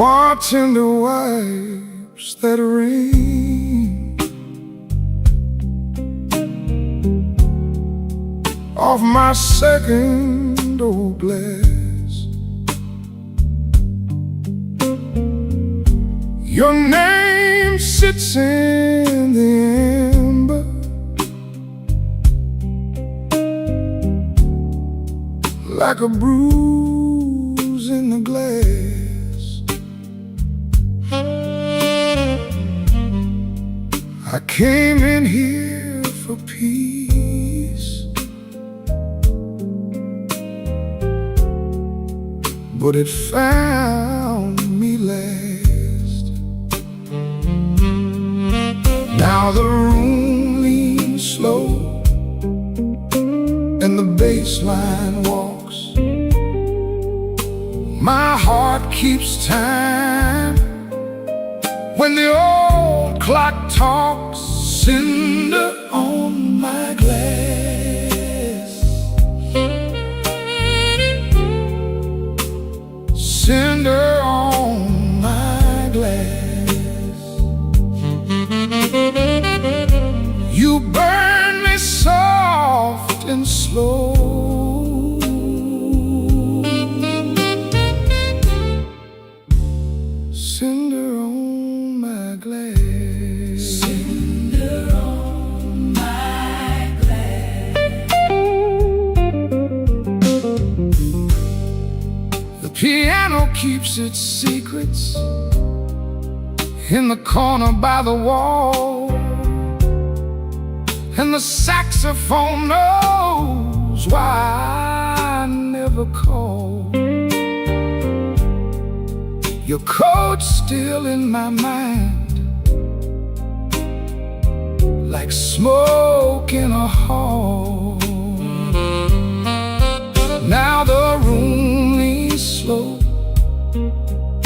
Bartender wipes that rain off my second old glass. Your name sits in the amber like a bruise in the glass. I came in here for peace, but it found me last. Now the room leans slow and the bass line walks. My heart keeps time when the old clock talks. Cinder on my glass, cinder on my glass. You burn me soft and slow. Cinder on my glass. Piano keeps its secrets in the corner by the wall, and the saxophone knows why I never call. Your coat's still in my mind, like smoke in a hall. Now the room leans slow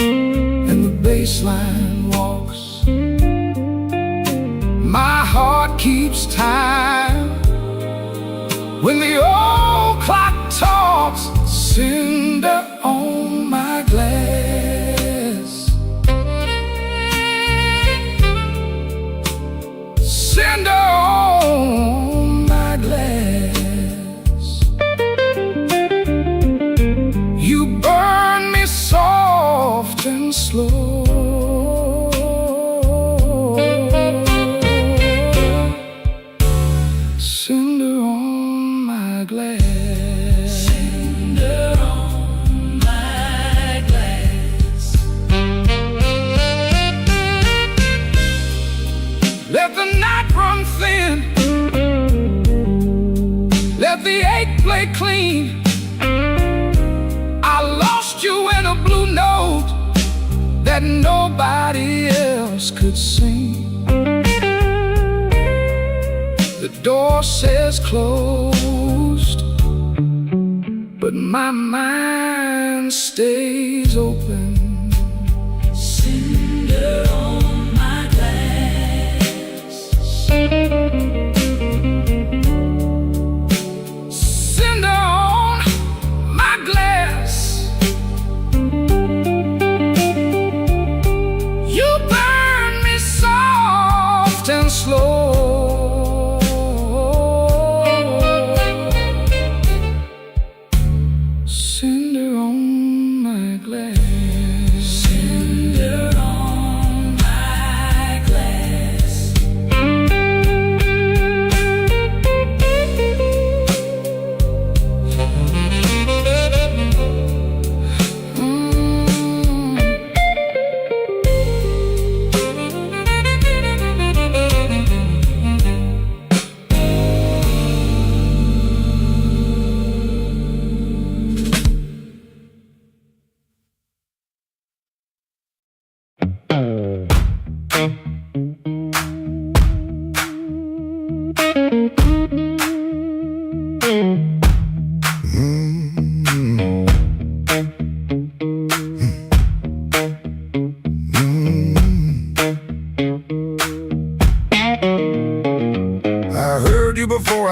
and the bass line walks. My heart keeps time when the old clock talks. Cinder on my glass, cinder on my glass. You burn me soft and slow. Cinder on my glass, cinder on my glass. Let the night run thin, let the ache play clean. I lost you in a blue note that nobody else could sing. The door says closed, but my mind stays open. Cinder on my glass, cinder on my glass. You burn me soft and slow. Cinder on my glass.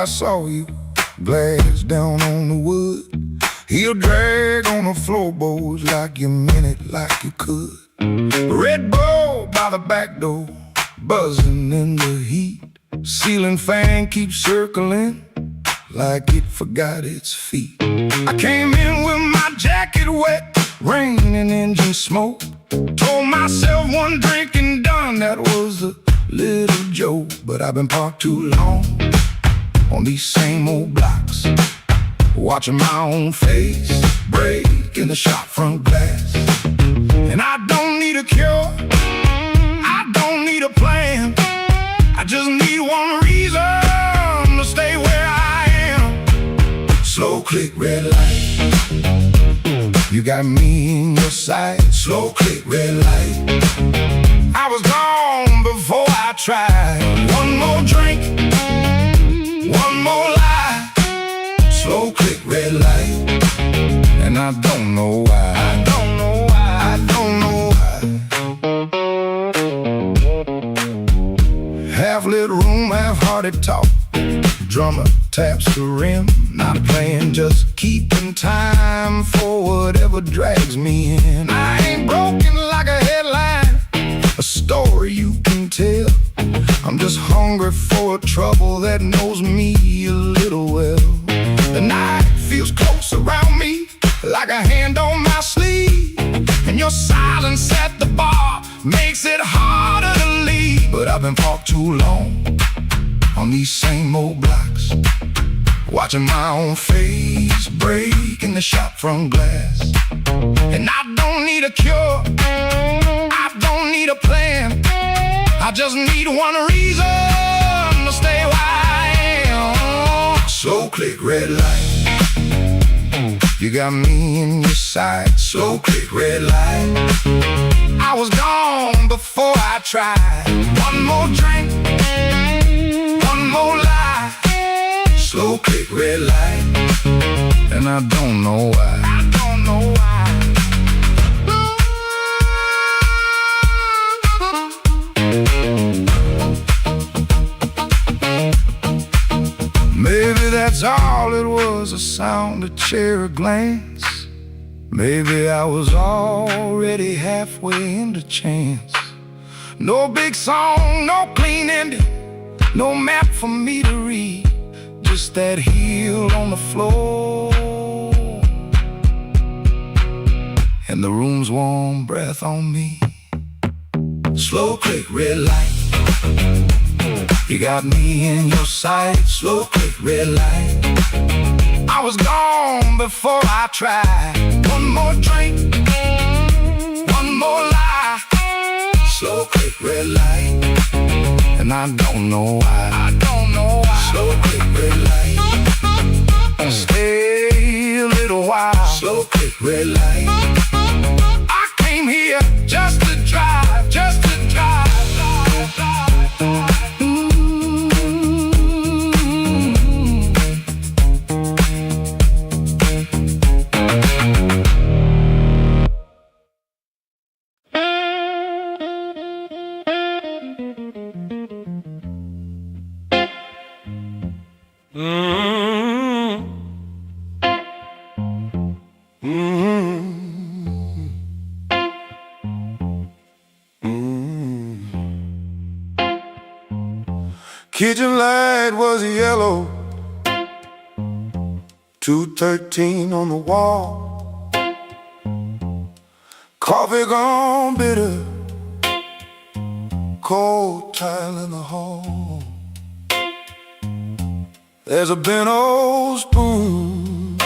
I saw you, glass down on the wood. He'll drag on the floorboards like you meant it, like you could. Red Bull by the back door, buzzing in the heat. Ceiling fan keeps circling like it forgot its feet. I came in with my jacket wet, rain and engine smoke. Told myself one drink and done, that was a little joke. But I've been parked too long on these same old blocks, watching my own face break in the shop front glass. And I don't need a cure, I don't need a plan, I just need one reason to stay where I am. Slow click, red light, you got me in your sight. Slow click, red light, I was gone before I tried. One more drink, one more lie. Slow click, red light, and I don't know why. I don't know why. I don't know why. Half lit room, half-hearted talk. Drummer taps the rim, not playing, just keeping time for whatever drags me in. I ain't broken like a headline, a story you can tell. I'm just hungry for a trouble that knows me a little well. The night feels close around me, like a hand on my sleeve, and your silence at the bar makes it harder to leave. But I've been parked too long on these same old blocks, watching my own face break in the shop front glass. And I don't need a cure, I don't need a plan, I just need one reason to stay where I am. Slow click, red light, you got me in your sight. Slow click, red light, I was gone before I tried. One more drink, one more lie. Slow click, red light, and I don't know why. I don't know why. Maybe that's all it was, a sound, a chair, a glance. Maybe I was already halfway into chance. No big song, no clean ending, no map for me to read, just that heel on the floor and the room's warm breath on me. Slow click, red light, you got me in your sight. Slow click, red light, I was gone before I tried. One more drink, one more lie. Slow click, red light, and I don't know why. I don't know why. Slow click, red light, stay a little while. Slow click, red light, I came here just to drive, just to drive. Kitchen light was yellow, 213 on the wall. Coffee gone bitter, cold tile in the hall. There's a bent old spoon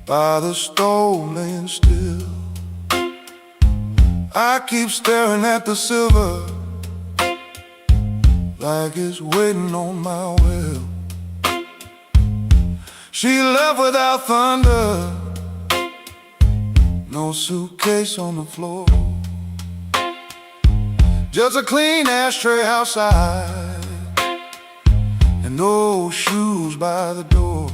by the stove laying still. I keep staring at the silver like it's waiting on my will. She left without thunder, no suitcase on the floor, just a clean ashtray outside and no shoes by the door.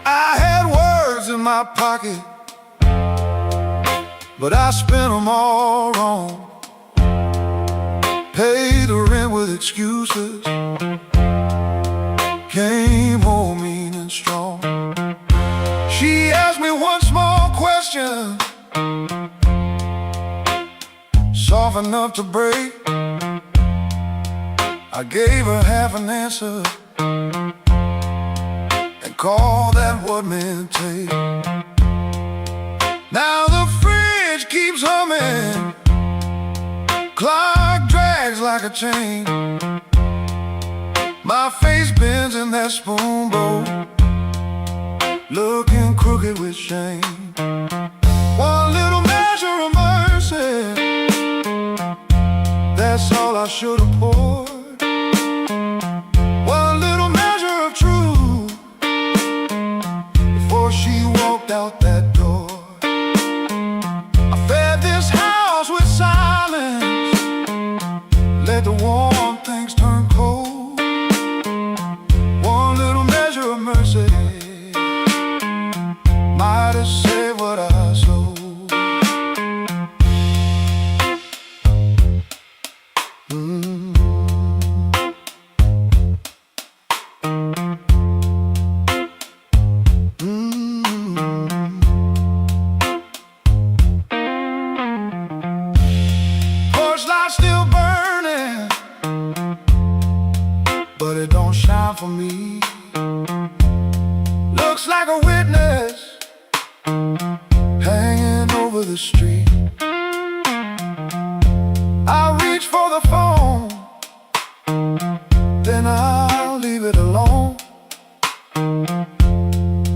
I had words in my pocket, but I spent them all wrong. with excuses, came home mean and strong. She asked me one small question, soft enough to break. I gave her half an answer and called that what men take. Now the fridge keeps humming, clock drags like a chain. My face bends in that spoon bowl, looking crooked with shame. One little measure of mercy, that's all I should have poured. One little measure of truth before she walked out that door. I fed this house with silence, let the warm things turn cold. One little measure of mercy might have saved what I sold. Porch light still burning, but it don't shine for me. Looks like a witness hanging over the street. I reach for the phone, then I'll leave it alone.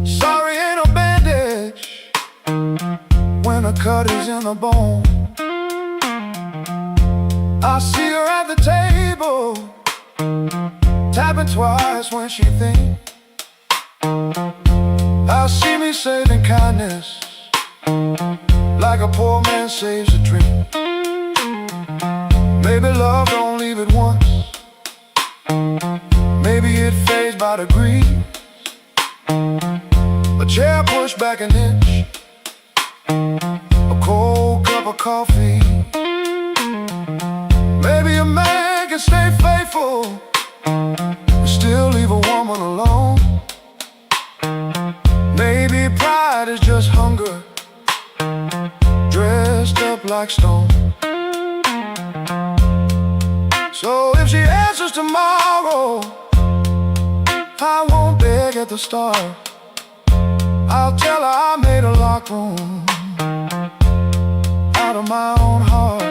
Sorry ain't a bandage when a cut is in the bone. I see her at the table, tapping twice when she thinks. I see me saving kindness like a poor man saves a drink. Maybe love don't leave it once, maybe it fades by degrees. A chair pushed back an inch, a cold cup of coffee. Maybe a man can stay faithful and still leave a woman alone. Maybe pride is just hunger dressed up like stone. So if she answers tomorrow, I won't beg at the start. I'll tell her I made a locked room out of my own heart.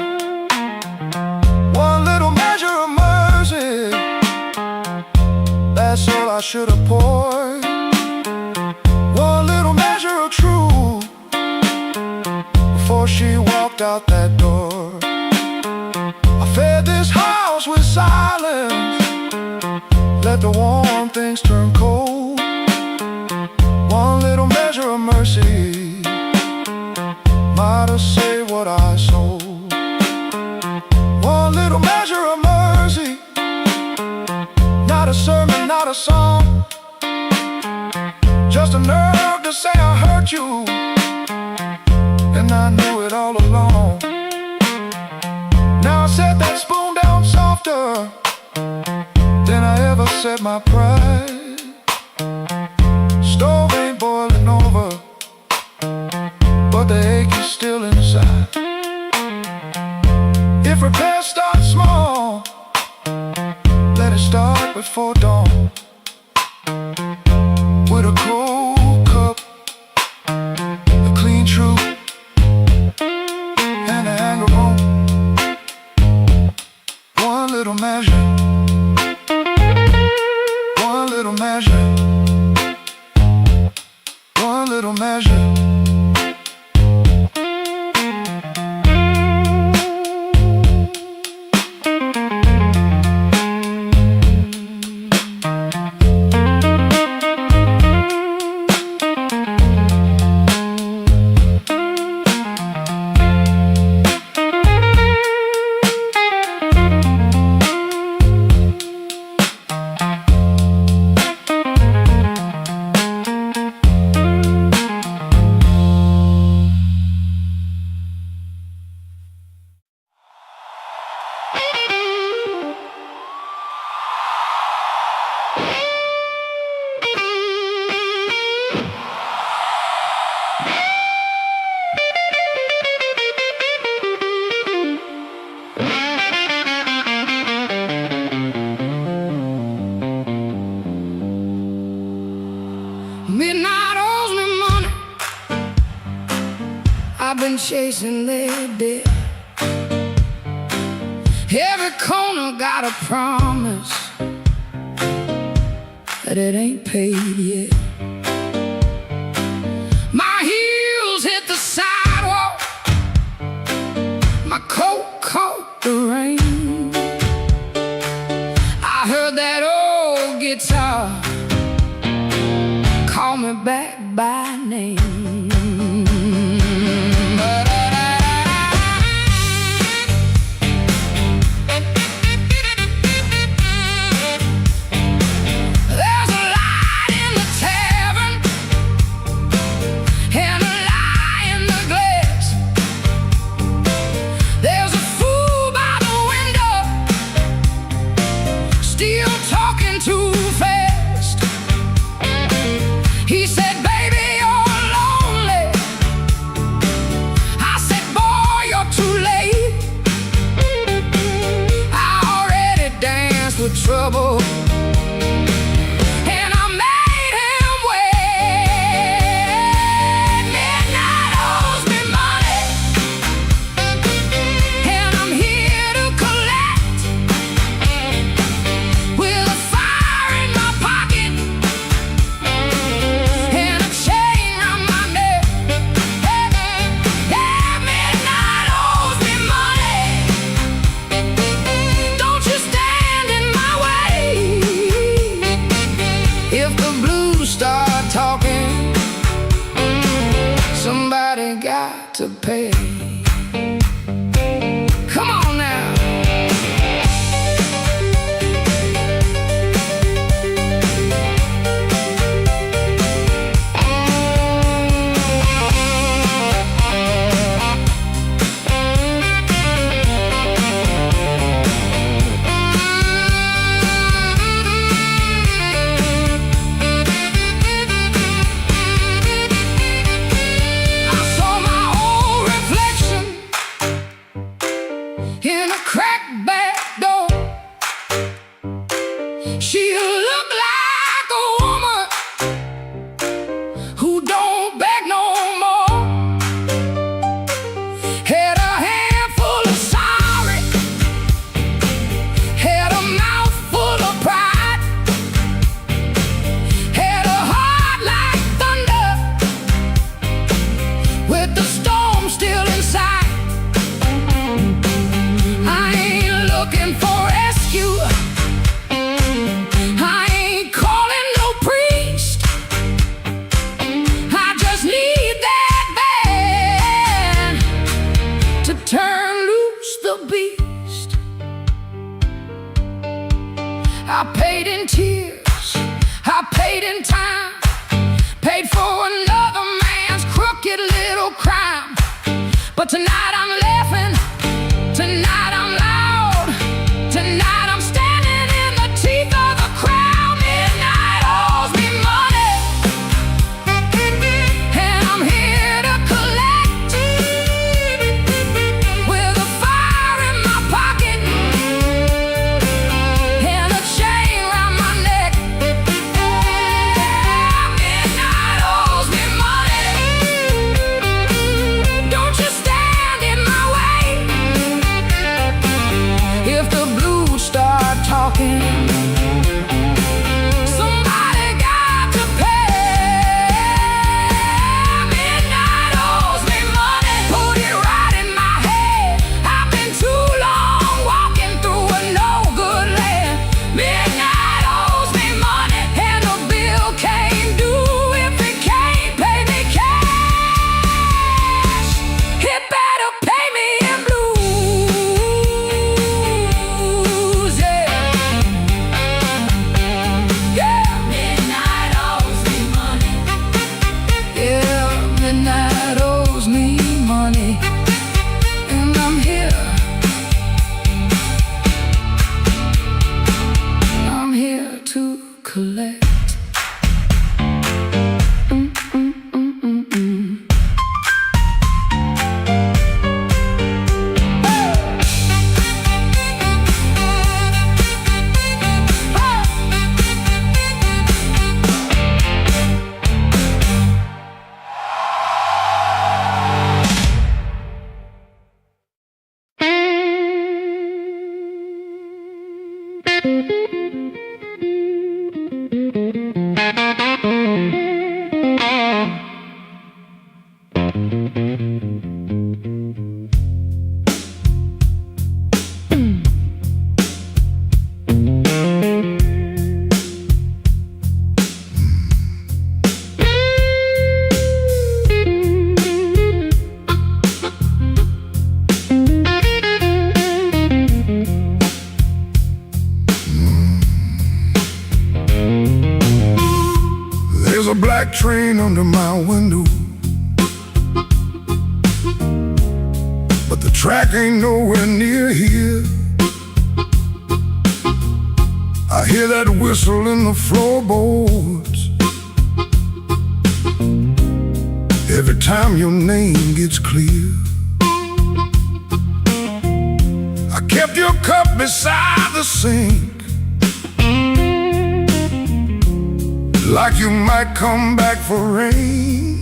One little measure of mercy, that's all I should have poured. One little measure of truth before she walked out that door. I fed this house with silence, let the warm things turn cold. One little measure of mercy might have saved what I sold. One little measure of mercy, not a sermon, not a song, just a nerve to say I hurt you, and I knew it all along. Now I set that spoon down softer than I ever set my pride. Stove ain't boiling over, but the ache is still inside. If repairs start small, let it start before dawn. With a cold cup, a clean truth, and an anger bone. One little measure, one little measure, one little measure. Midnight owes me money. I've been chasing their debt. Every corner got a promise that it ain't paid yet. My heels hit the sidewalk, my coat caught the rain. I heard that old guitar call me back by name. Too fast. He said, baby, you're lonely. I said, boy, you're too late. I already danced with trouble, and I made him wait. Midnight owes me money, and I'm here to collect with a start talking, somebody got to pay. Come on now. In a cracked back door, she looked like a woman who don't beg no more. Had a handful of sorry, had a mouth full of pride, had a heart like thunder with the storm still inside. Looking for rescue, I ain't calling no priest. I just need that band to turn loose the beast. I paid in tears, I paid in time, paid for another man's crooked little crime. But tonight I'm laughing, tonight I'm loud. Tonight I'm standing in the teeth of the crowd. Midnight owes me money, and I'm here to collect with a fire in my pocket and a chain around my neck. Midnight owes me money. Don't you stand in my way. There's a black train under my window, but the track ain't nowhere near here. I hear that whistle in the floorboards every time your name gets clear. I kept your cup beside the sink, like you might come back for rain.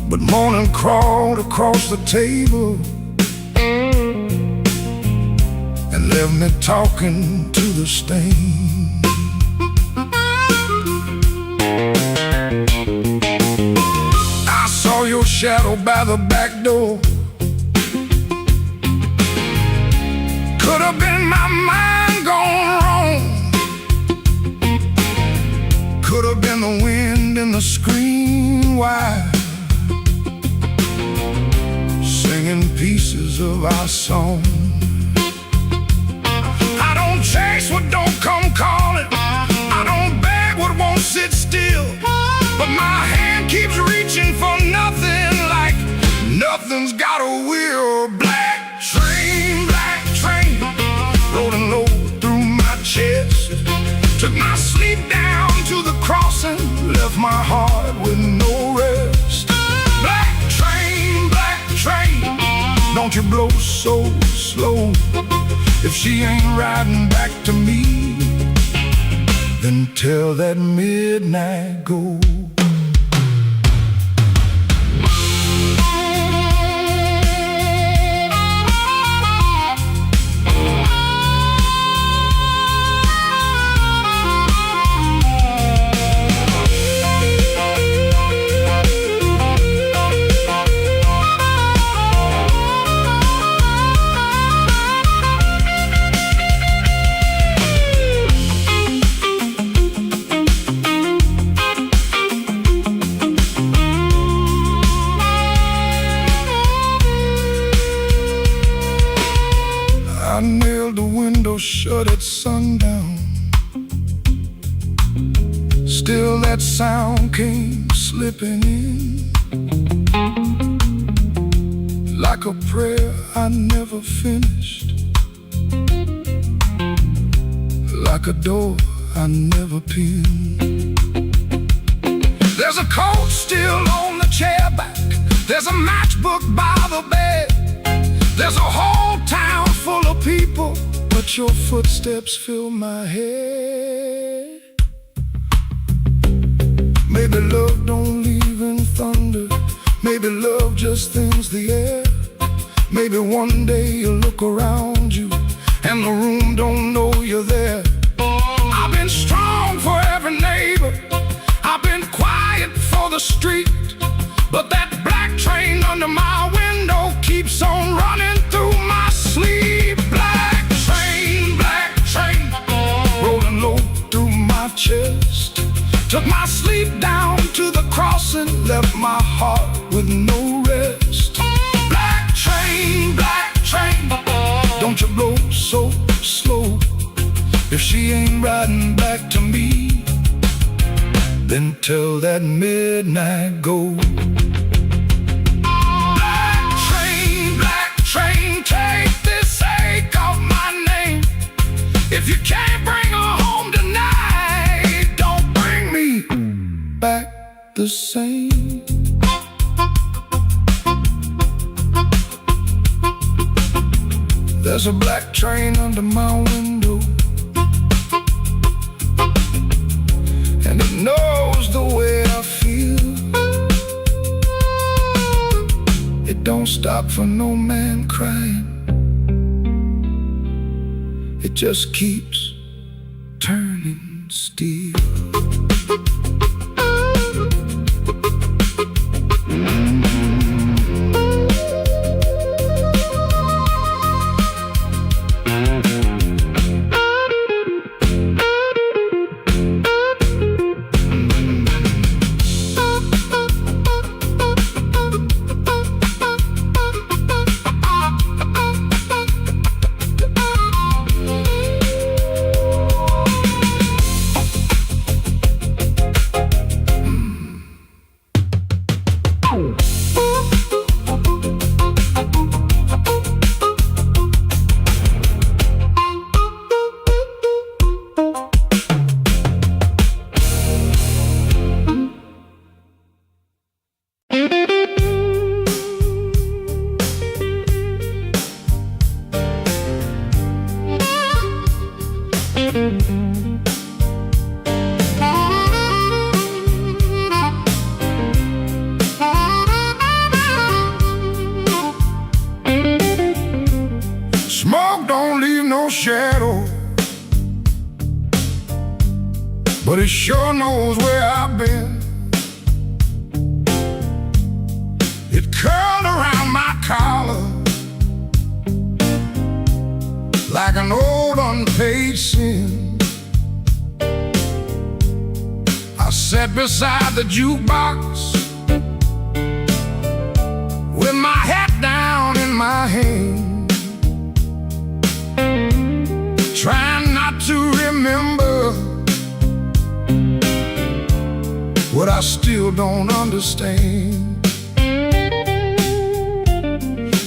But morning crawled across the table and left me talking to the stain. I saw your shadow by the back door. Could have been my mind gone wrong. Could have been the wind in the screen wire, singing pieces of our song. I don't chase what don't come calling. I don't beg what won't sit still. But my hand keeps reaching for nothing, like nothing's got a wheel. Black train, rolling low through my chest. Took my sleep down to the crossing, left my heart with no rest. Black train, don't you blow so slow. If she ain't riding back to me, then tell that midnight go. I nailed the window shut at sundown. Still that sound came slipping in, like a prayer I never finished, like a door I never pinned. There's a coat still on the chair back. There's a matchbook by the bed. There's a whole town full of people, but your footsteps fill my head. Maybe love don't leave in thunder. Maybe love just thins the air. Maybe one day you look around you and the room don't know you're there. I've been strong for every neighbor, I've been quiet for the street, but that black train under my window keeps on running through my sleep. Black train, rolling low through my chest. Took my sleep down to the crossing, left my heart with no rest. Black train, don't you blow so slow. If she ain't riding back to me, then tell that midnight go. Black train, take this ache off my name. If you can't bring her home tonight, don't bring me back the same. There's a black train under my window, and it knows the way I feel. It don't stop for no man crying. It just keeps turning steel. sure knows where I've been. It curled around my collar like an old unpaid sin. I sat beside the jukebox with my hat down in my hand, trying not to remember what I still don't understand.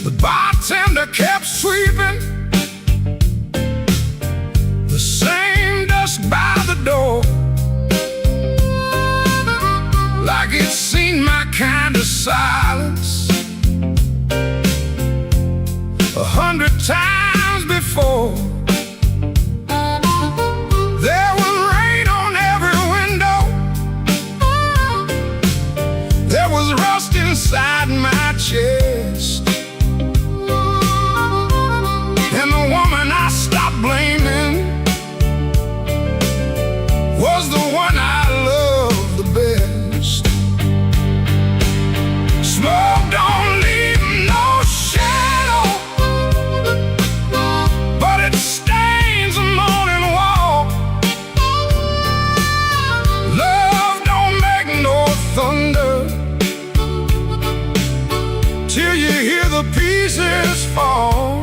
The bartender kept sweeping the same dust by the door, like it's seen my kind of silence 100 times before. There was rain on every window, there was rust inside my chest, and the woman I stopped blaming was the one I loved the best. Smoke don't leave no shadow, but it stains the morning wall. Love don't make no thunder till you hear the pieces fall.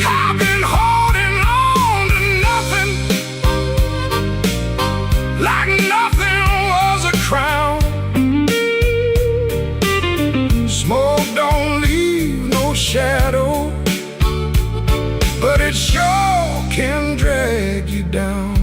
I've been holding on to nothing, like nothing was a crown. Smoke don't leave no shadow, but it sure can drag you down.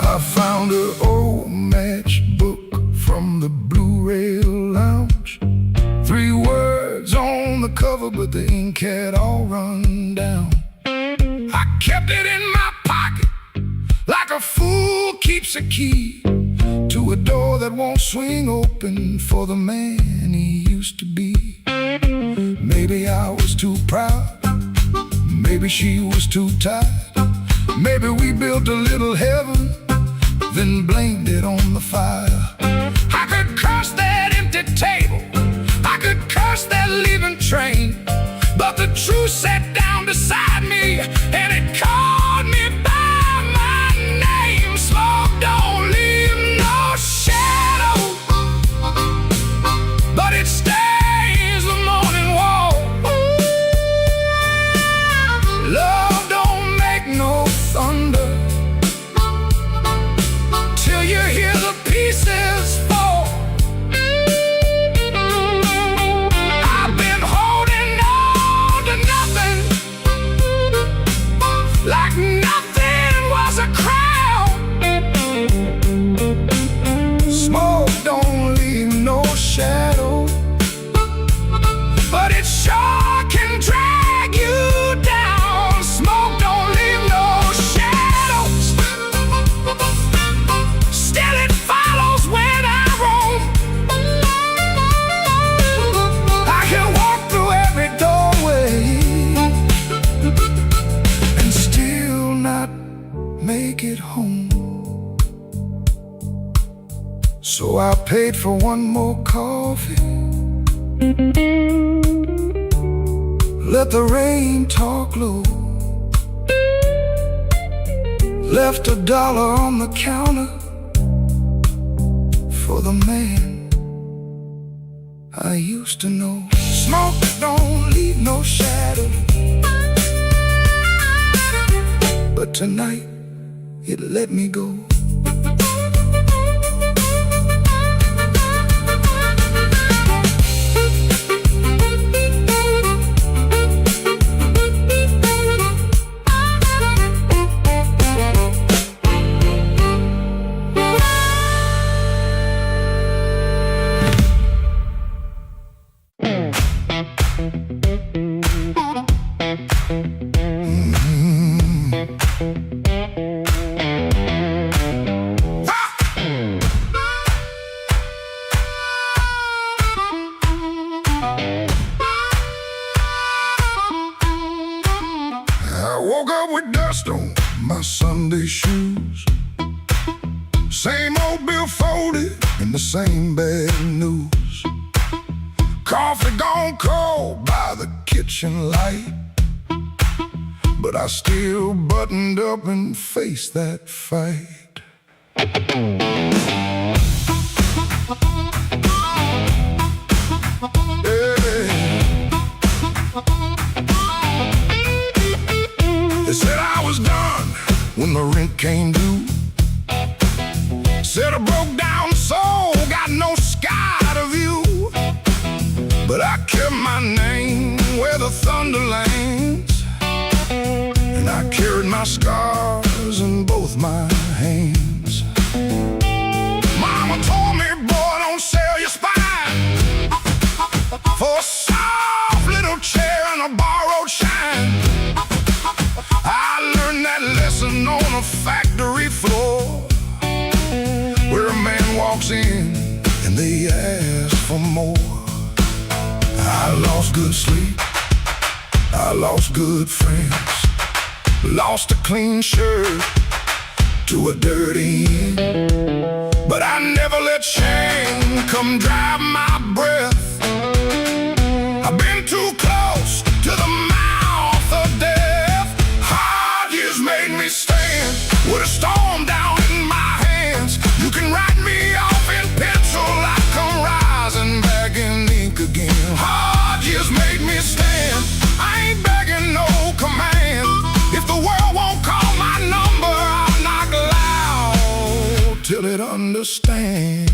I found an old matchbook from the Blue Rail Lounge. 3 words on the cover, but the ink had all run down. I kept it in my pocket like a fool keeps a key to a door that won't swing open for the man he used to be. Maybe I was too proud, maybe she was too tired, maybe we built a little heaven, then blamed it on the fire. I could curse that empty table, I could curse that leaving train, but the truth sat down beside me and it called me by my name. Smoke don't leave no shadow, but it stains the morning wall. Love don't make no thunder till you hear the pieces fall. I've been holding on to nothing, like nothing was a crown. Smoke don't leave no shadow, but it sure can drag you down. Smoke don't leave no shadows, still it follows when I roam. I can walk through every doorway and still not make it home. So I paid for one more coffee, let the rain talk low, left $1 on the counter for the man I used to know. Smoke don't leave no shadow, but tonight it let me go. Woke up with dust on my Sunday shoes. Same old bill folded in the same bad news. Coffee gone cold by the kitchen light, but I still buttoned up and faced that fight. They said I was done when the rent came due. Said I broke down soul, got no sky to view. But I kept my name where the thunder lands, and I carried my scars in both my hands. Mama told me, boy, don't sell your spine for a soft little chair and a borrowed shine. I learned that lesson on a factory floor, where a man walks in and they ask for more. I lost good sleep, I lost good friends, lost a clean shirt to a dirty end. But I never let shame come drive my breath. I've been too close to the mouth of death. Hard years made me stand with a storm down in my hands. You can write me off in pencil, I come rising back in ink again. Hard years made me stand, I ain't begging no command. If the world won't call my number, I'll knock loud till it understands.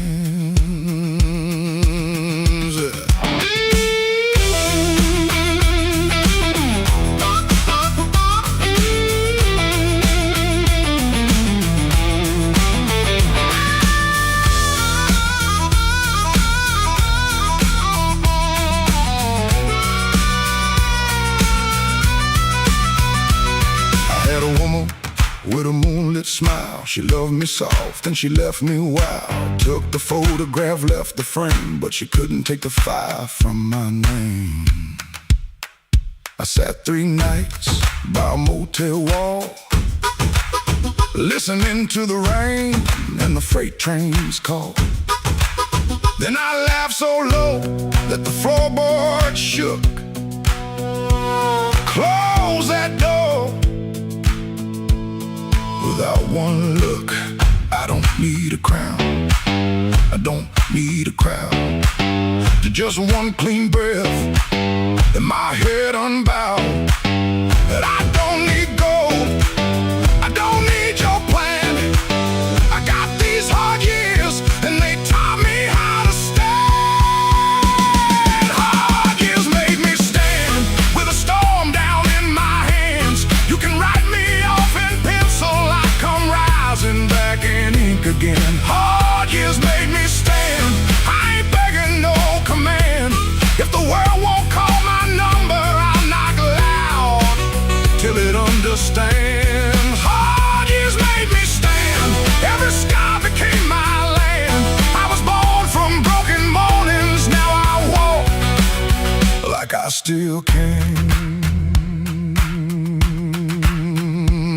With a moonlit smile, she loved me soft and she left me wild. Took the photograph, left the frame, but she couldn't take the fire from my name. I sat 3 nights by a motel wall, listening to the rain and the freight trains call. Then I laughed so low that the floorboard shook. Close that door. Without one look, I don't need a crown, I don't need a crowd, to just one clean breath and my head unbowed. And I don't need gold, I don't need your plan. I got these hard years and they taught me how to stand. Hard years made me stand with a storm down in my hands. You can write me off in pencil, rising back in ink again. Hard years made me stand, I ain't begging no command. If the world won't call my number, I'll knock loud till it understands. Hard years made me stand, every scar became my land. I was born from broken mornings, now I walk like I still can.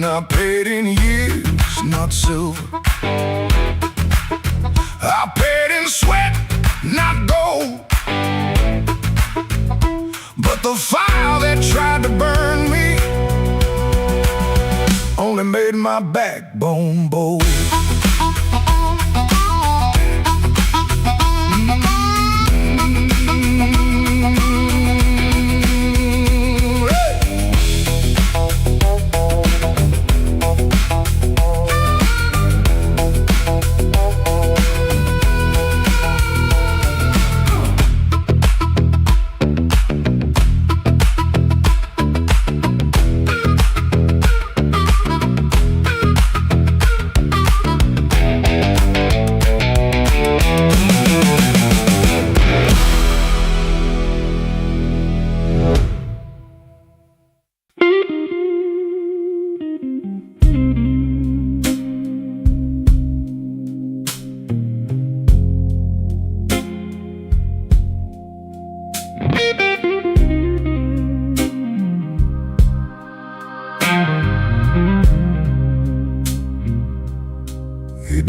I paid in years, not silver. I paid in sweat, not gold. But the fire that tried to burn me only made my backbone bold.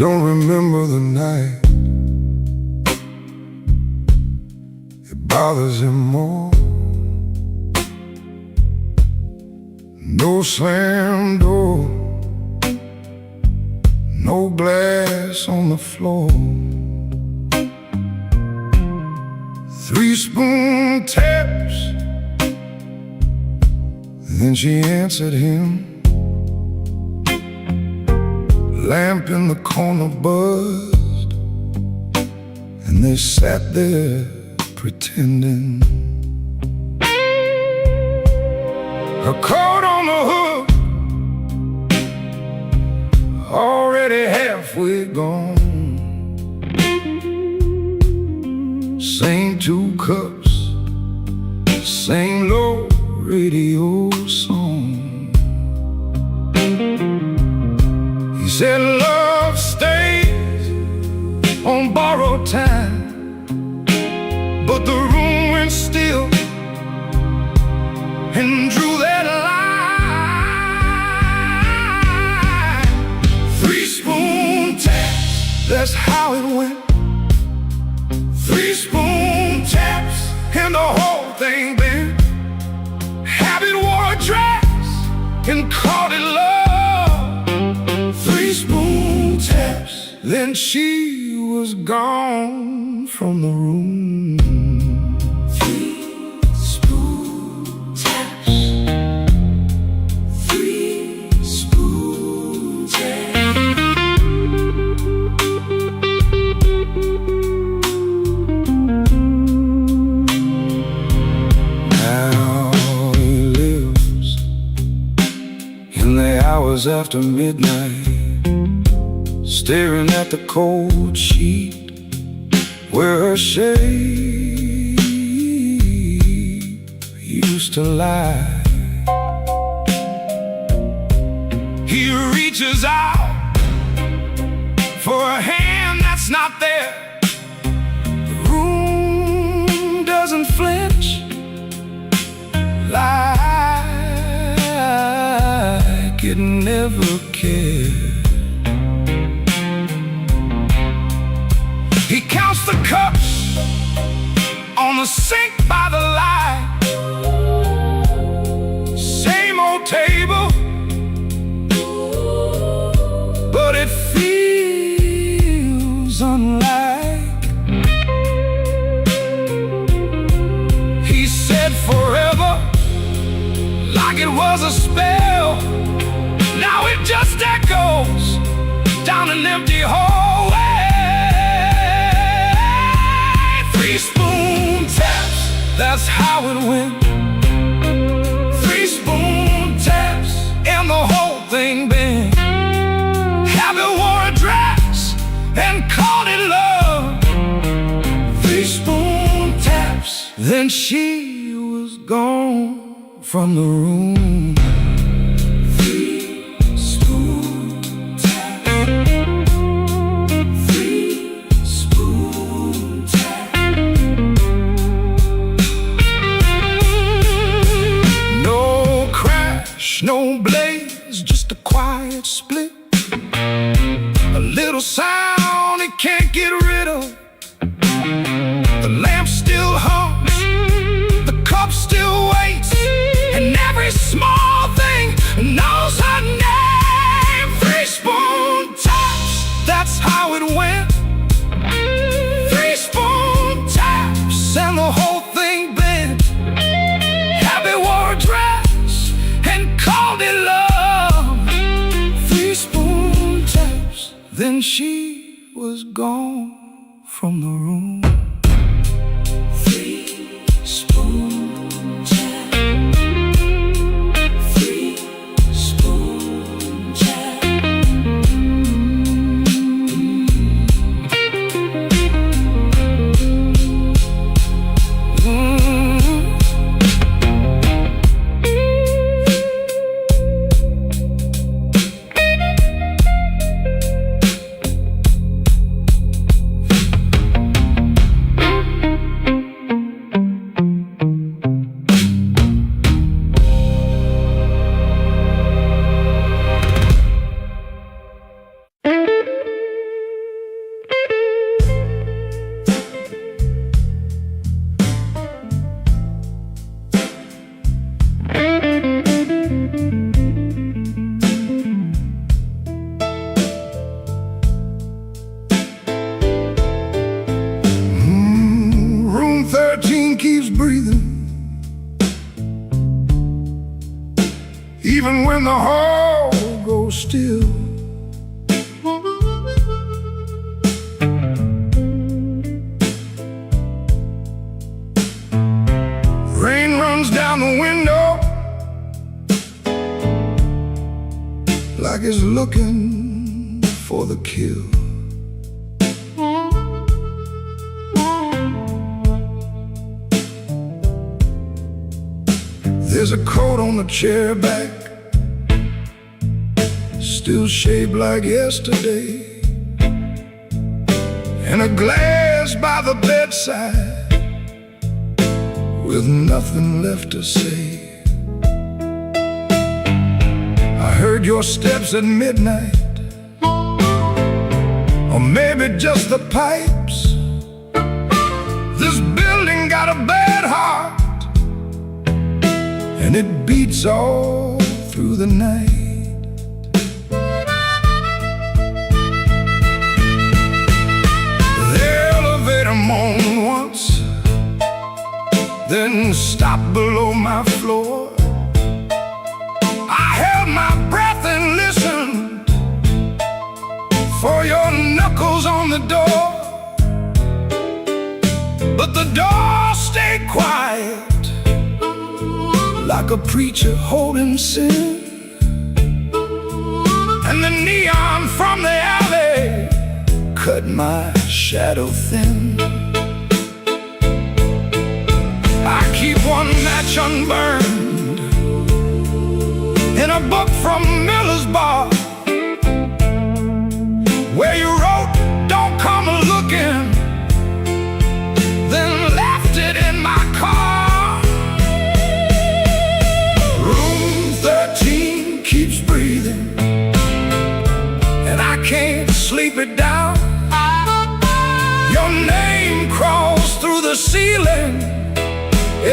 don't remember the night. It bothers him more. No slam door, no glass on the floor. 3-spoon taps. Then she answered him. Lamp in the corner buzzed, and they sat there pretending. Her coat on the hook, already halfway gone. Same 2 cups, same low radio song. He said love stays on borrowed time, but the room went still and drew that line. 3-spoon taps, that's how it went. 3-spoon taps, and the whole thing bent. Habit wore a dress and called it love. 3-spoon taps, then she was gone from the room. 3-spoon taps. 3-spoon taps. Now he lives in the hours after midnight, staring at the cold sheet where her shape used to lie. He reaches out for a hand that's not there. The room doesn't flinch like it never cared. He counts the cups on the sink by the light. Same old table, but it feels unlike. He said forever, like it was a spell. Now it just echoes down an empty hallway. 3-spoon taps, that's how it went. 3-spoon taps, and the whole thing bent. Habit wore a dress and called it love. 3-spoon taps, then she was gone from the room. 3-spoon taps. 3-spoon taps. No crash, no blaze, just a quiet split. A little sound it can't get rid of. The lamp still hums, the cup still waits, and every small thing knows her name. 3-spoon taps, that's how it went. 3-spoon taps, and the whole thing bent. Habit wore a dress and called it love. 3-spoon taps, then she was gone from the room. 3-spoon taps. 3-spoon taps. keeps breathing, even when the hall goes still. Rain runs down the window like it's looking for the kill. There's a coat on the chair back, still shaped like yesterday, and a glass by the bedside with nothing left to say. I heard your steps at midnight, or maybe just the pipes. This building got a bad heart, and it beats all through the night. The elevator moaned once, then stopped below my floor. I held my breath and listened for your knuckles on the door, but the door stayed quiet, like a preacher holding sin. And the neon from the alley cut my shadow thin. I keep one match unburned in a book from Miller's Bar, where you wrote, "Don't come looking," then left it in my car. Room 13 keeps breathing, and I can't sleep it down. Your name crawls through the ceiling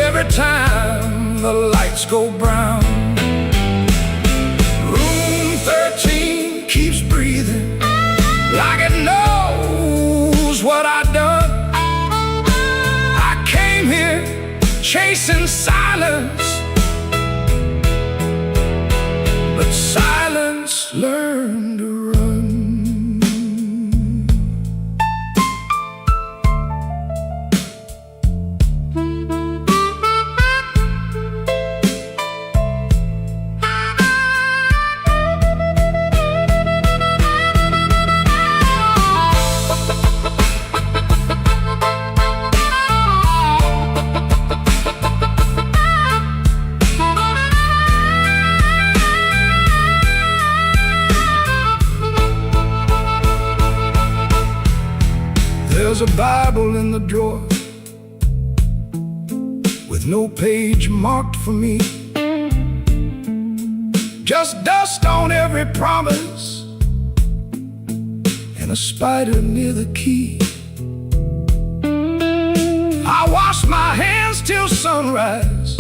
every time the lights go brown. Room 13 keeps breathing, like it knows what I've done. I came here chasing silence, but silence learned to run. There's a Bible in the drawer with no page marked for me, just dust on every promise and a spider near the key. I washed my hands till sunrise,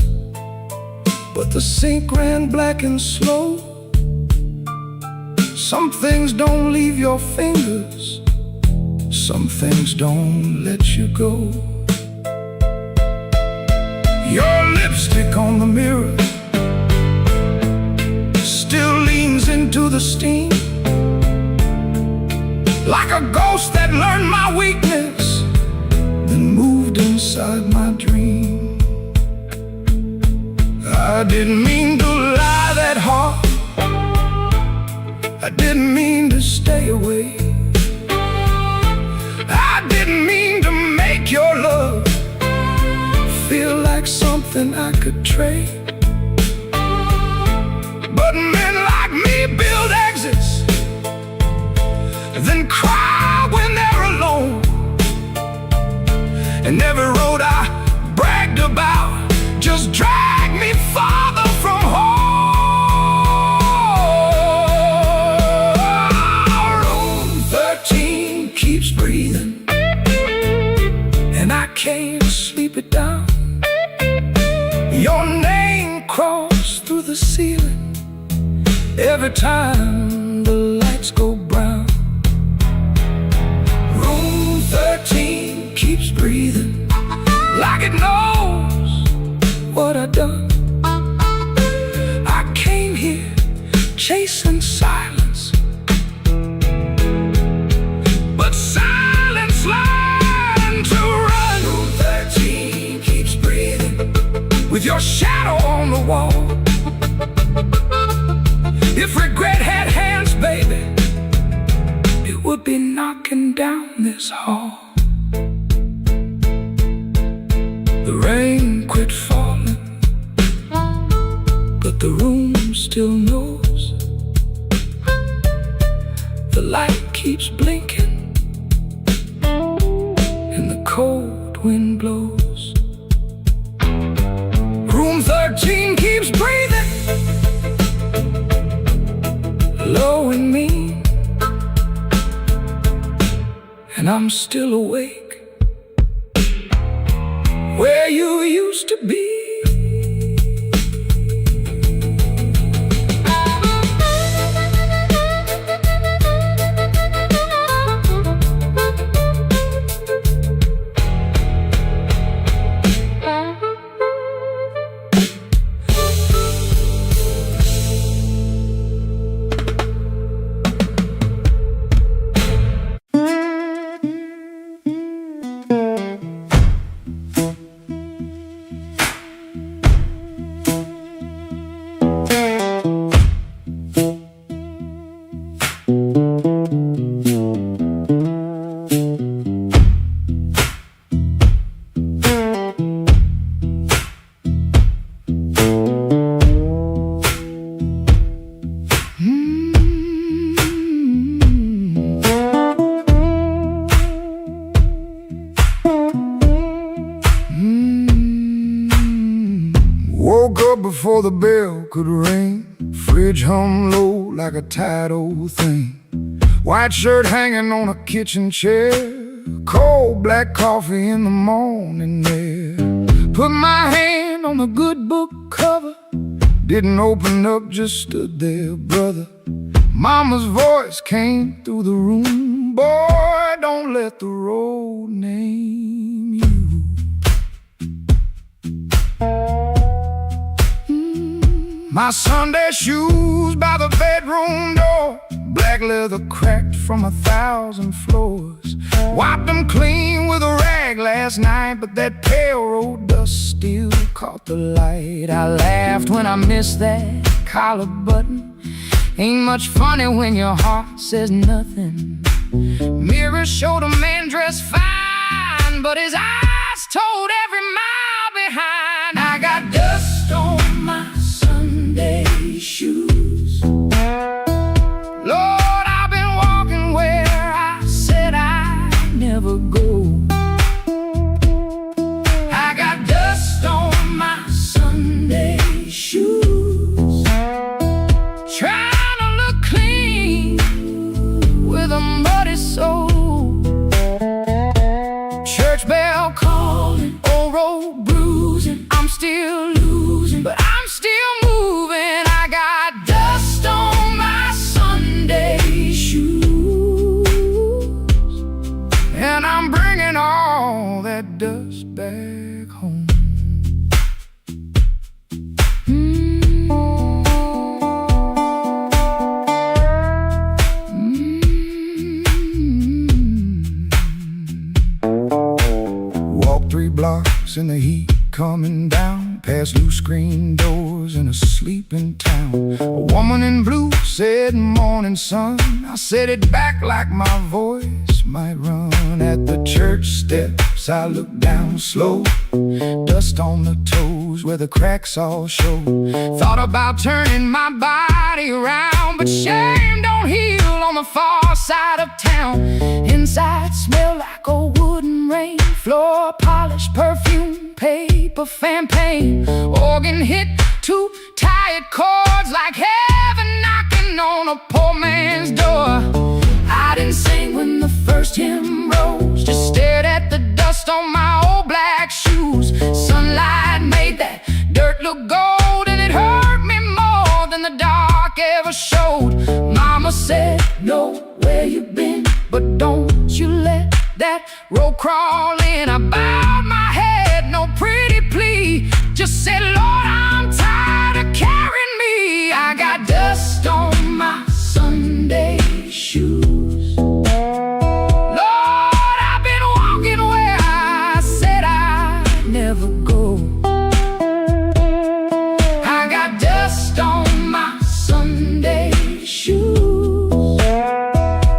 but the sink ran black and slow. Some things don't leave your fingers, some things don't let you go. Your lipstick on the mirror still leans into the steam, like a ghost that learned my weakness, then moved inside my dream. I didn't mean to lie that hard, I didn't mean to stay away, I didn't mean to make your love feel like something I could trade. But men like me build exits, then cry when they're alone. And every road I bragged about just dragged me farther from home. Room 13 keeps breathing, and I can't sleep it down. Your name crawls through the ceiling every time the lights go brown. Room 13 keeps breathing, like it knows what I done. I came here chasing silence, but silence learned to run. Room 13 keeps breathing with your shadow on the wall. If regret had hands, baby, it would be knocking down this hall. The rain quit falling, but the room still knows. The light keeps blinking and the cold wind blows. Room 13 keeps breathing, low and mean, and I'm still awake where you used to be. Woke up before the bell could ring. Fridge hum low like a tired old thing. White shirt hanging on a kitchen chair. Cold black coffee in the morning air. Put my hand on the good book cover. Didn't open up, just stood there, brother. Mama's voice came through the room. Boy, don't let the road name you. My Sunday shoes by the bedroom door. Black leather cracked from 1,000 floors. Wiped them clean with a rag last night, but that pale road dust still caught the light. I laughed when I missed that collar button. Ain't much funny when your heart says nothing. Mirrors showed a man dressed fine, but his eyes told every mile behind. I got dust on my Sunday shoes. Lord, I've been walking where I said I'd never go. I got dust on my Sunday shoes. Trying to look clean with a muddy soul. Church bell calling, old road bruising. I'm still losing, but I'm still moving. I got dust on my Sunday shoes, and I'm bringing all that dust back home. Walk 3 blocks in the heat coming down, past loose screen doors in a sleeping town. A woman in blue said, "Morning, sun." I said it back like my voice might run. At the church steps I looked down slow, dust on the toes where the cracks all show. Thought about turning my body around, but shame don't heal on the far side of town. Inside smell like a wooden rain, floor polish, perfume, paper, fan paint. Organ hit 2 tired chords like heaven knocking on a poor man's door. I didn't sing when the first hymn rose, just stared at the dust on my old black shoes. Sunlight made that dirt look gold, and it hurt me more than the dark ever showed. Mama said, "Know where you been, but don't you let that road crawl in." I bowed my head, no pretty plea, just said, go. I got dust on my Sunday shoes,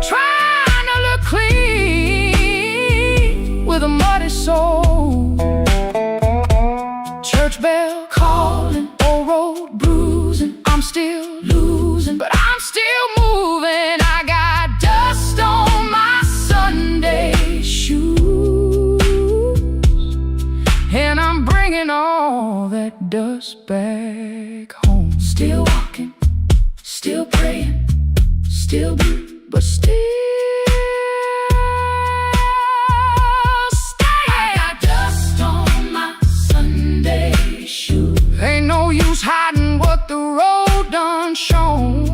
trying to look clean with a muddy soul. Church bell calling, old road bruising. I'm still losing, but I'm still moving. I got dust on my Sunday shoes, and I'm bringing all that dust back home. Still walking, still praying, still blue, but still staying. I got dust on my Sunday shoes. Ain't no use hiding what the road done shown.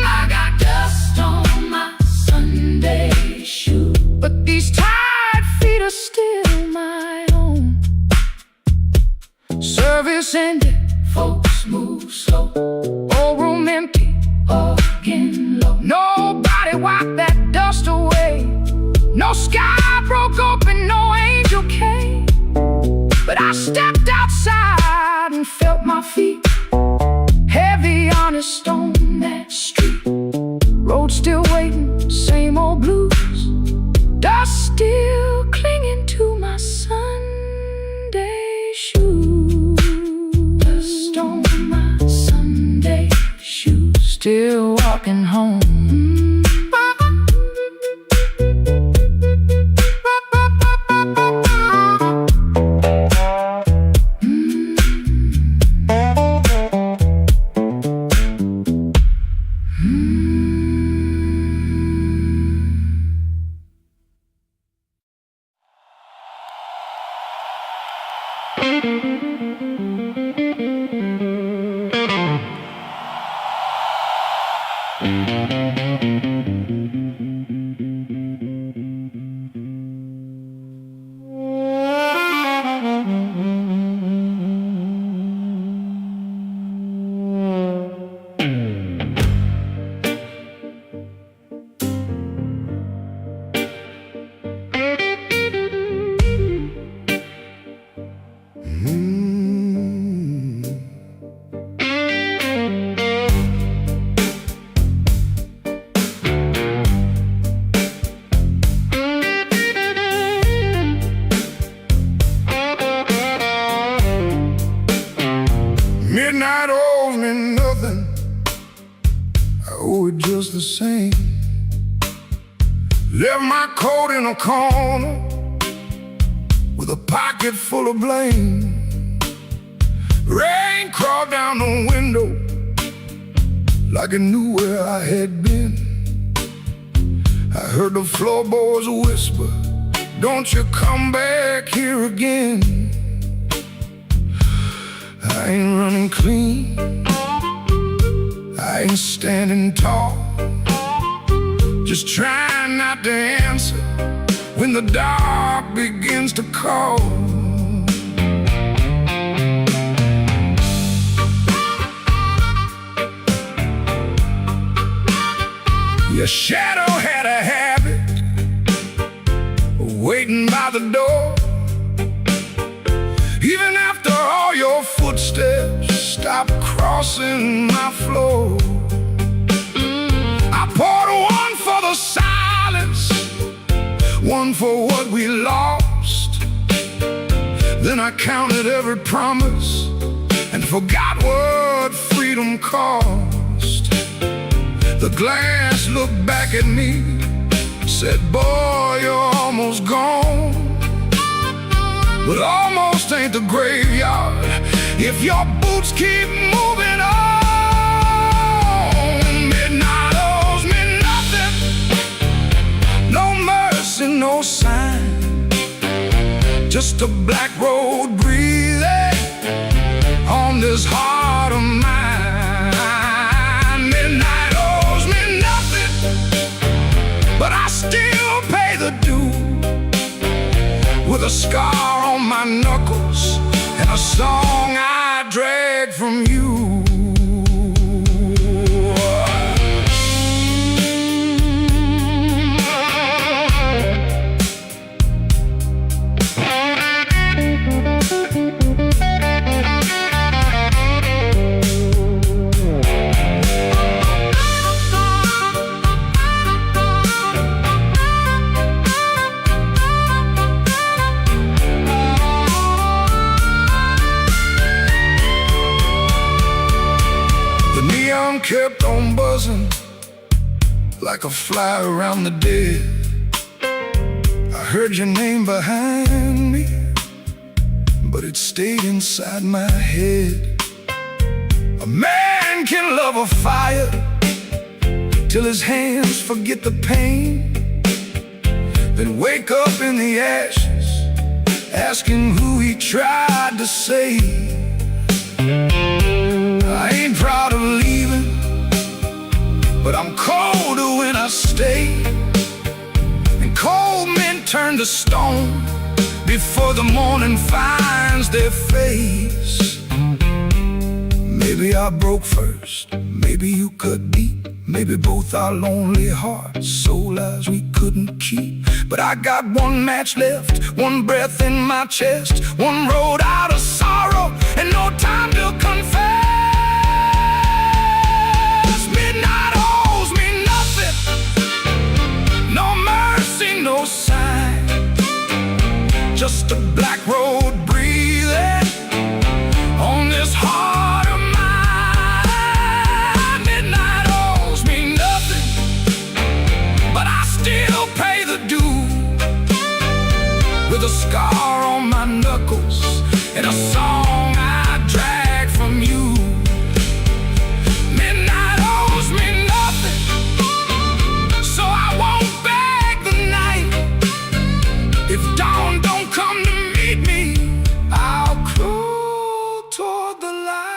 I got dust on my Sunday shoes, but these tired feet are still my own. Service ended, folks move slow. Old room empty, again low. Nobody wiped that dust away. No sky broke open, no angel came. But I stepped outside and felt my feet heavy on a stone that street. Road still waiting, same old blues. Dust still clinging to my Sunday shoes. Dust on my Sunday shoes. Still walking home. Midnight owes me nothing, I owe it just the same. Left my coat in a corner with a pocket full of blame. Rain crawled down the window like it knew where I had been. I heard the floorboards whisper, don't you come back here again. I ain't running clean, I ain't standing tall, just trying not to answer when the dark begins to call. Your shadow had a habit of waiting by the door. Even after all your footsteps stopped crossing my floor. I poured one for the silence, one for what we lost. Then I counted every promise and forgot what freedom cost. The glass looked back at me, said, boy, you're almost gone. But almost ain't the graveyard if your boots keep moving on. Midnight owes me nothing, no mercy, no sign, just a black road breathing on this heart of mine. Midnight owes me nothing, but I still pay the due with a scar on my knuckles and a song I drag from you. kept on buzzing like a fly around the dead. I heard your name behind me, but it stayed inside my head. A man can love a fire till his hands forget the pain, then wake up in the ashes, asking who he tried to save. I ain't proud of leaving, but I'm colder when I stay. And cold men turn to stone before the morning finds their face. Maybe I broke first, maybe you cut deep, maybe both our lonely hearts, soul lives we couldn't keep. But I got one match left, one breath in my chest, one road out of sorrow, and no time to confess. Midnight owes me nothing, no mercy, no sign, just a black road breathing on this heart of mine. Midnight owes me nothing, but I still pay the due, with a scar on my knuckles and a song I drag from you. Midnight owes me nothing, so I won't beg the night. If dawn don't come to meet me, I'll crawl toward the light.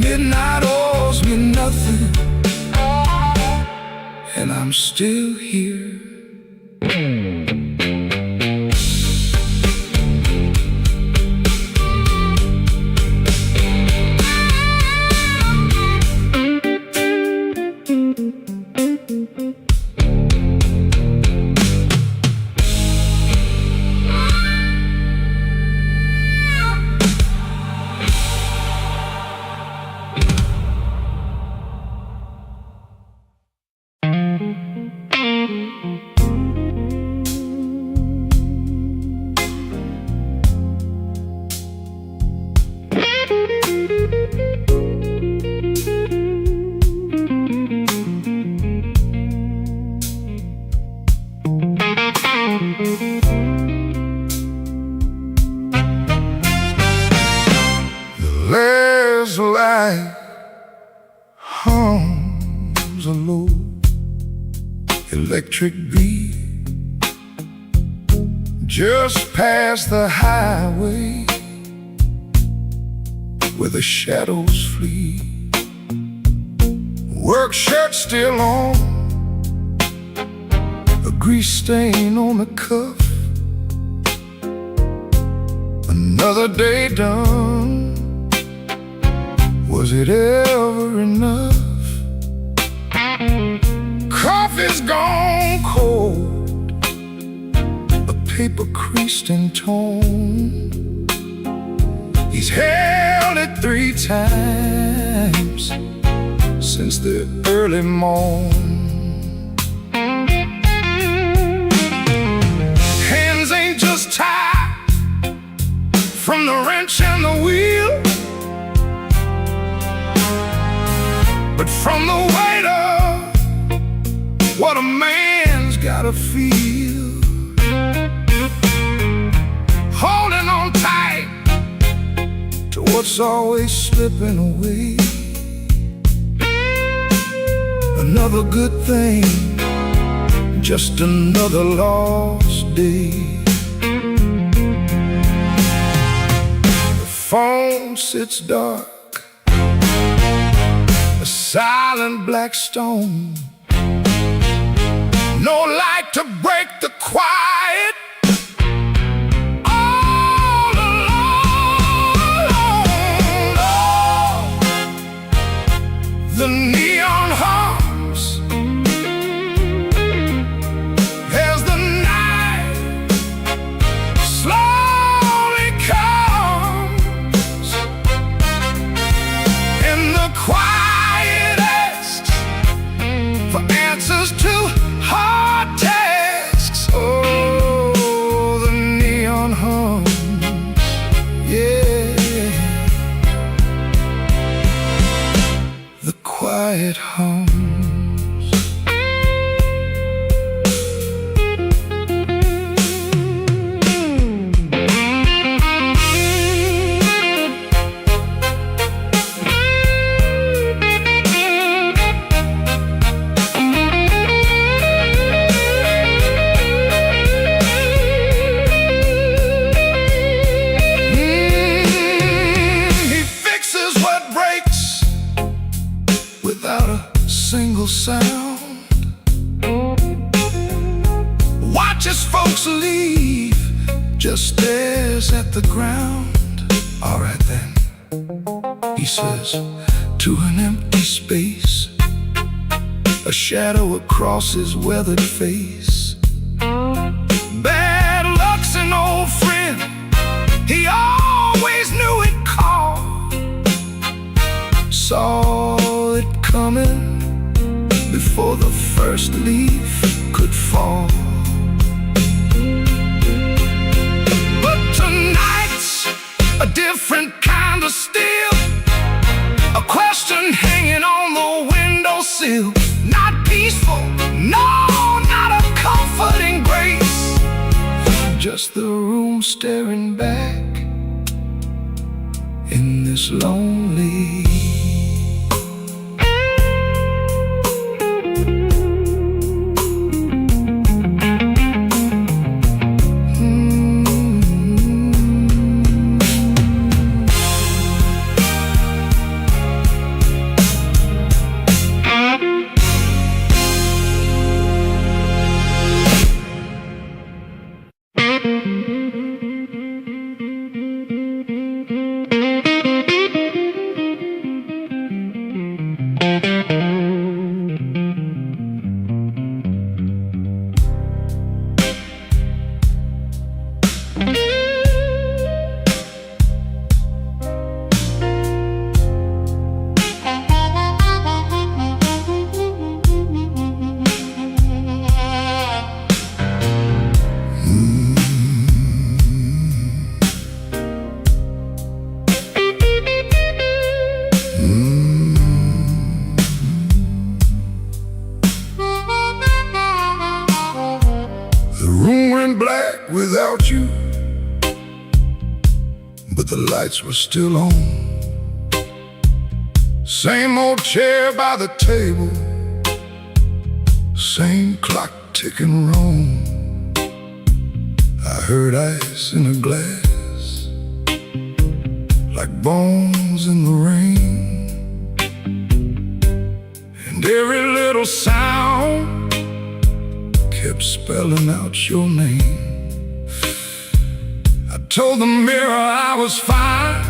Midnight owes me nothing, and I'm still here. There's light hums a low electric beat just past the highway where the shadows flee. Work shirt still on, a grease stain on the cuff. Another day done. Was it ever enough? Coffee's gone cold, a paper creased and torn. He's held it 3 times since the early morn. Hands ain't just tied from the wrench and the wheel, but from the weight of what a man's gotta feel. Holding on tight to what's always slipping away. Another good thing, just another lost day. The phone sits dark, a silent black stone. No light to break the quiet. All alone, oh, the neon hums as the night slowly comes, and the quiet asks for answers to hard tasks. Oh, it hums. Without a single sound, watches folks leave, just stares at the ground. All right then, he says, to an empty space, a shadow across his weathered face. Bad luck's an old friend, he always knew it called. Saw it coming before the first leaf could fall. But tonight's a different kind of steel, a question hanging on the windowsill. Not peaceful, no, not a comforting grace, just the room staring back in this lonely. Black without you, but the lights were still on. Same old chair by the table, same clock ticking wrong. I heard ice in a glass, like bones in the rain, and every little sound kept spelling out your name. I told the mirror I was fine,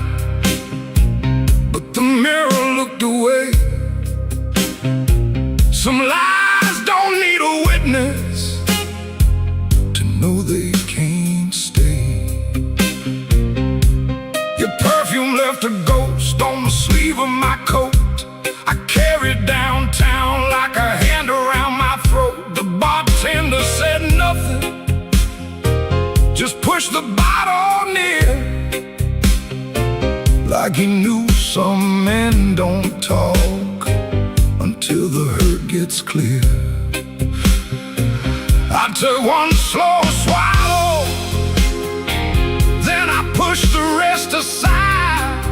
but the mirror looked away. Some lies don't need a witness to know they can't stay. Your perfume left a ghost on the sleeve of my coat. I carried downtown like a hand around my throat. The bartender said nothing, just pushed the bottle near, like he knew some men don't talk until the hurt gets clear. I took one slow swallow, then I pushed the rest aside.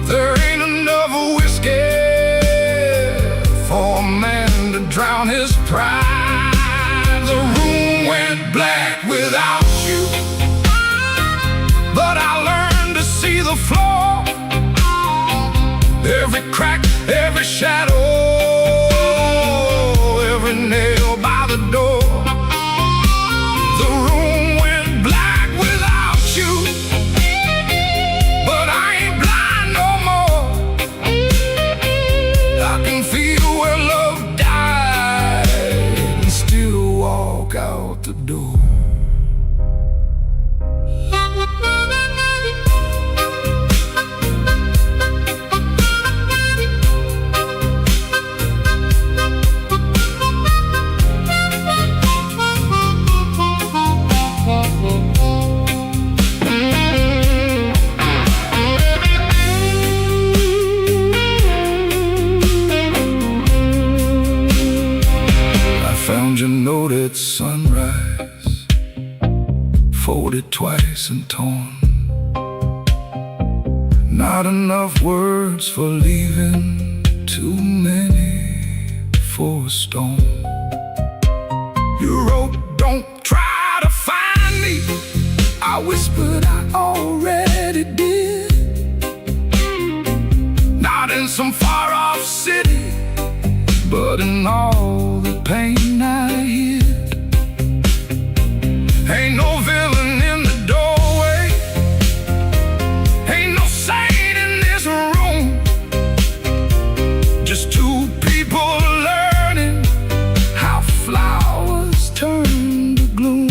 There ain't enough whiskey for a man to drown his pride. The room went black without you, but I learned to see the floor, every crack, every shadow, every nail by the door. The room went black without you, but I ain't blind no more. I can feel where love died and still walk out the door. wrote at sunrise, folded twice and torn. Not enough words for leaving, too many for a storm. You wrote, don't try to find me. I whispered, I already did. Not in some far-off city, but in all the pain I hid. Ain't no villain in the doorway, ain't no saint in this room. Just two people learning how flowers turn to gloom.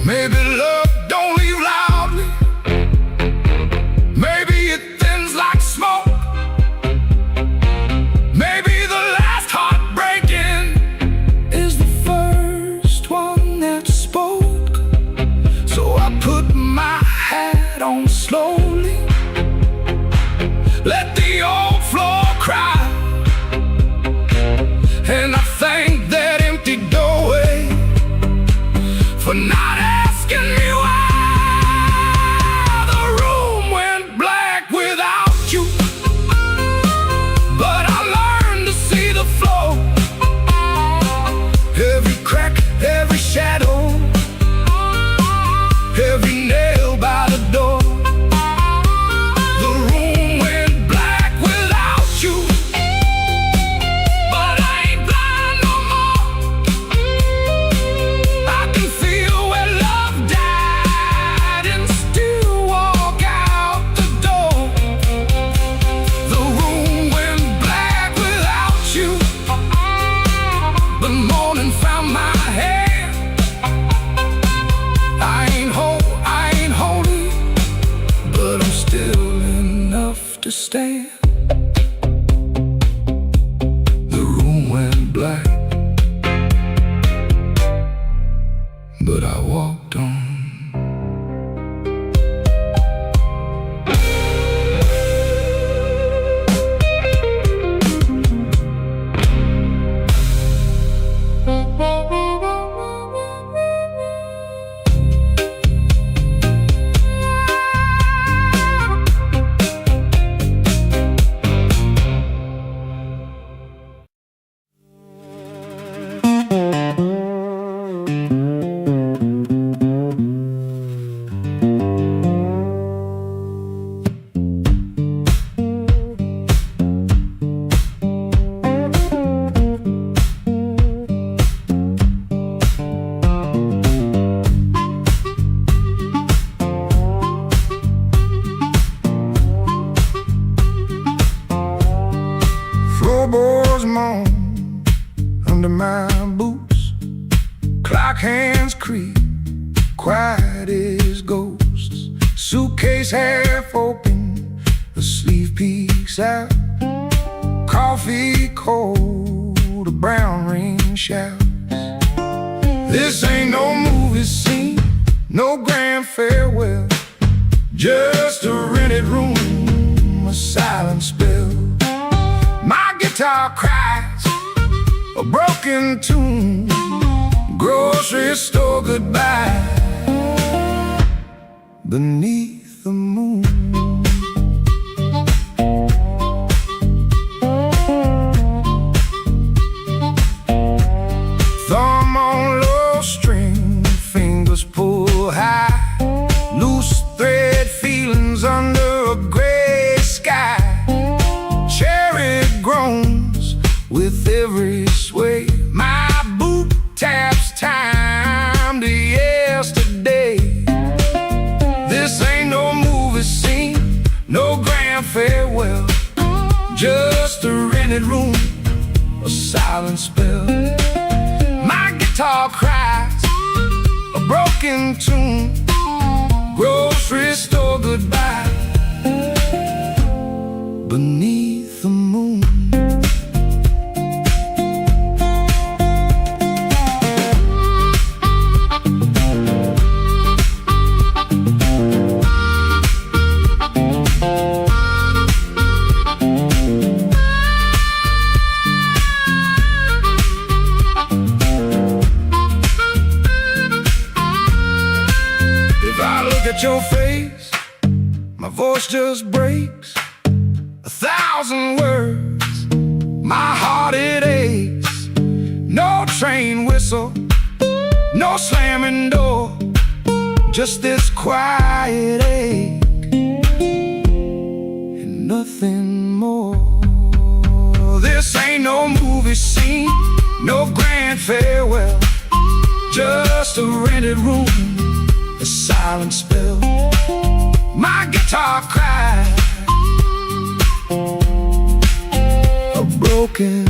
Maybe love don't leave loudly, maybe it thins like smoke. Maybe the last heartbreaking is the first one that spoke. So I put my hat on slowly, let the old floor cry, and I thank that empty doorway for not asking me why. The room went black without you, but I learned to see the flow. Every crack, every shadow, every nail by the door. The room went black without you, but I ain't blind no more. I can feel where love died and still walk out the door. The room went black without you. The morning found my hand. I ain't holy, but I'm still enough to stand. The room went black, but I walked on. Floorboards moan under my boots, clock hands creak, quiet as ghosts. Suitcase half open, the sleeve peeks out. Coffee cold, a brown rain shouts. This ain't no movie scene, no grand farewell, just a rented room, a silent spell. My guitar cries a broken tune, grocery store goodbye beneath the moon. Thumb on low string, fingers pull high, loose thread feelings under a gray sky. Cherry groans with every sway. My boot taps time to yesterday. This ain't no movie scene, no grand farewell, just a rented room, a silent spell. My guitar cries a broken tune, grocery store goodbye beneath the moon. at your face, my voice just breaks 1,000 words, my heart it aches. No train whistle, no slamming door, just this quiet ache and nothing more. This ain't no movie scene, no grand farewell, just a rented room, a silent spell. My guitar cries, a broken.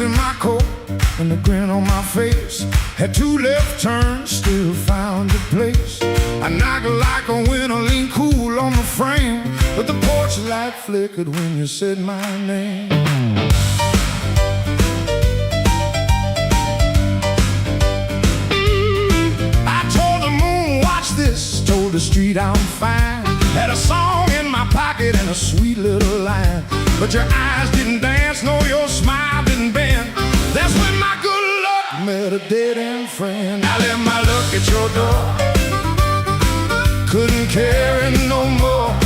In my coat and a grin on my face, had two left turns, still found a place. I knocked like a winter, lean cool on the frame, but the porch light flickered when you said my name. I told the moon, watch this, told the street I'm fine, had a song in my pocket and a sweet little line, but your eyes didn't dance, no, your smile didn't bend. That's when my good luck met a dead-end friend. I left my luck at your door, couldn't carry no more.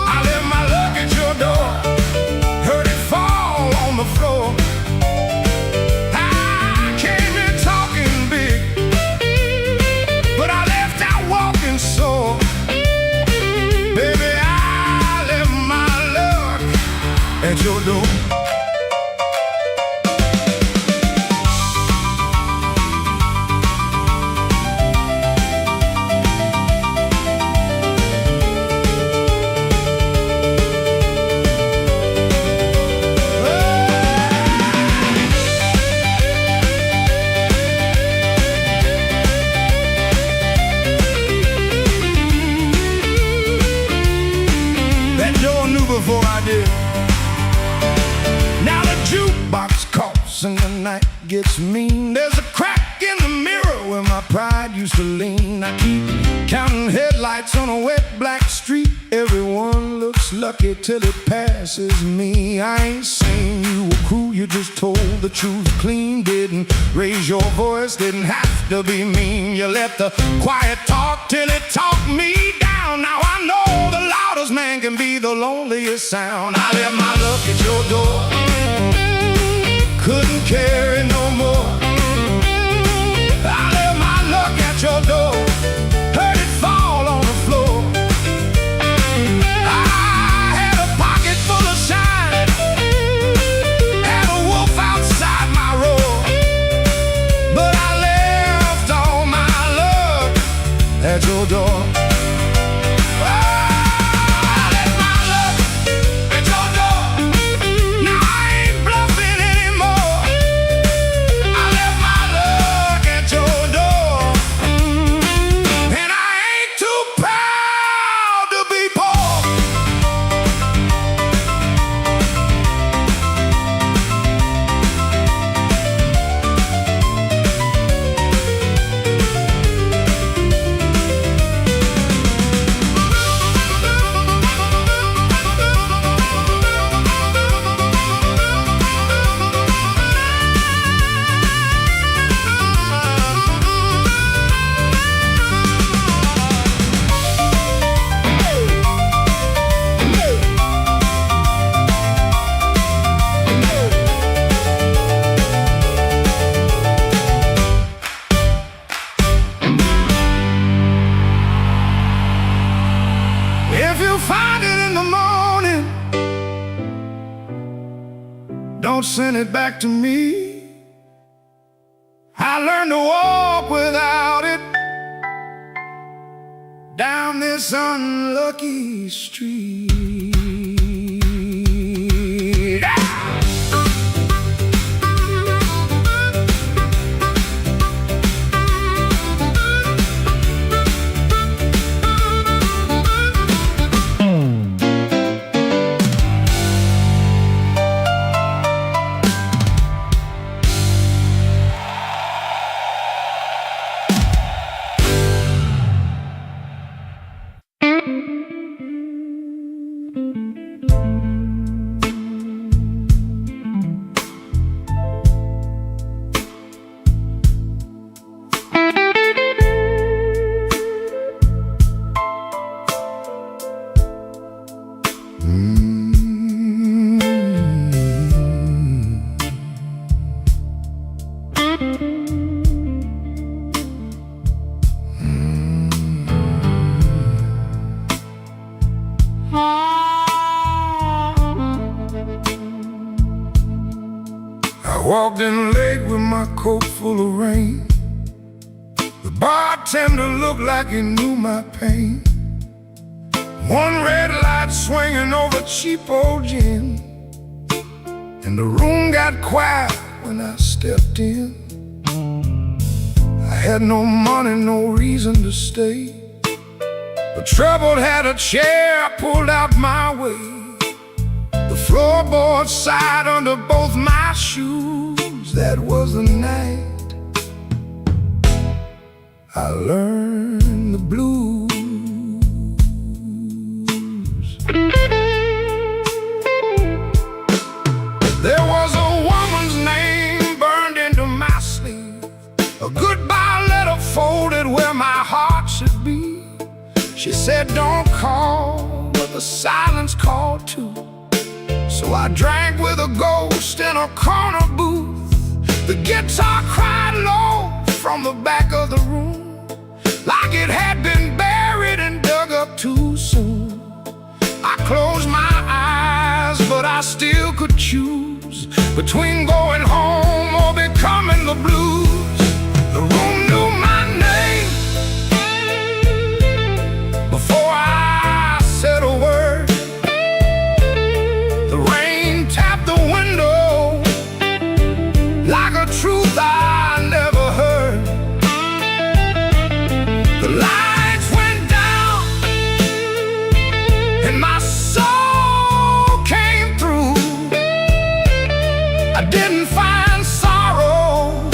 I left my luck at your door, heard it fall on the floor. I came in talking big, but I left out walking sore. Baby, I left my luck at your door. Before I did. Now the jukebox coughs and the night gets mean. There's a crack in the mirror where my pride used to lean. I keep counting headlights on a wet black street. Everyone looks lucky till it passes me. I ain't saying you were cruel, you just told the truth clean. Didn't raise your voice, didn't have to be mean. You let the quiet talk till it talked me down. Now I know the loudest man can be the loneliest sound. I left my luck at your door, couldn't carry no more. I left my luck at your door, heard it fall on the floor. I had a pocket full of shine, had a wolf outside my roar, but I left all my luck at your door. note, sent it back to me. I learned to walk without it down this unlucky street. Walked in late with my coat full of rain. The bartender looked like he knew my pain. One red light swinging over cheap old gin, and the room got quiet when I stepped in. I had no money, no reason to stay, but trouble had a chair pulled out my way. The floorboard side under both my shoes. That was the night I learned the blues. There was a woman's name burned into my sleeve, a goodbye letter folded where my heart should be. She said, don't call, but the silence called too. So I drank with a ghost in a corner booth. The guitar cried low from the back of the room, like it had been buried and dug up too soon. I closed my eyes, but I still could choose between going home or becoming the blues. The room knew my name before I said a word. The rain tapped the window like a truth I never heard. The lights went down and my soul came through. I didn't find sorrow,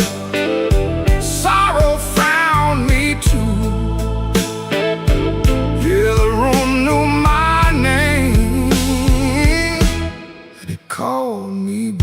sorrow found me too. Yeah, the room knew my name, and it called me blue.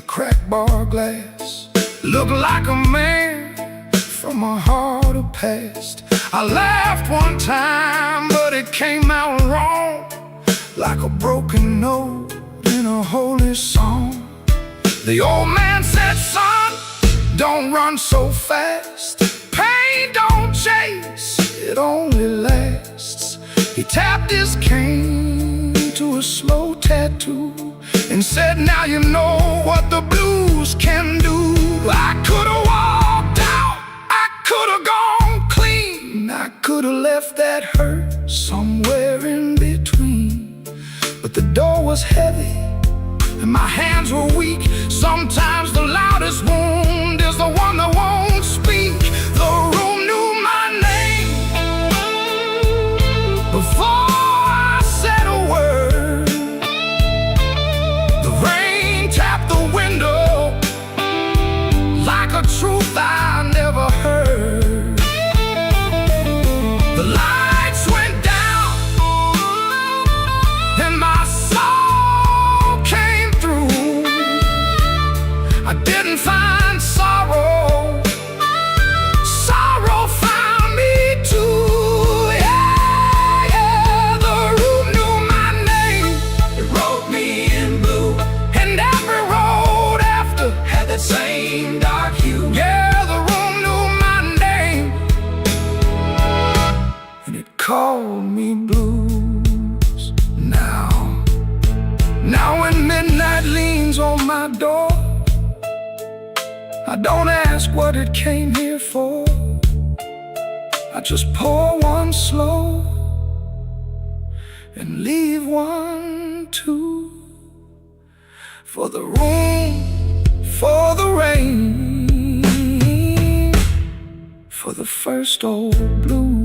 Cracked bar glass looked like a man from a harder past. I laughed one time, but it came out wrong, like a broken note in a holy song. The old man said, son, don't run so fast. Pain don't chase, it only lasts. He tapped his cane to a slow tattoo and said, now you know what the blues can do. I could've walked out, I could've gone clean, I could've left that hurt somewhere in between. But the door was heavy and my hands were weak. Sometimes the loudest wound is the one that won't speak. The room knew my name before I said a word. The rain tapped the window like a truth I never heard. The lights went down and my soul came through. I didn't find sorrow, called me blues. Now when midnight leans on my door, I don't ask what it came here for. I just pour one slow and leave one too, for the room, for the rain, for the first old blues.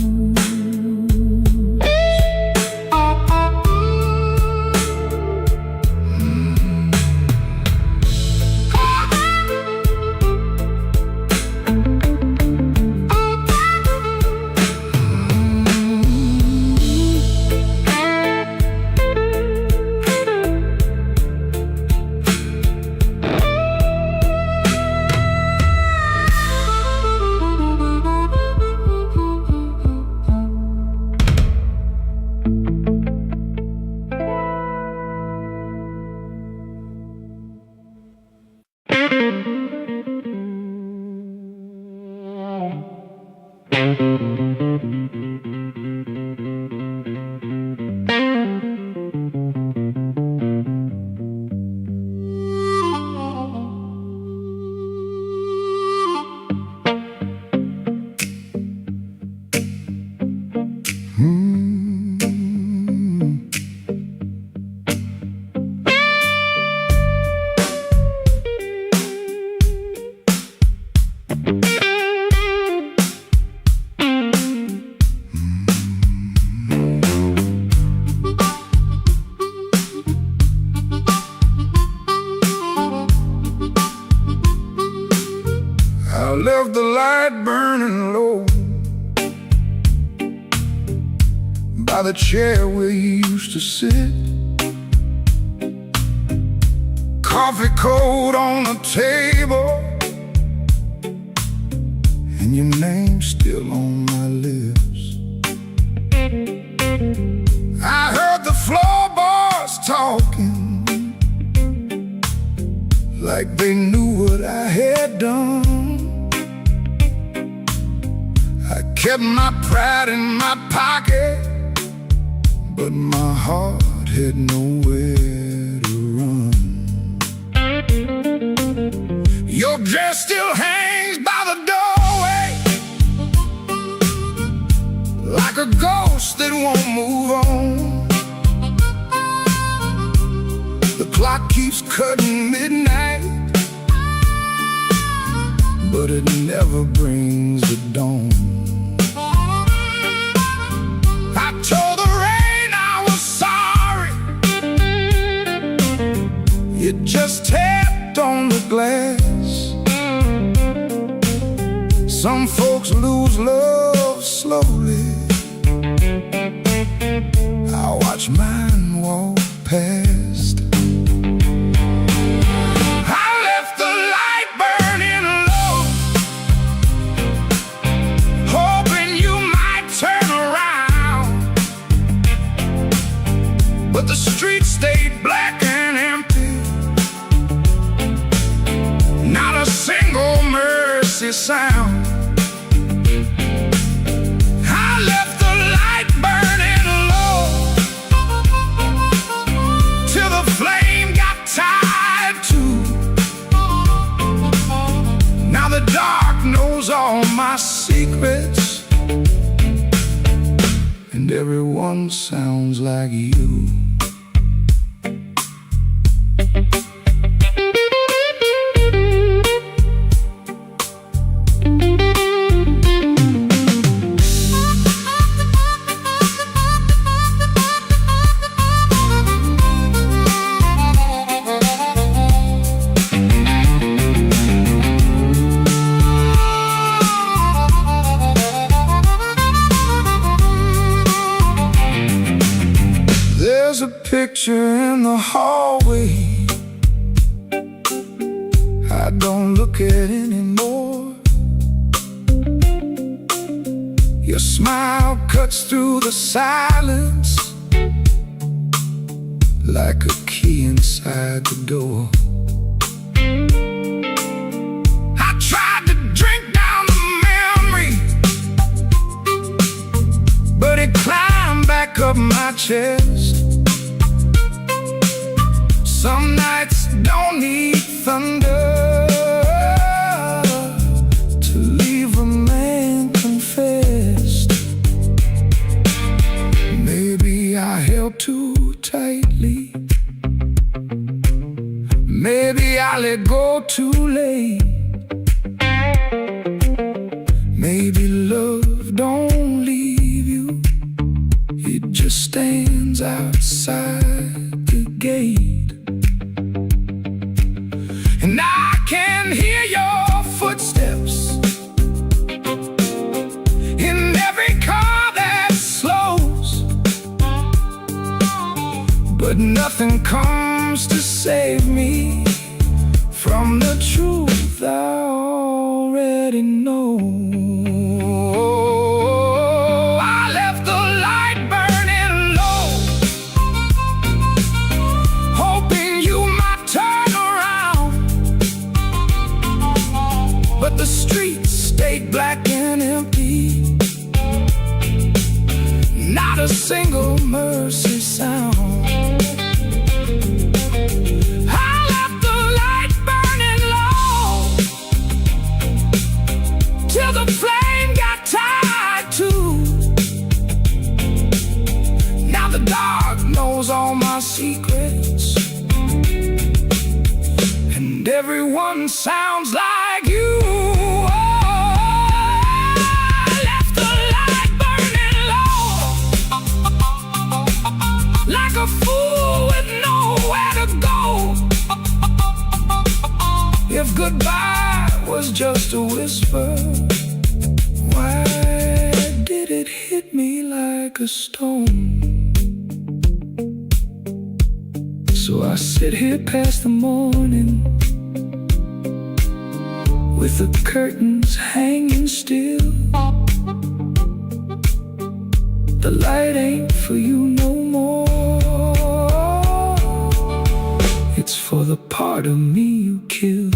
I left the light burning low by the chair where you used to sit. Coffee cold on the table, and your name's still on my lips. I heard the floorboards talking like they knew what I had done. I kept my pride in my pocket, but my heart had nowhere to run. Your dress still hangs by the doorway, like a ghost that won't move on. The clock keeps cutting midnight, but it never brings the dawn. I told the rain I was sorry, it just tapped on the glass. Some folks lose love slowly, I watch mine walk past. I left the light burning low, hoping you might turn around, but the street stayed black and empty, not a single mercy sound. All my secrets, and everyone sounds like you. There's a picture in the hallway I don't look at anymore. Your smile cuts through the silence like a key inside the door. I tried to drink down the memory, but it climbed my chest. Some nights don't need thunder to leave a man confessed. Maybe I held too tightly. Maybe I let go too late. Maybe love don't leave you, it just stands outside the gate. And I can hear your footsteps in every car that slows, but nothing comes to save me from the truth I already know. I left the light burning low, hoping you might turn around, but the streets stayed black and empty, not a single mercy sound. Till the flame got tied too. Now the dark knows all my secrets, and everyone sounds like you. I left the light burning low, like a fool with nowhere to go. If goodbye was just a whisper, why did it hit me like a stone? So I sit here past the morning, with the curtains hanging still. The light ain't for you no more, it's for the part of me you killed.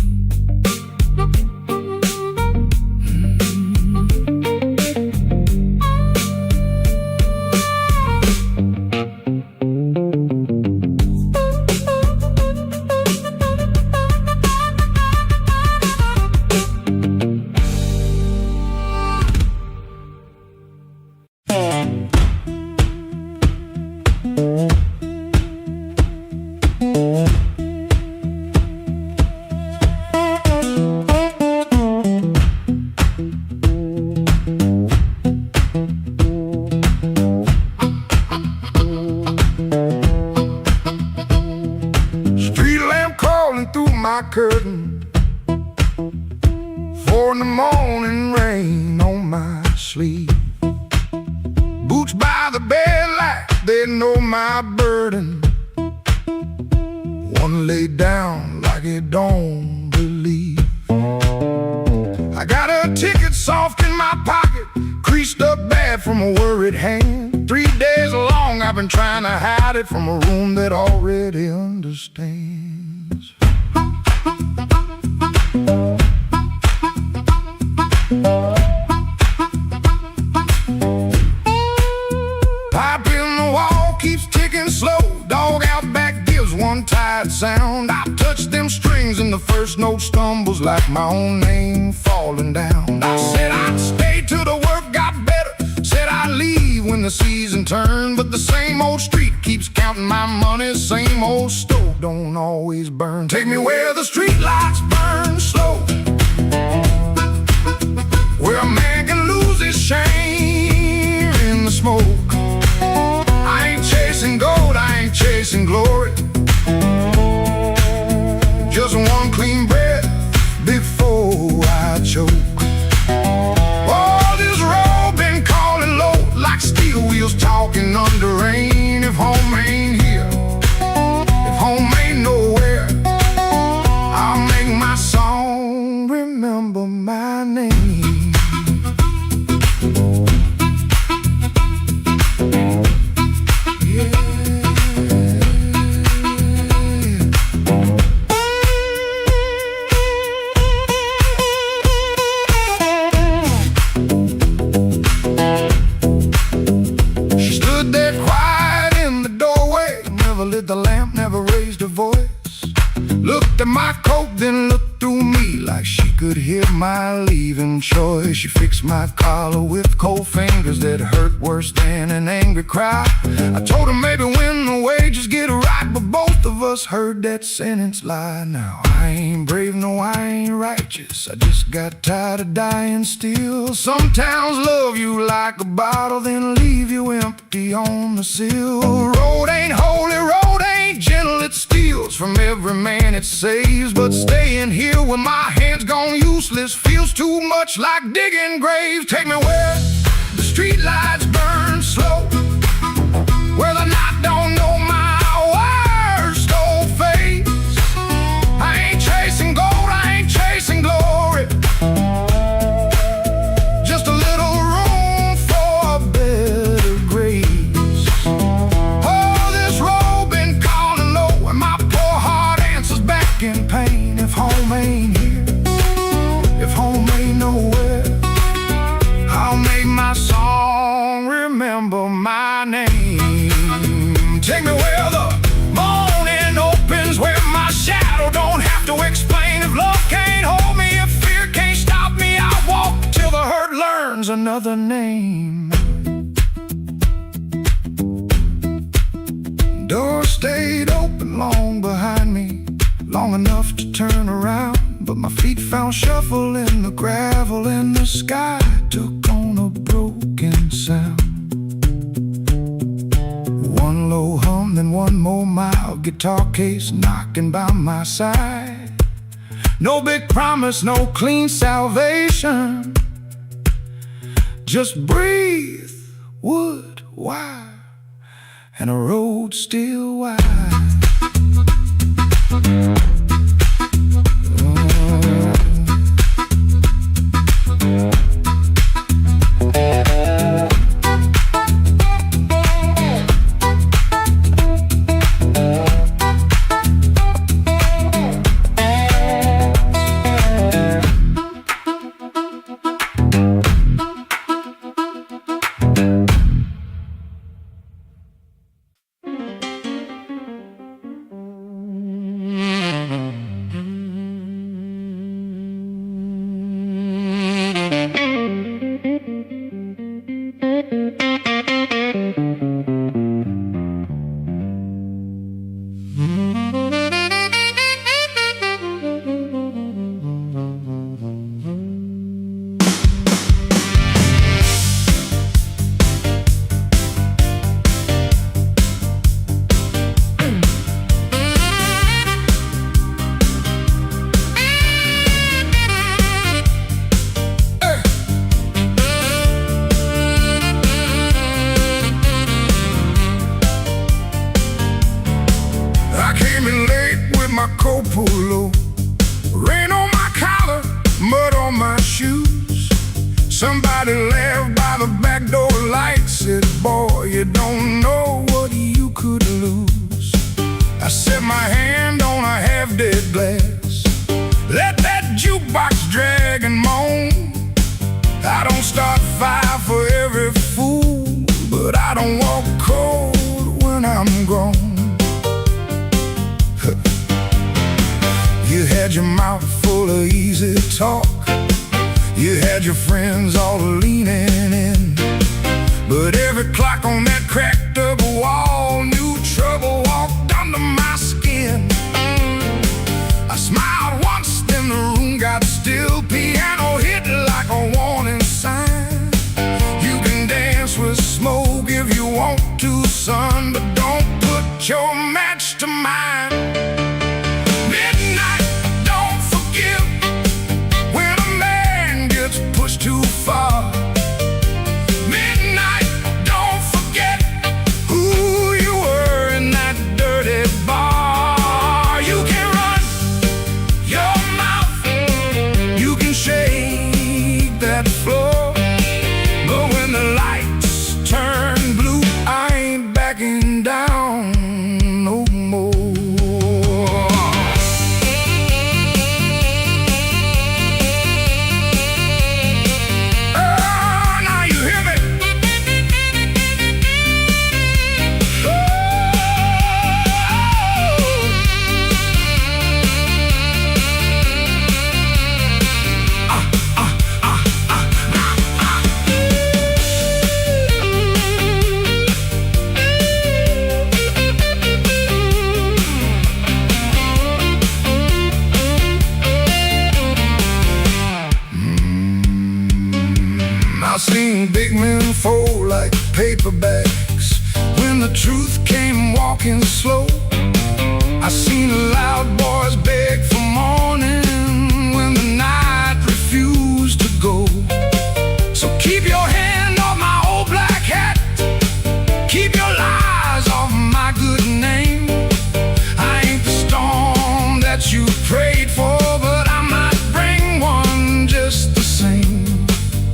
My curtain, 4 in the morning, rain on my sleeve. Boots by the bed like they know my burden. One laid down like it don't believe. I got a ticket soft in my pocket, creased up bad from a worried hand. 3 days long I've been trying to hide it from a room that already understands. Pipe in the wall keeps ticking slow. Dog out back gives one tired sound. I touch them strings and the first note stumbles like my own name falling down. I said I'd stay till the work got better, said I'd leave when the season turned, but the same old street keeps counting my money. Same old stove don't always burn. Take me where the street lights burn slow, where a man can lose his shame in the smoke. I ain't chasing gold, I ain't chasing glory, just one clean breath before I choke. Oh, this road been calling low, like steel wheels talking under rain. If home ain't here, if home ain't nowhere, I'll make my song remember my name. at my coat, then looked through me like she could hear my leaving choice. She fixed my collar with cold fingers that hurt worse than an angry cry. I told her maybe when the wages get right, but both of us heard that sentence lie. Now I ain't brave, no I ain't righteous, I just got tired of dying still. Some towns love you like a bottle, then leave you empty on the sill. Road ain't holy, road ain't gentle, it steals from every man it saves. But staying here with my hands gone useless feels too much like digging graves. Take me where the street lights burn slow, where the night don't know my worst old face. I ain't chasing gold, I ain't chasing glory, just a little room for a better grace. Oh, this road been calling low, and my poor heart answers back in pain. If home ain't here, if home ain't nowhere, I'll make my song remember my name. Take me where the morning opens, where my shadow don't have to explain. If love can't hold me, if fear can't stop me, I'll walk till the hurt learns another name. Door stayed open long behind me, long enough to turn around, but my feet found shuffle in the gravel, and the sky took on a broken sound. One low hum, then one more mild guitar case knocking by my side. No big promise, no clean salvation, just breathe, wood, wire, and a road still wide. Rain on my collar, mud on my shoes. Somebody laughed by the back door light, said, boy, you don't know what you could lose. I set my hand on a half-dead glass, let that jukebox drag and moan. I don't start fire for every fool, but I don't walk cold when I'm grown. You had your mouth full of easy talk, you had your friends all leaning in, but every clock on that cracked up wall knew trouble walked under my skin. I smiled once, then the room got still. Piano hit like a warning sign. You can dance with smoke if you want to, son, but don't put your match to mine. Midnight don't forgive when a man gets pushed too far. Midnight don't forget who you were in that dirty bar. You can run your mouth, you can shake that floor, but when the lights turn blue, I ain't backing down no men fold like paper bags. When the truth came walking slow, I seen the loud boys beg for morning when the night refused to go. So keep your hand off my old black hat, keep your lies off my good name. I ain't the storm that you prayed for, but I might bring one just the same.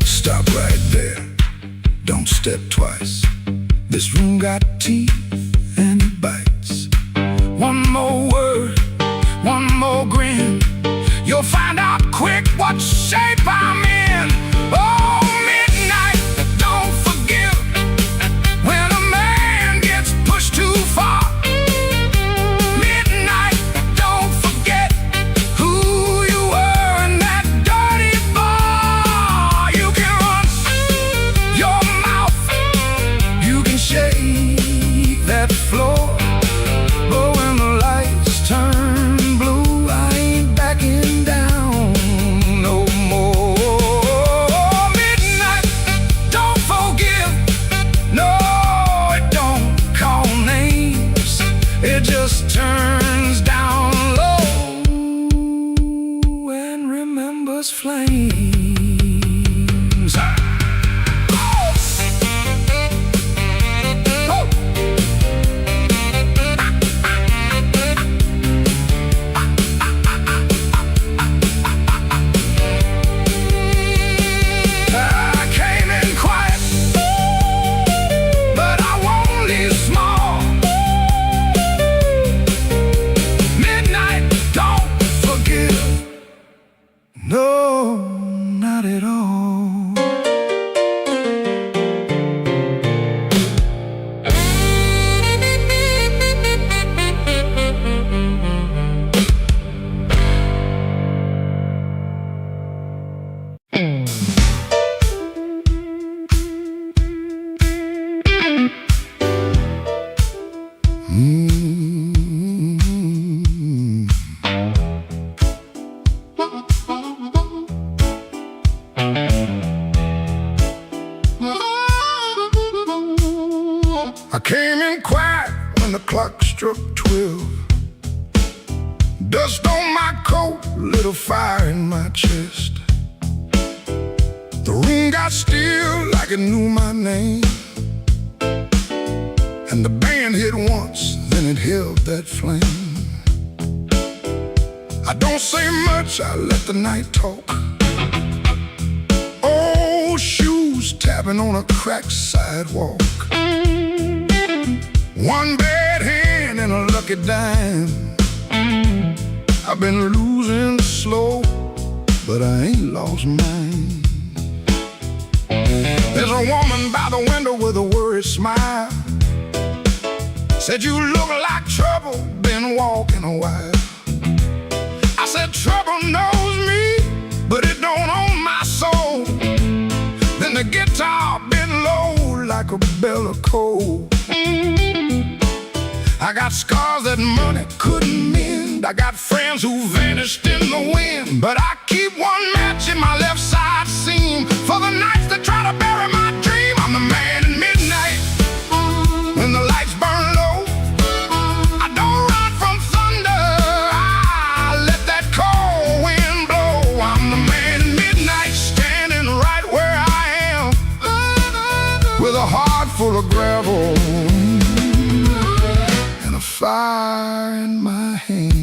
Stop right there, don't step twice. This room got teeth and it bites. One more word, one more grin, you'll find out quick what shape I'm in. Oh, midnight, don't forgive when a man gets pushed too far. Midnight, don't forget who you were in that dirty bar. You can run your mouth, you can shake that floor, but when the lights turn blue, I ain't backing down no more. Midnight, don't forgive, no, it don't call names, it just turns down low and remembers flames. No, not at all. I came in quiet when the clock struck 12. Dust on my coat, lit a fire in my chest. The room got still like it knew my name, and the band hit once, then it held that flame. I don't say much, I let the night talk. Old shoes tapping on a cracked sidewalk. One bad hand and a lucky dime. I've been losing slow, but I ain't lost mine. There's a woman by the window with a worried smile. Said you look like trouble, been walking a while. I said trouble knows me, but it don't own my soul. Then the guitar bent low like a bell of coal. I got scars that money couldn't mend. I got friends who vanished in the wind, but I keep one match in my left side seam for the nights that try to bury my dream. I'm the man in midnight when the lights burn low. I don't run from thunder, I let that cold wind blow. I'm the man in midnight, standing right where I am, with a heart full of gravel, fire in my hands.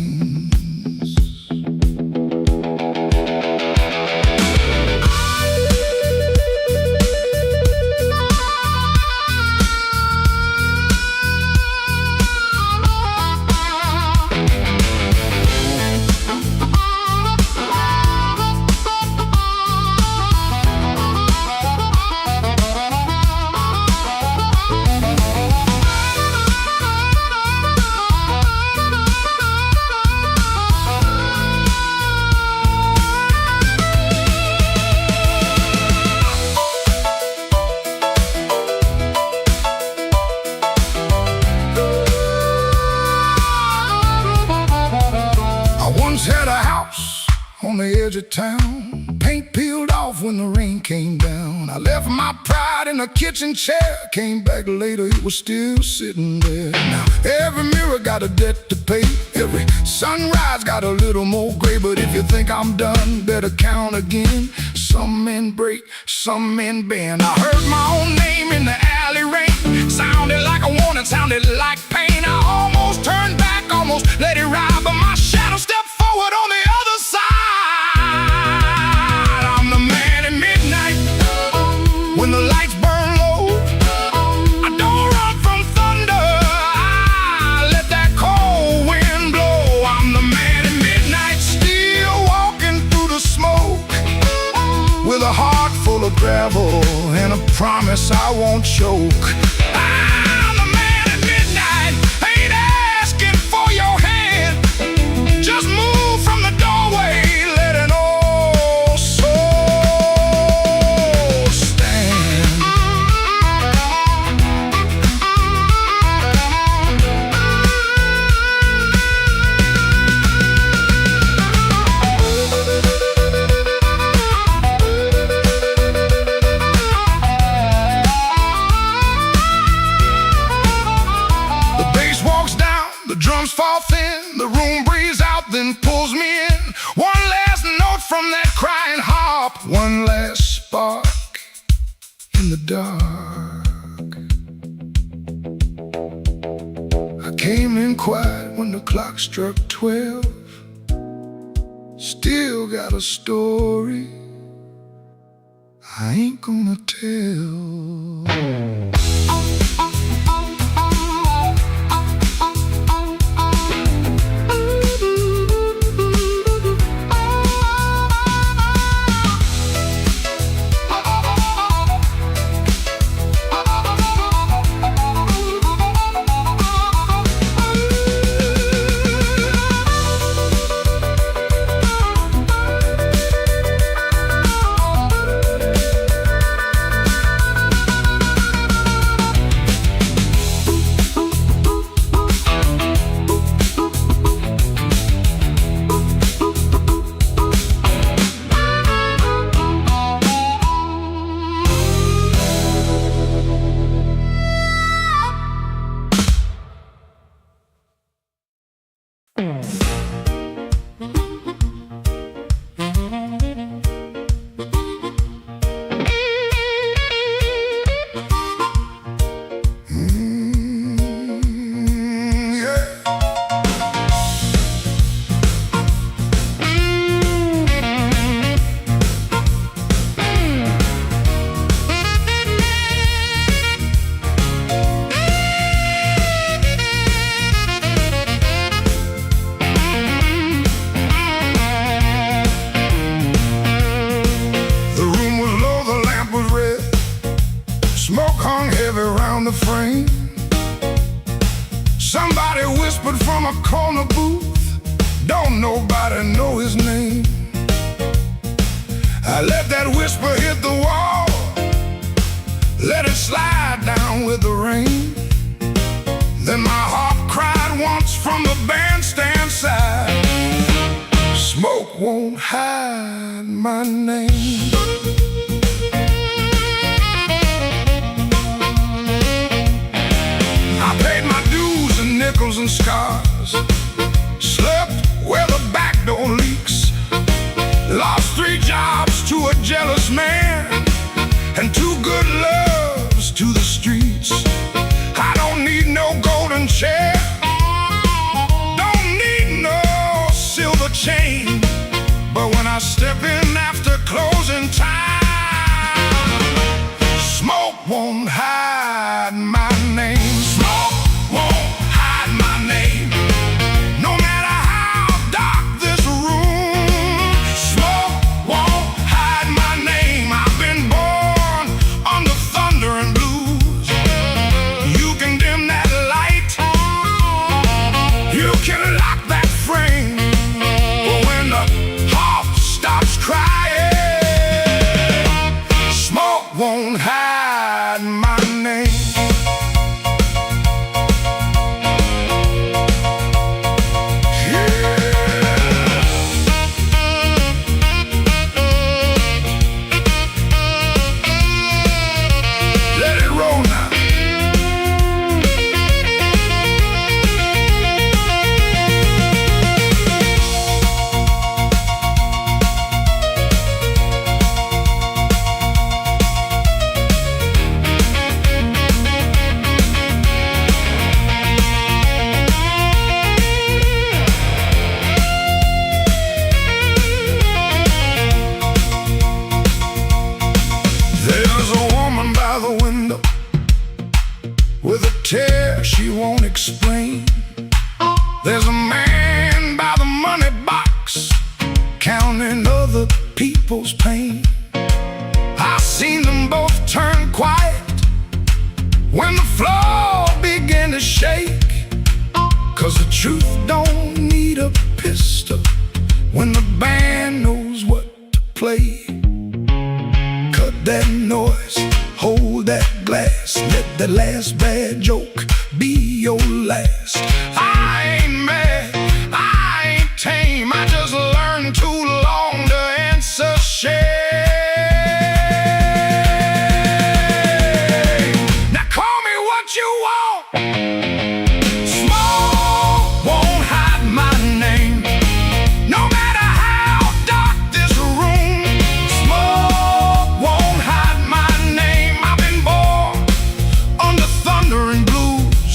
Had a house on the edge of town, paint peeled melted off when the rain came down. I left my pride in a kitchen chair. Came back later, it was still sitting there. Now every mirror got a debt to pay. Every sunrise got a little more gray. But if you think I'm done, better count again. Some men break, some men bend. I heard my own name in the alley rain. Sounded like a warning, sounded like pain. I almost turned back, almost let it ride, but my shadow stepped forward on the other side. I'm the man at midnight, when the lights burn low. I don't run from thunder, I let that cold wind blow. I'm the man at midnight, still walking through the smoke, with a heart full of gravel and a promise I won't choke. I'm the man at midnight, ain't asking for your hand. Just move from the doorway, let an old soul stand. The bass walks down, the drums fall thin, the room breathes out, then pulls me in. One last note from that crying harp, one last spark in the dark. I came in quiet when the clock struck 12. Still got a story I ain't gonna tell. Smoke hung heavy around the frame. Somebody whispered from a corner booth, don't nobody know his name. I let that whisper hit the wall, let it slide down with the rain. Then my heart cried once from the bandstand side, smoke won't hide my name. I paid my dues and nickels and scars, slept where the back door leaks, lost 3 jobs to a jealous man, and 2 good loves to the streets. I don't need no golden chair, don't need no silver chain, but when I step in after closing time, smoke won't hide my name. Smoke won't hide my name, no matter how dark this room. Smoke won't hide my name. I've been born under thunder and blues. You can dim that light, she won't explain. There's a man by the money box counting other people's pain. I've seen them both turn quiet when the floor began to shake. 'Cause the truth don't need a pistol when the band knows what to play. Cut that noise, hold that glass, let that last bad joke be your last. I ain't mad, I ain't tame, I just learned too long to answer shame. Now call me what you want, smoke won't hide my name. No matter how dark this room, smoke won't hide my name. I've been born under thunder and blues.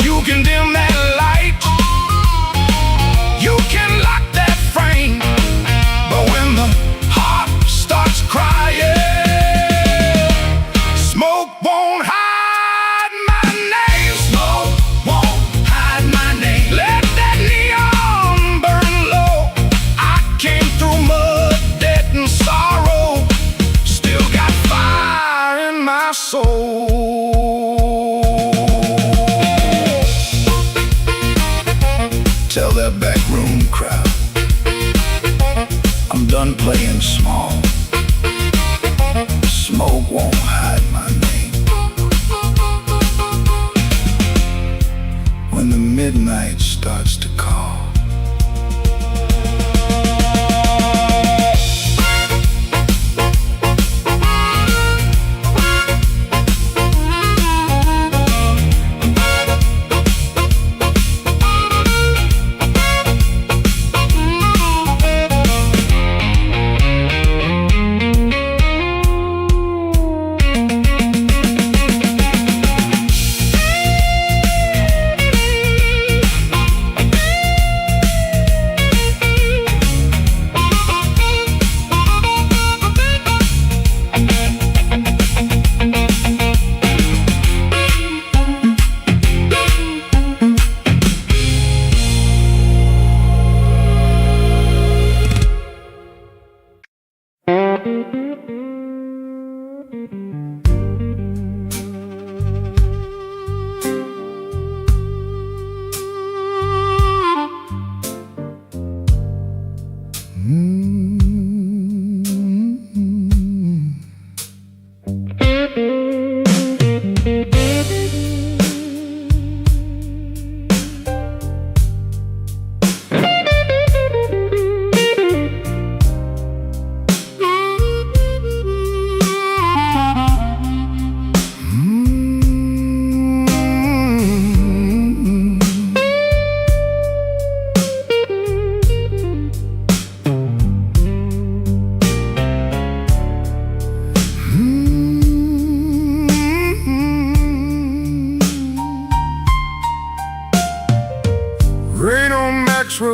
You can dim that light, you can lock that frame, but when the heart starts crying, smoke won't hide my name. Smoke won't hide my name. Let that neon burn low. I came through mud, debt, and sorrow, still got fire in my soul. Tell that backroom crowd I'm done playing small. Smoke won't hide my name. When the midnight starts to call,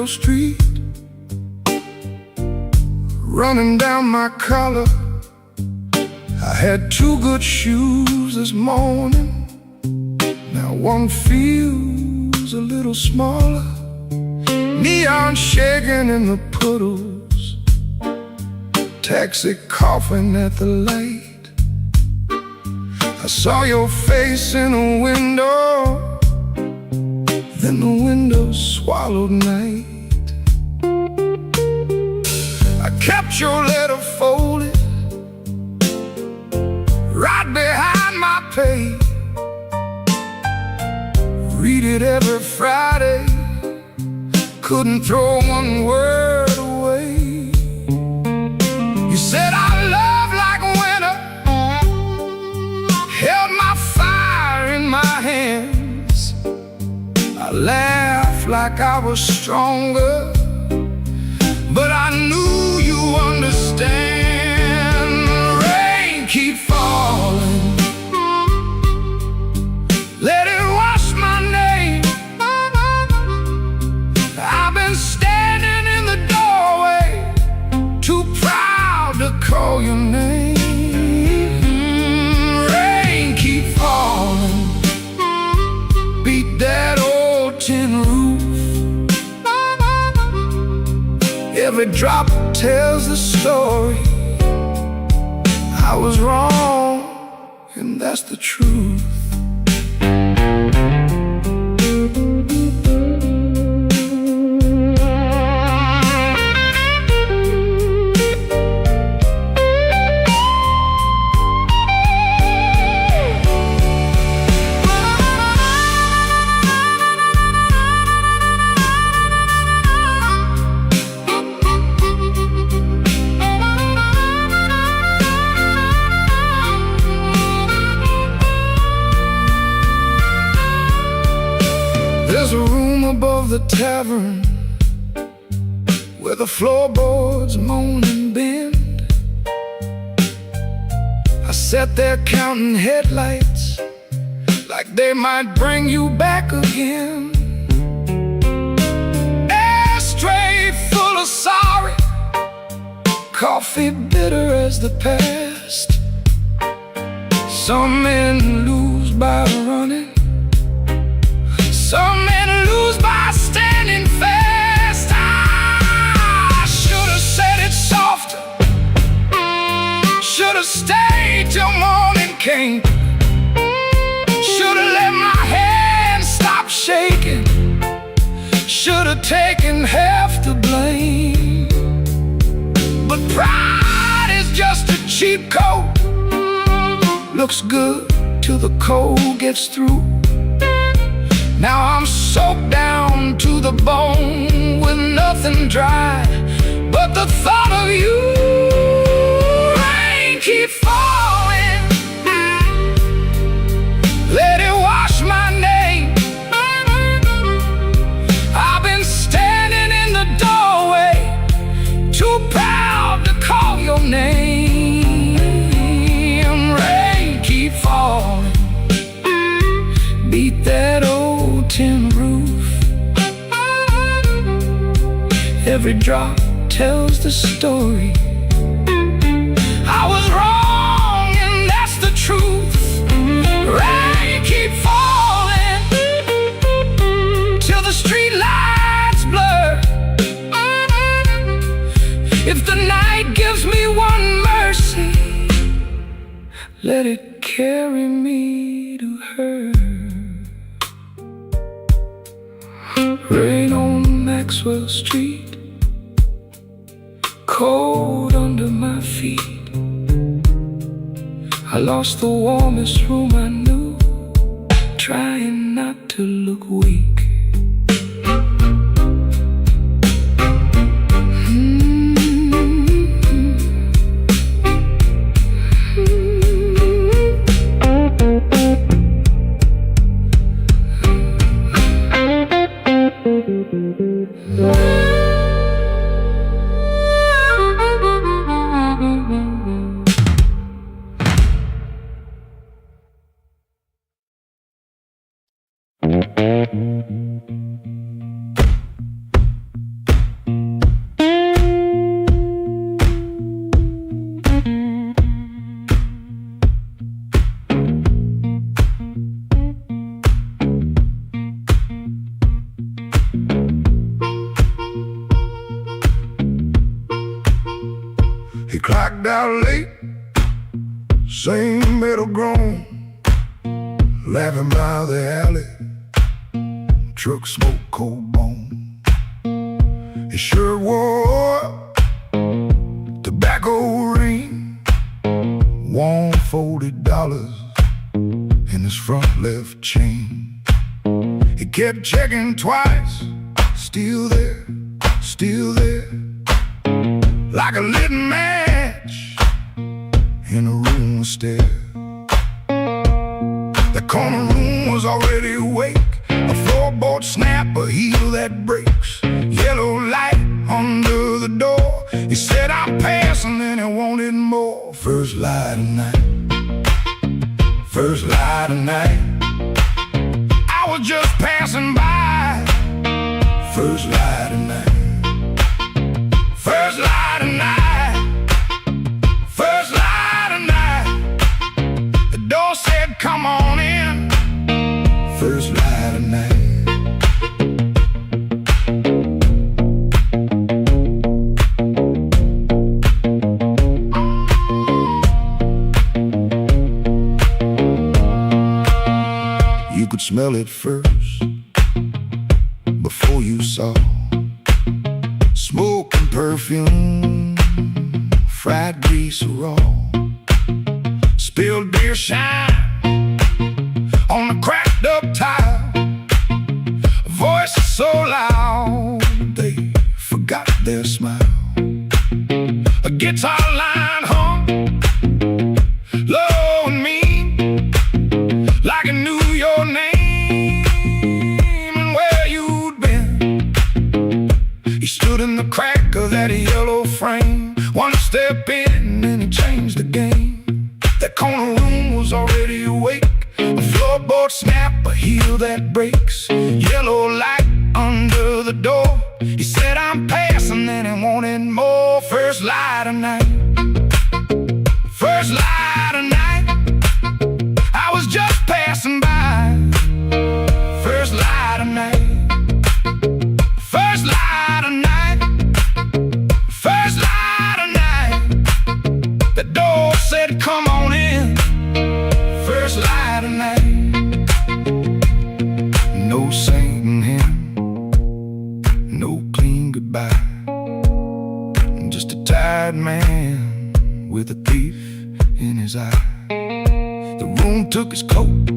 Street, running down my collar. I had two good shoes this morning, now one feels a little smaller. Neon shaking in the puddles, taxi coughing at the light. I saw your face in a window, then the window swallowed night. I kept your letter folded right behind my page. Read it every Friday, couldn't throw one word away. You said our love like winter held my fire in my hands. I laughed like I was stronger, but I knew you understand. Rain keep falling, let it wash my name. I've been standing in the doorway, too proud to call your name. Rain keep falling, beat that old tin roof. Every drop tells the story. I was wrong, and that's the truth. There's a room above the tavern where the floorboards moan and bend. I sat there counting headlights like they might bring you back again. Ashtray full of sorry, coffee bitter as the past. Some men lose by running, some men lose by standing fast. I should have said it softer, should have stayed till morning came, should have let my hands stop shaking, should have taken half the blame. But pride is just a cheap coat, looks good till the cold gets through. Now I'm soaked down to the bone with nothing dry but the thought of you. Rain keep falling, let it wash my name. I've been standing in the doorway, too proud to call your name. Rain keep falling, beat that old tin roof. Every drop tells the story. I was wrong, and that's the truth. Rain keep falling till the street lights blur. If the night gives me one mercy, let it carry me to her. Rain on Maxwell Street, cold under my feet. I lost the warmest room I knew, trying not to look weak. He clocked out late, same metal groan, laughing by the alley, truck smoke, cold bone. His shirt wore tobacco ring, warm $40 in his front left chain. He kept checking twice, still there, like a lit match in a room stair. The corner room was already awake, a floorboard snap, a heel that breaks, yellow light under the door. He said, I'm passing, and he wanted more. First light of night, first light of night, I was just passing by. First light of night, first light of night, first light of night. The door said, come on in. First light. light of night. You could smell it first before you saw smoke and perfume, fried grease raw, spilled beer shine on the cracked up tile. A voice so loud they forgot their smile. A guitar line hung low and mean, like I knew your name and where you'd been. He stood in the crack of that yellow frame, one step in and he changed the game. That corner room was already awake, a floorboard snap, a heel that breaks, yellow light under the door. He said I'm passing and he wanted more. First light of night, first light of night, I was just passing by. First light of night, first light of night, first light of night. The door said come on in. First light of night. No singing hymn, no clean goodbye, just a tired man with a thief in his eye. The room took his coat,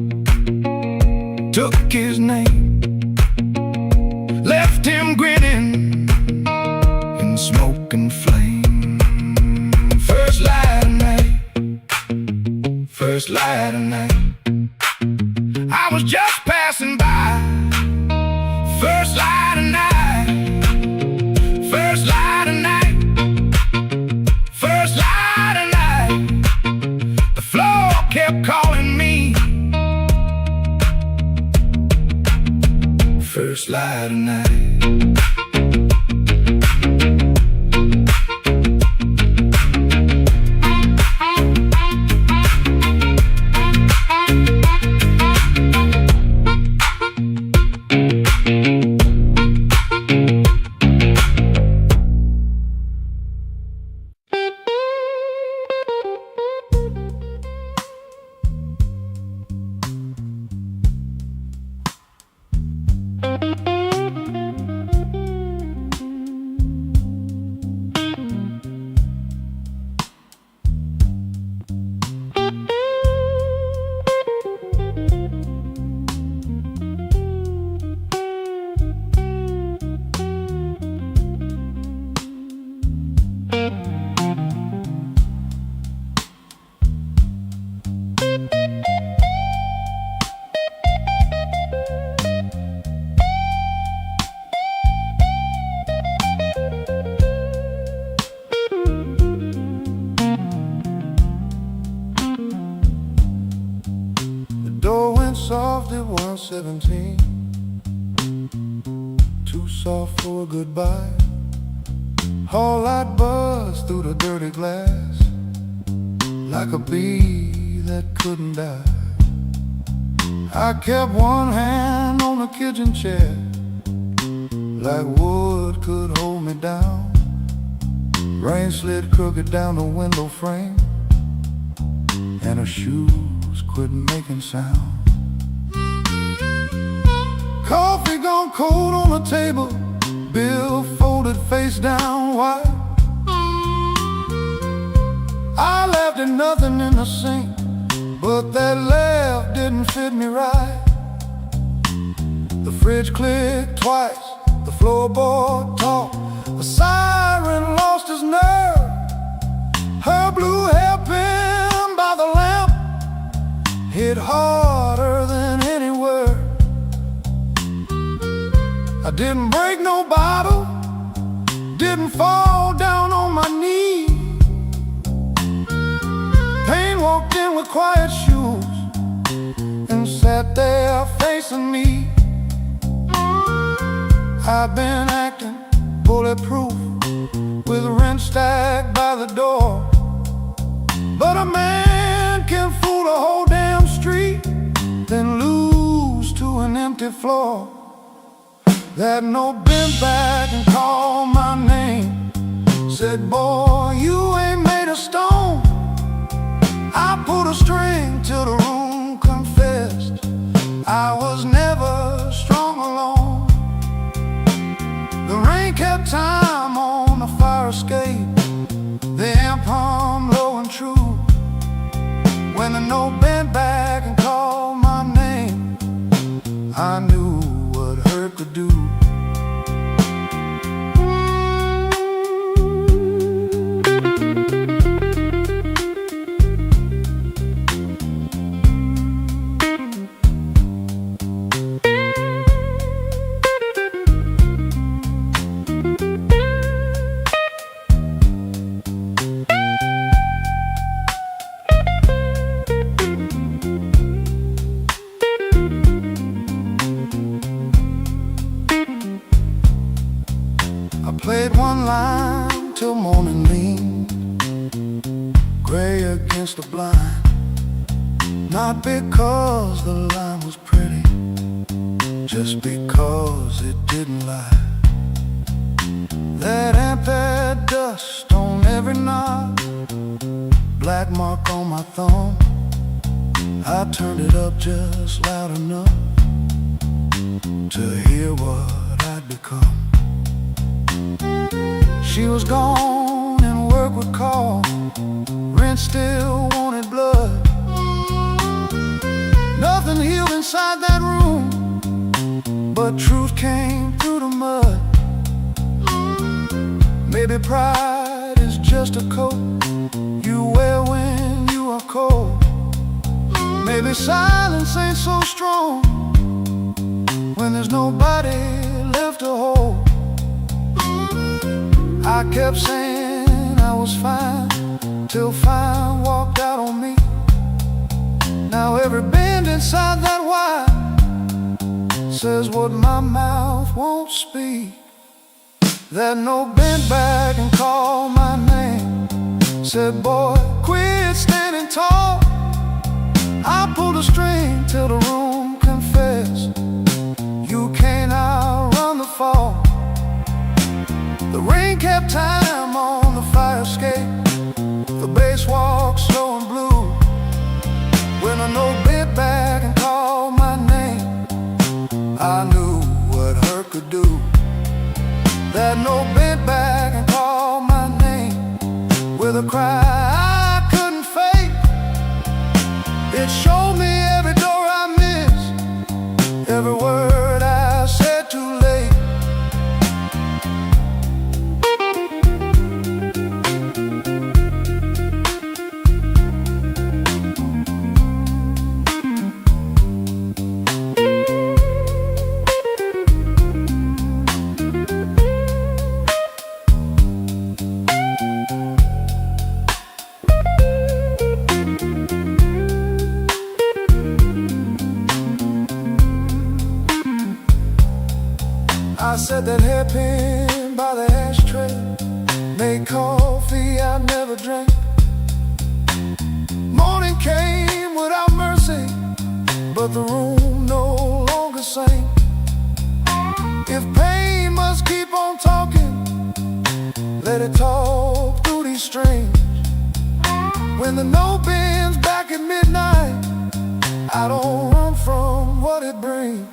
took his name, left him grinning in smoke and flame. First light of night, first light of night, I was just passing by. First light of night, first light of night, first light of night. The floor kept calling me. First light of night. Soft at 117, too soft for a goodbye. Whole light buzzed through the dirty glass, like a bee that couldn't die. I kept one hand on the kitchen chair, like wood could hold me down. Rain slid crooked down the window frame, and her shoes quit making sound. Coffee gone cold on the table, bill folded face down wide. I laughed at nothing in the sink, but that laugh didn't fit me right. The fridge clicked twice, the floorboard talked, the siren lost his nerve. Her blue hairpin by the lamp hit harder than any word. I didn't break no bottle, didn't fall down on my knee. Pain walked in with quiet shoes and sat there facing me. I've been acting bulletproof with rent stacked by the door, but a man can fool a whole damn street, then lose to an empty empty floor. That note bent back and called my name. Said, boy, you ain't made of stone. I pulled a string till the room confessed I was never strong alone. The rain kept time on the fire escape. The amp hummed low and true. When the note bent back and called my name, I knew what hurt could do. Played one line till morning leaned gray against the blind. Not because the line was pretty, just because it didn't lie. That amp had dust on every knob, black mark on my thumb. I turned it up just loud enough to hear what I'd become. She was gone and work would call. Rent still wanted blood. Nothing healed inside that room, but truth came through the mud. Maybe pride is just a coat you wear when you are cold. Maybe silence ain't so strong when there's nobody left to hold. I kept saying I was fine, till fine walked out on me. Now every bend inside that wire says what my mouth won't speak. That note bent back and called my name. Said, boy, quit standing tall. I pulled a string till the room confessed you can't outrun the fall. The rain kept time on the fire escape. The bass walked slow and blue. When a note bent back and called my name, I knew what hurt could do. That note bent back and called my name with a cry I couldn't fake. It showed me every door I missed, every word I said too late. I said that hairpin by the ashtray made coffee I never drank. Morning came without mercy, but the room no longer sang. If pain must keep on talking, let it talk through these strings. When the note bends back at midnight, I don't run from what it brings.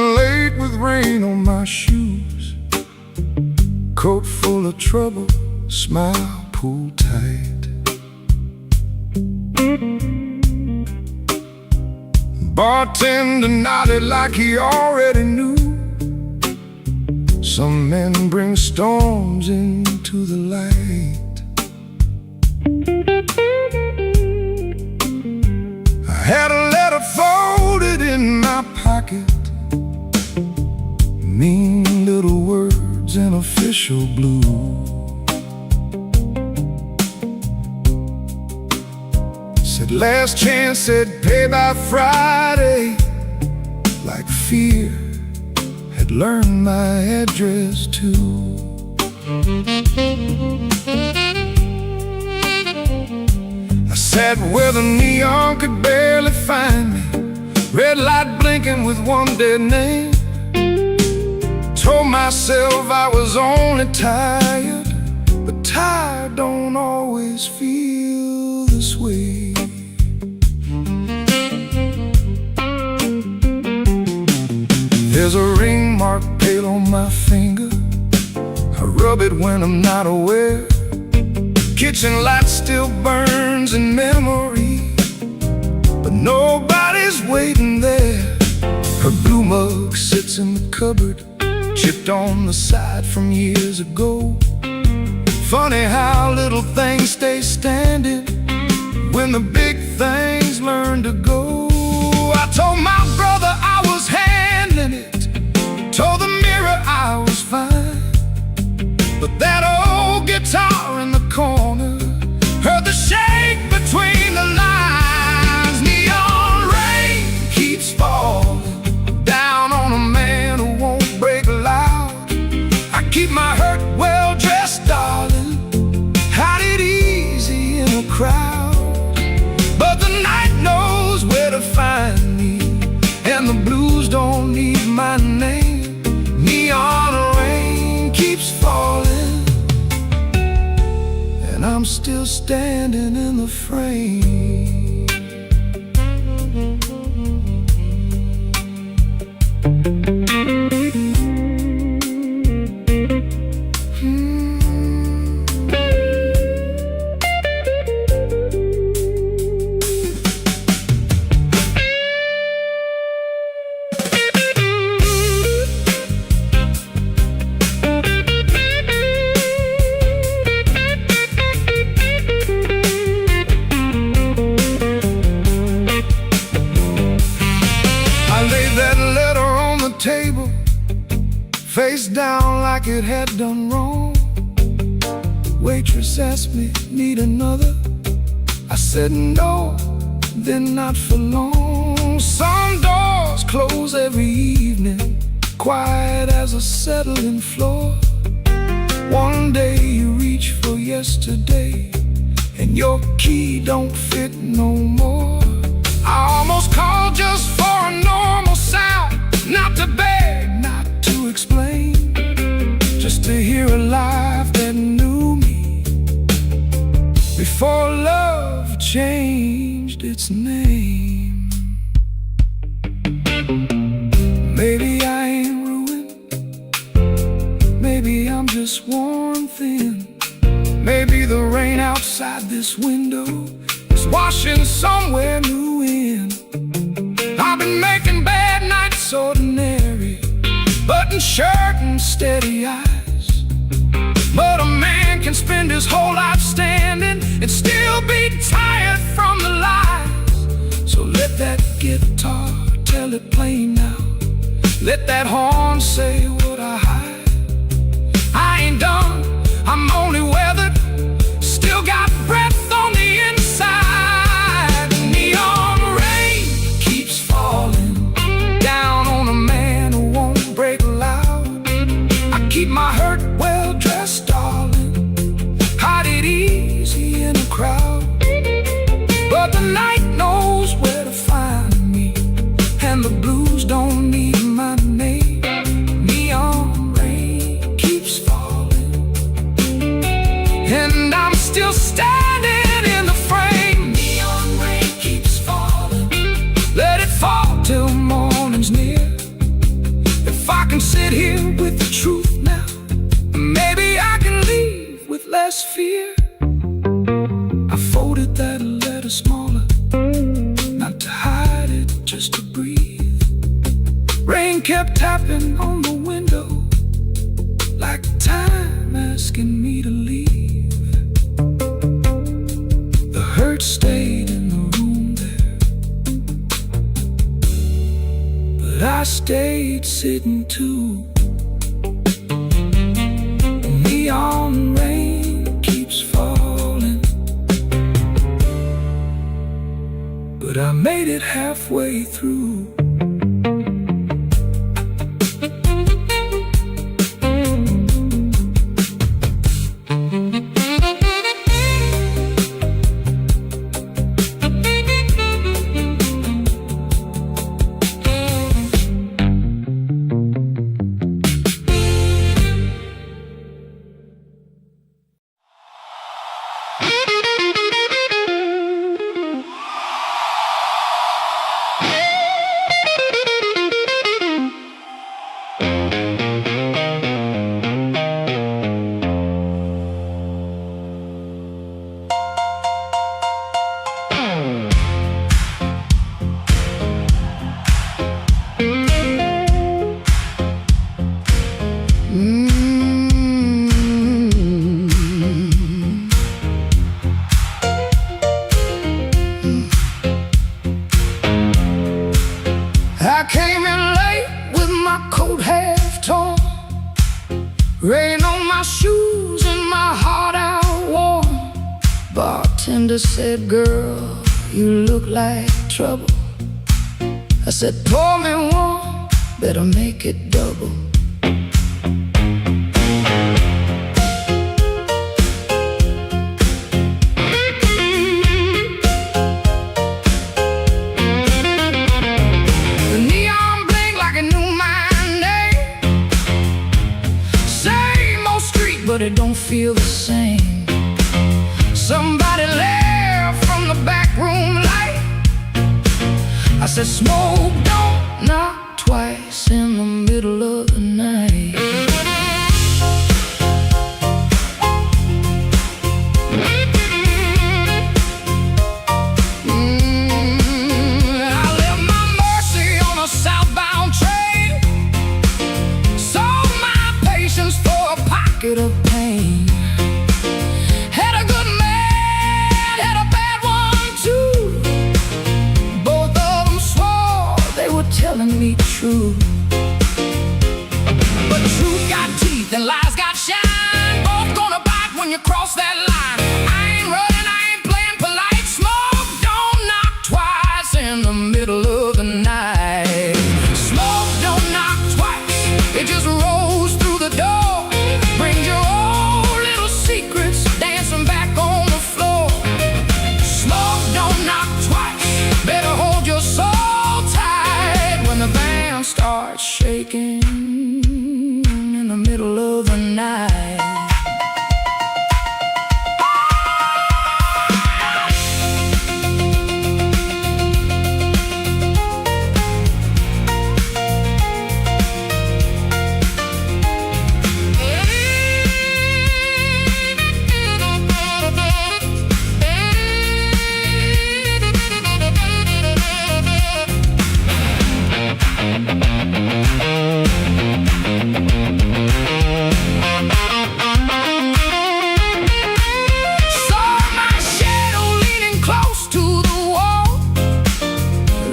Running late with rain on my shoes, coat full of trouble, smile pulled tight. Bartender nodded like he already knew. Some men bring storms into the light. I had a letter folded in my pocket, mean little words in official blue. Said last chance, said pay by Friday. Like fear had learned my address too. I sat where the neon could barely find me, red light blinking with one dead name. Told myself I was only tired, but tired don't always feel this way. There's a ring mark pale on my finger, I rub it when I'm not aware. Kitchen light still burns in memory, but nobody's waiting there. Her blue mug sits in the cupboard, chipped on the side from years ago. Funny how little things stay standing when the big things learn to go. I told my brother I was handling it, told the mirror I was fine, but that old guitar in the corner heard the shake between the lines. Neon rain keeps falling down on a man who won't break loud. I keep my hurt well dressed, darling, hide it easy in a crowd. But the night knows where to find me, and the blues don't need my name. Neon rain keeps falling, and I'm still standing in the frame. Table, face down like it had done wrong. Waitress asked me, need another? I said no, then not for long. Some doors close every evening, quiet as a settling floor. One day you reach for yesterday, and your key don't fit no more. I almost called just for a normal sound, not to beg, not to explain, just to hear a life that knew me before love changed its name. Maybe I ain't ruined, maybe I'm just worn thin. Maybe the rain outside this window is washing somewhere new in. I've been making bad nights ordinary, button shirt and steady eyes. But a man can spend his whole life standing and still be tired from the lies. So let that guitar tell it plain now, let that horn say what I hide. I ain't done, I'm only weathered, still got breath on the inside. Neon rain keeps falling down on a man who won't break loud. I keep my hurt well dressed, darling, hide it easy in a crowd. But the night knows where to find me, and the blues don't need my name. Neon can sit here with the truth now. Maybe I can leave with less fear. I folded that letter smaller, not to hide it, just to breathe. Rain kept tapping on the window, like time asking me to leave. The hurt stayed in the room there, but I stayed sitting too. Neon rain keeps falling, but I made it halfway through. I came in late with my coat half torn, rain on my shoes and my heart out warm. Bartender said, girl, you look like trouble. I said, pour me one, better make it double. But it don't feel the same. Somebody left from the back room light. I said, smoke don't knock twice in the middle of the night. I left my Mercy on a southbound train, sold my patience for a pocket of pain. Had a good man, had a bad one too. Both of them swore they were telling me true. But truth got teeth and lies got shine. Both gonna bite when you cross that line. I ain't running, I ain't playing polite. Smoke don't knock twice in the middle of the night. Smoke don't knock twice, it just rolls through the door. Brings your old little secrets dancing back on the floor. Smoke don't knock twice, better hold your soul tight when the band starts shaking in the middle of the night.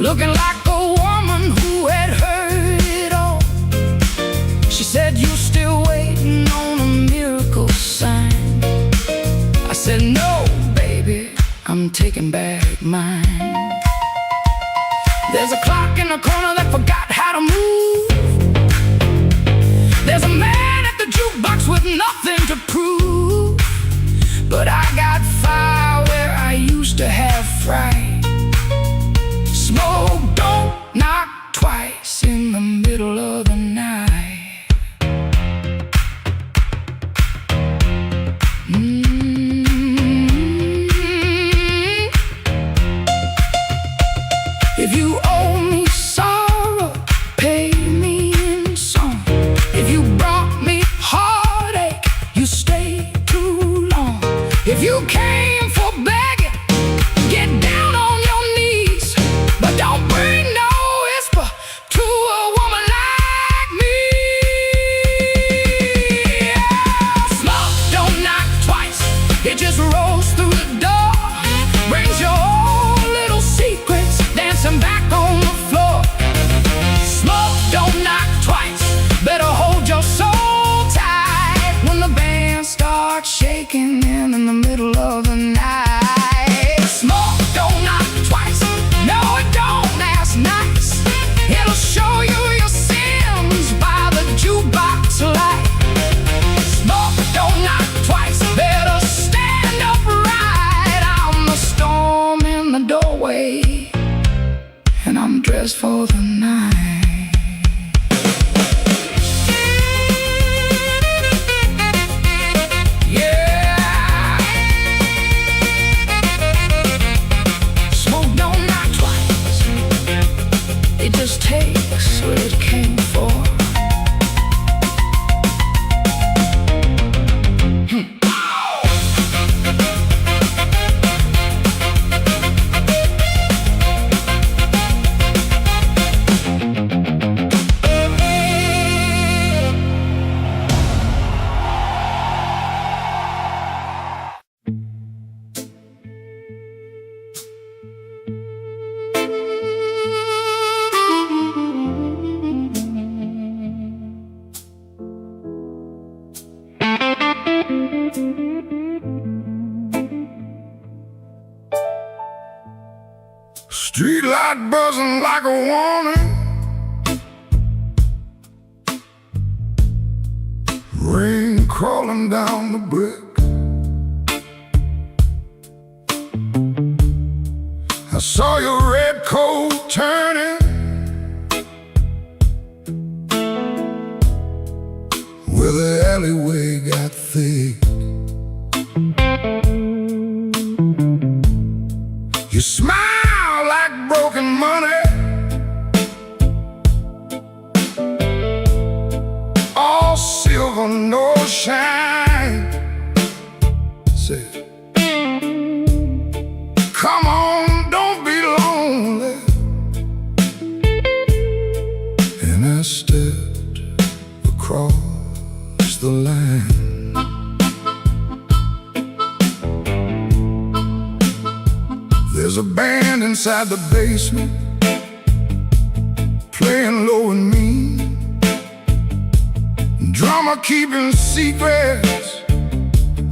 Looking like a woman who had heard it all. She said, you still waiting on a miracle sign. I said, no, baby, I'm taking back mine. There's a clock in the corner that forgot how to move. There's a man at the jukebox with nothing to prove. But I got fire where I used to have fright. Smoke don't knock twice in the middle of the night. If you owe me sorrow, pay me in song. Street light buzzing like a warning, rain crawling down the brick. I saw your red coat turning where the alleyway got thick. You smile like broken money, all silver, no shine. Say, come on, don't be lonely. And I stepped across the line. There's a band inside the basement playing low and mean, drummer keeping secrets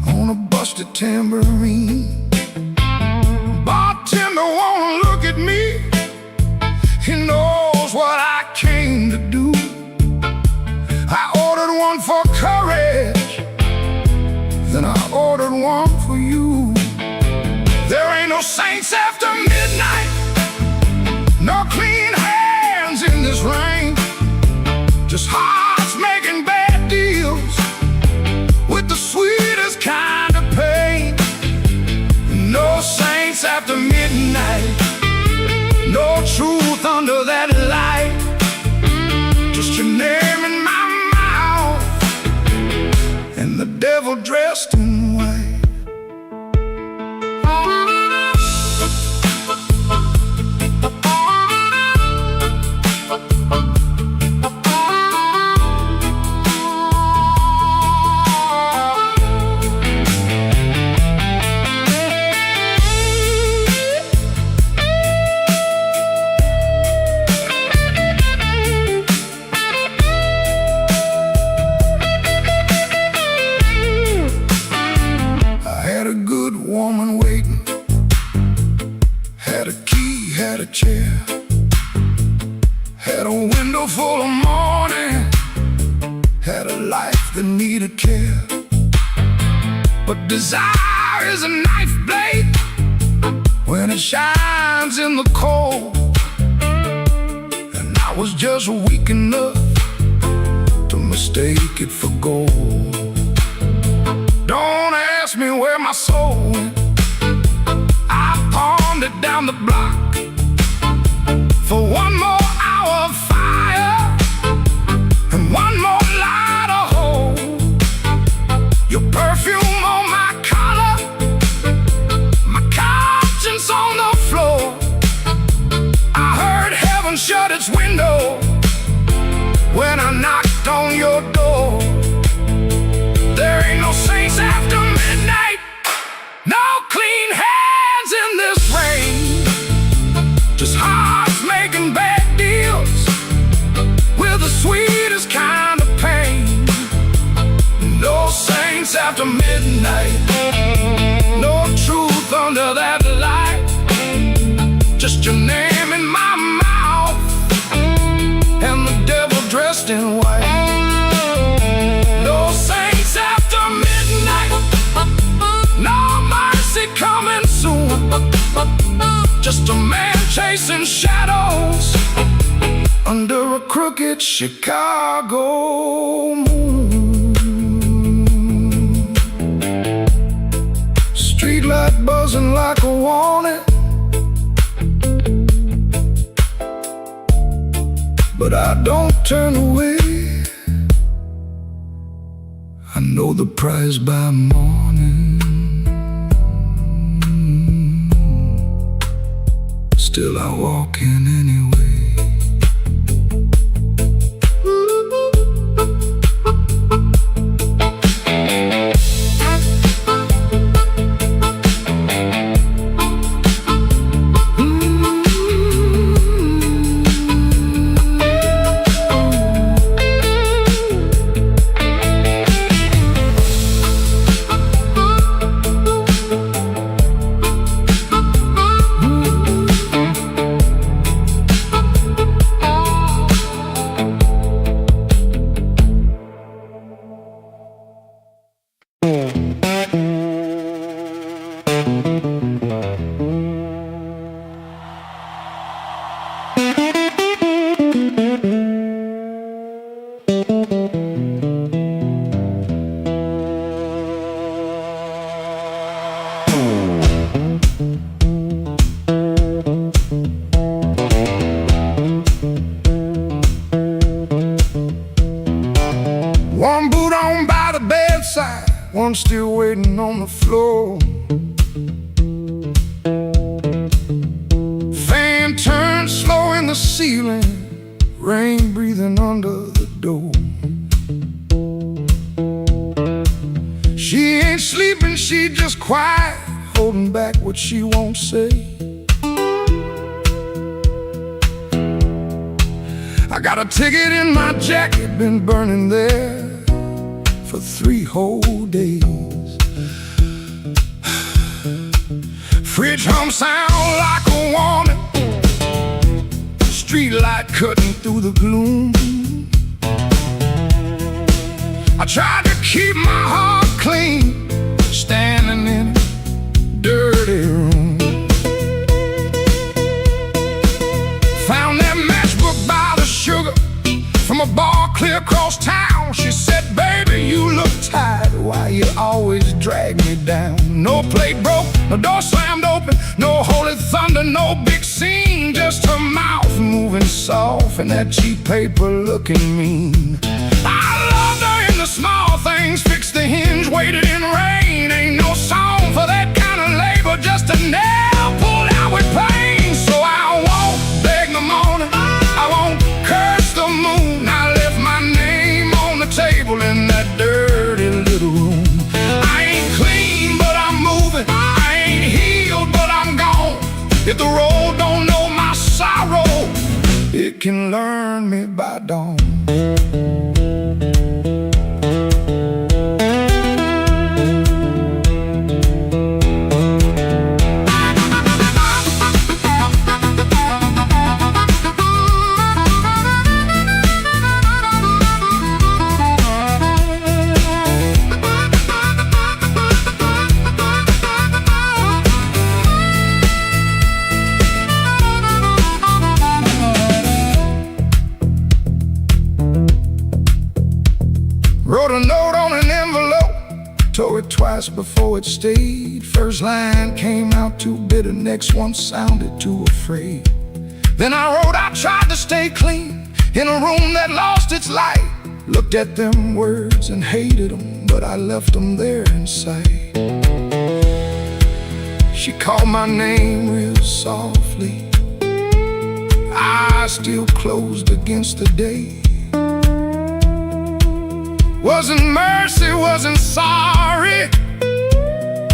on a busted tambourine. Bartender won't look at me, he knows what I came to do. I ordered one for courage, then I ordered one for you. There ain't no saints after midnight, no clean hands in this rain, just hearts making bad deals with the sweetest kind of pain. No saints after midnight, no truth under that light, just your name in my mouth and the devil dressed in white. Woman waiting, had a key, had a chair, had a window full of morning, had a life that needed care. But desire is a knife blade when it shines in the cold, and I was just weak enough to mistake it for gold. Don't ask me where my soul went, I pawned it down the block for one more hour of fire and one more light of hope. Your perfume on my collar, my conscience on the floor. I heard heaven shut its window when I knocked on your door. There ain't no saints after midnight, no clean hands in this rain, just hearts making bad deals with the sweetest kind of pain. No saints after midnight, no truth under that light, just your name in my mouth and the devil dressed in white. No saints after midnight, no mercy coming soon, just a man chasing shadows under a crooked Chicago moon. Streetlight buzzing like a warning, but I don't turn away. I know the prize by morning, still I walk in anyway. One boot on by the bedside, one still waiting on the floor. Fan turned slow in the ceiling, rain breathing under the door. She ain't sleeping, she just quiet, holding back what she won't say. I got a ticket in my jacket, been burning there for 3 whole days. Fridge hum sound like a warning, street light cutting through the gloom. I tried to keep my heart clean, standing in a dirty room. Found that matchbook by the sugar from a bar clear across town. She said, baby, you look tired, why you always drag me down? No plate broke, no door slammed open, no holy thunder, no big scene, just her mouth moving soft and that cheap paper looking mean. I loved her in the small things, fixed the hinge, waited in rain. Ain't no song for that kind of labor, just a nail pulled out with pain. So I won't beg the morning, I won't curse the moon. I left my name on the table in that dirty little room. I ain't clean, but I'm moving. I ain't healed, but I'm gone. If the road don't know my sorrow, it can learn me by dawn. Wrote a note on an envelope, tore it twice before it stayed. First line came out too bitter, next one sounded too afraid. Then I wrote, I tried to stay clean in a room that lost its light. Looked at them words and hated them, but I left them there inside. She called my name real softly, eyes still closed against the day. Wasn't mercy, wasn't sorry,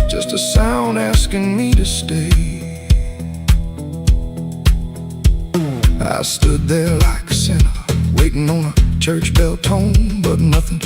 just a sound asking me to stay. I stood there like a sinner, waiting on a church bell tone, but nothing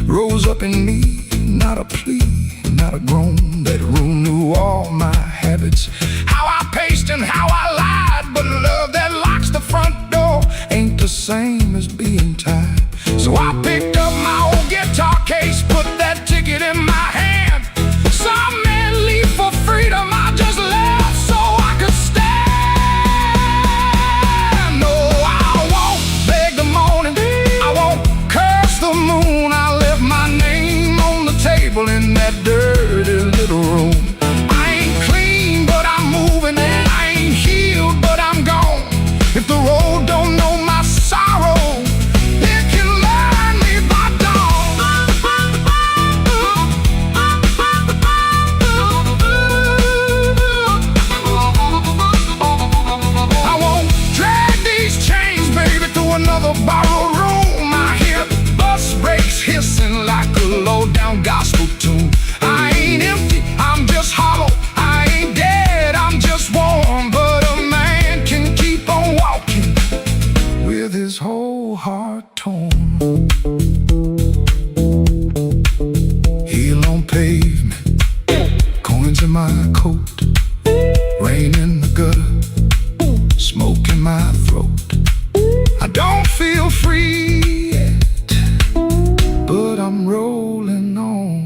rose up in me, not a plea, not a groan. That room knew all my habits, how I paced and how I lied, but love that locks the front door ain't the same as being tied. So I picked up my old guitar case, put that ticket in my hand. Some men leave for freedom, I just left so I could stand. No, I won't beg the morning, I won't curse the moon. I left my name on the table in that dirty little room. I ain't clean, but I'm moving, I ain't healed, but I'm gone. If the road don't know my sorrow, another borrowed room. I hear bus brakes hissing like a low-down gospel tune. I ain't empty, I'm just hollow. I ain't dead, I'm just warm. But a man can keep on walking with his whole heart torn. Heel on pavement, coins in my coat, rain in the gutter, smoke in my throat. I don't feel free yet, but I'm rolling on.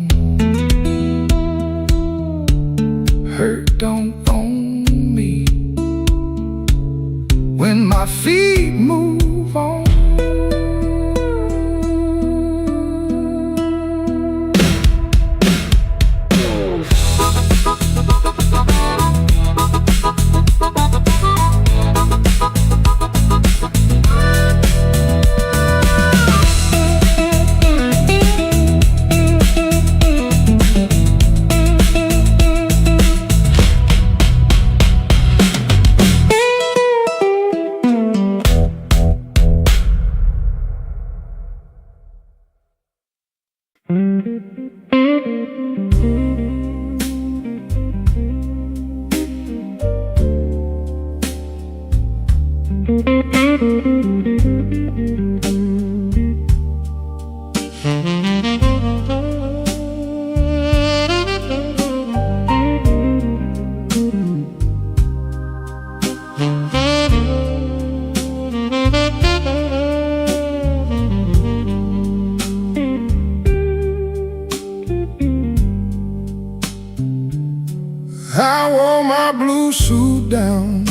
I wore my blue suit down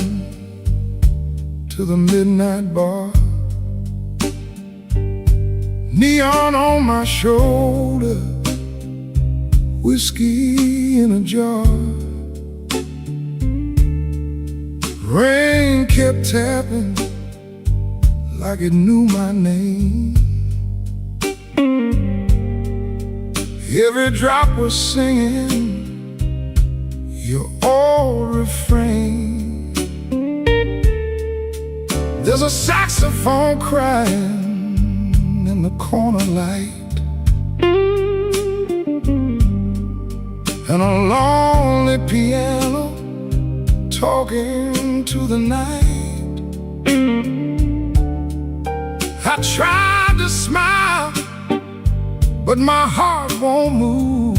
to the midnight bar, neon on my shoulder, whiskey in a jar. Rain kept tapping like it knew my name. Every drop was singing your old refrain. There's a saxophone crying in the corner light, and a lonely piano talking to the night. I tried to smile, but my heart won't move.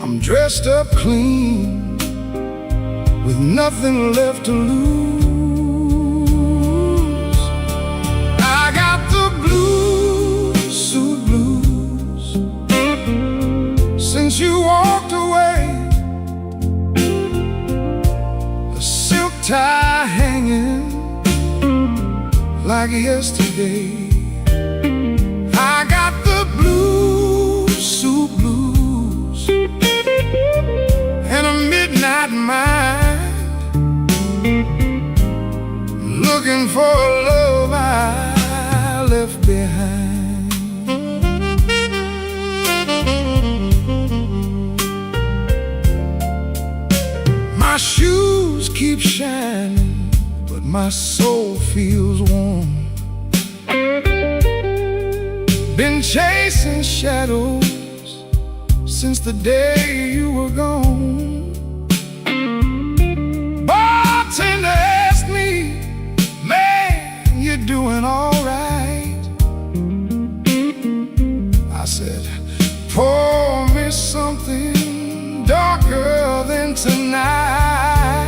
I'm dressed up clean, with nothing left to lose. I got the blue suit blues since you walked away. A silk tie hanging like yesterday. I got the blue suit blues and a midnight mind, looking for a love I left behind. My shoes keep shining, but my soul feels warm. Been chasing shadows since the day you were gone. Bartender asked me, man, you're doing all right. I said, pour me something darker than tonight.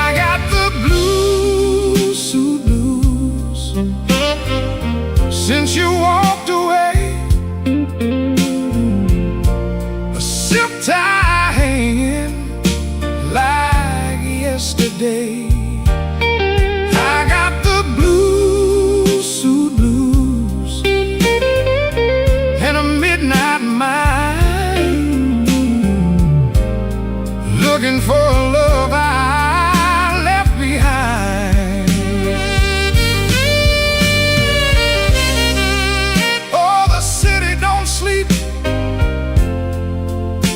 I got the blue suit blues since you walked away. A silk tie hanging like yesterday. I got the blue suit blues and a midnight mind, looking for a love I left behind. Oh, the city don't sleep,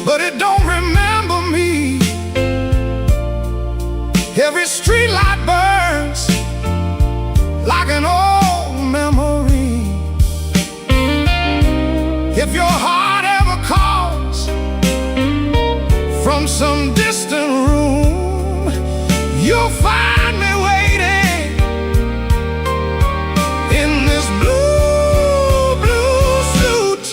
but it don't remember me. Every street light burns like an old memory. If your heart ever calls from some distant room, you'll find me waiting in this blue, blue suit.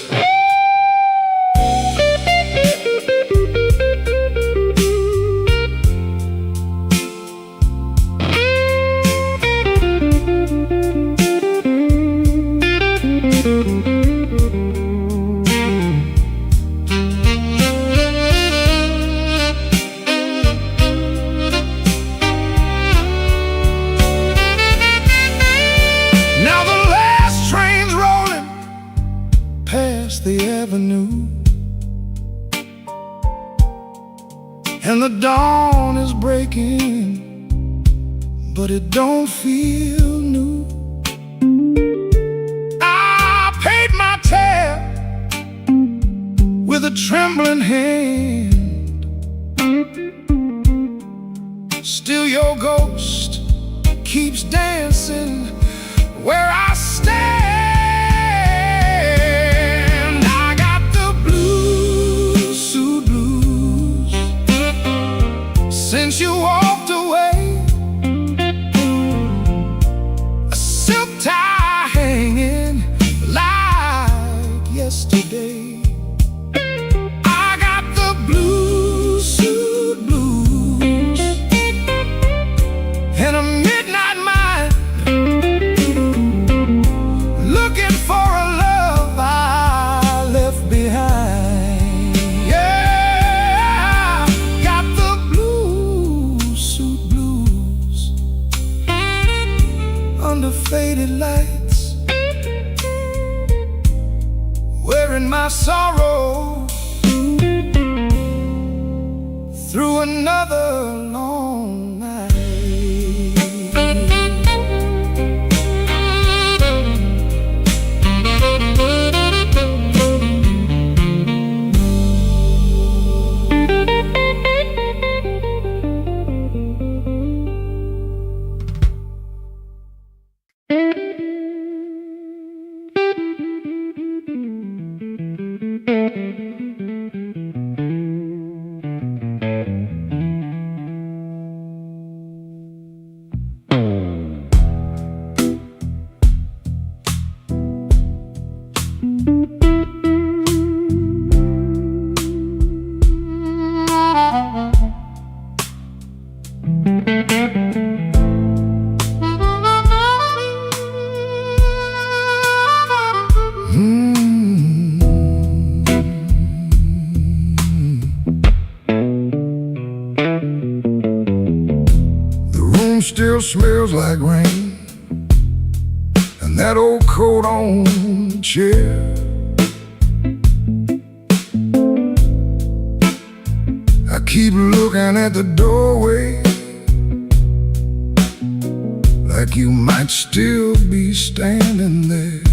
Now the last train's rolling past the avenue, and the dawn is breaking, but it don't feel new. I paid my tab with a trembling hand. Still your ghost keeps dancing where I stand. I got the blues, suit blues, since you walked away. A silk tie hanging like yesterday. I got the blues, suit blues, and a midnight mind, looking for a love I left behind. Yeah, got the blues, suit blues, under faded lights, wearing my sorrow through another long night. Still smells like rain, and that old coat on the chair. I keep looking at the doorway, like you might still be standing there.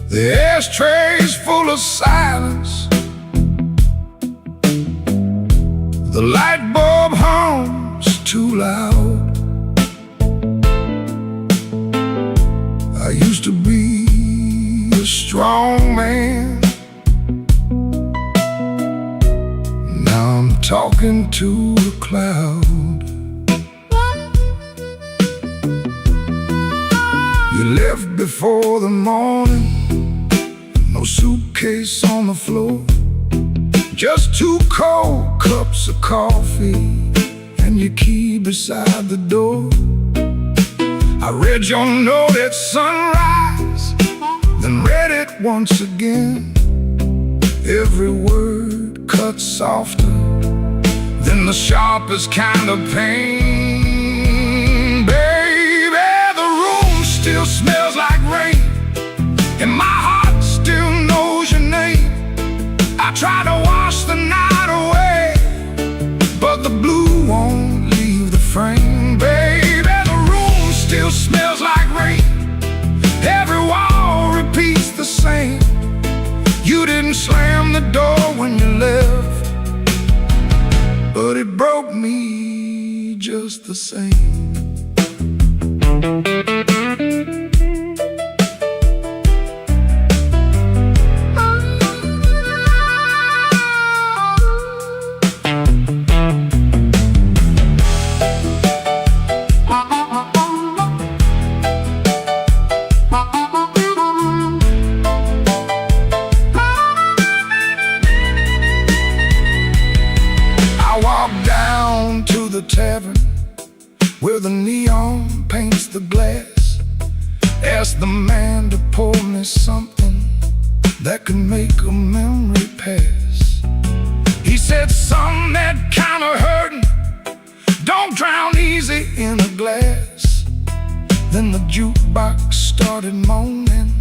The ashtray's full of silence, the light bulb hums too loud. I used to be a strong man, now I'm talking to a cloud. You left before the morning, no suitcase on the floor, just 2 cold cups of coffee and your key beside the door. I read your note at sunrise, then read it once again. Every word cut softer than the sharpest kind of pain. Baby, the room still smells like rain, and my heart still knows your name. I try to wash the night away, but the blue won't leave the frame. Baby, the room still smells like rain, every wall repeats the same. You didn't slam the door when you left, but it broke me just the same. Tavern where the neon paints the glass, asked the man to pour me something that could make a memory pass. He said, "Son, that kind of hurting don't drown easy in a glass." Then the jukebox started moaning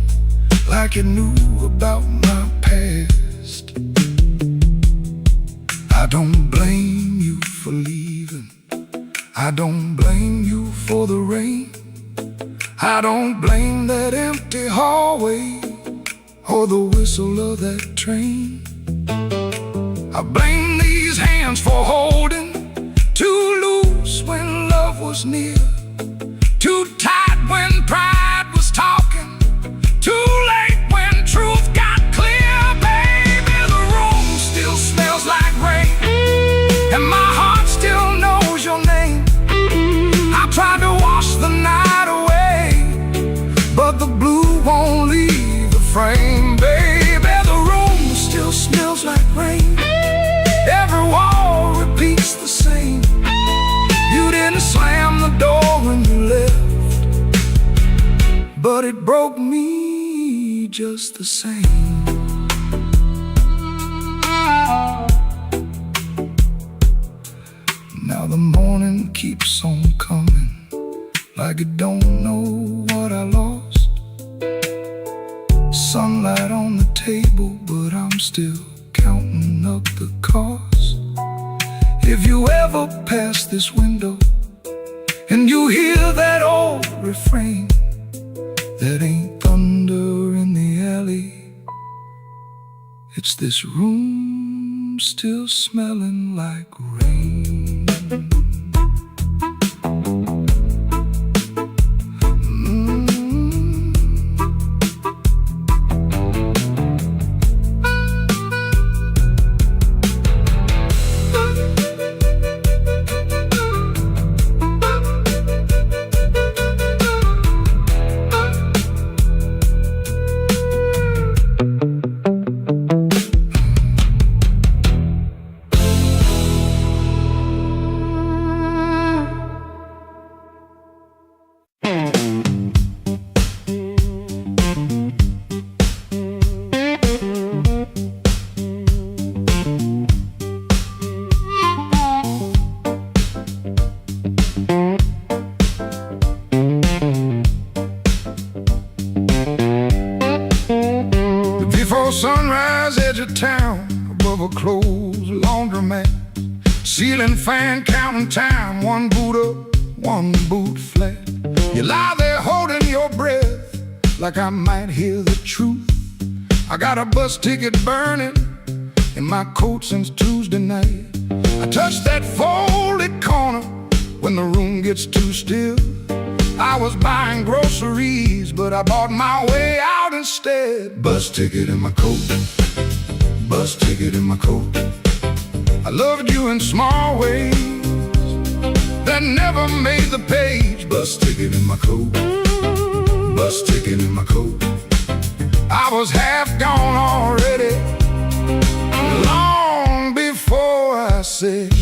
like it knew about my past. I don't blame you for leaving, I don't blame you for the rain, I don't blame that empty hallway or the whistle of that train. I blame these hands for holding too loose when love was near. Too tight when pride was talking, too late when truth got clear. Baby, the room still smells like rain, and my heart still knows your name. I tried to wash the night away, but the blue won't leave the frame. Baby, the room still smells like rain. Every wall repeats the same. You didn't slam the door when you left, but it broke me just the same. Now the morning keeps on coming, like it don't know what I lost. Sunlight on the table, but I'm still counting up the cost. If you ever pass this window and you hear that old refrain, that ain't thunder in the alley, it's this room still smelling like rain. Before sunrise, edge of town, above a closed laundromat, ceiling fan counting time, one boot up, one boot flat. You lie there holding your breath, like I might hear the truth. I got a bus ticket burning in my coat since Tuesday night. I touch that folded corner when the room gets too still. I was buying groceries, but I bought my way out instead. Bus ticket in my coat, bus ticket in my coat. I loved you in small ways that never made the page. Bus ticket in my coat, bus ticket in my coat. I was half gone already, long before I said.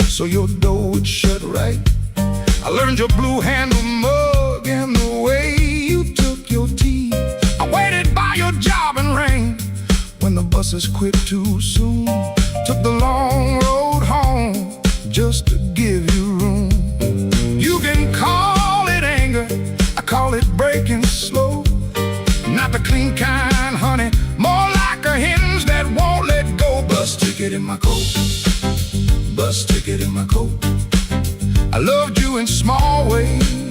So your door would shut right. I learned your blue handle mug and the way you took your tea. I waited by your job in rain when the buses quit too soon. Took the long road home just to give you room. You can call it anger, I call it breaking slow. Not the clean kind, honey, more like a hinge that won't let go. Bus ticket in my coat, bus ticket in my coat. I loved you in small ways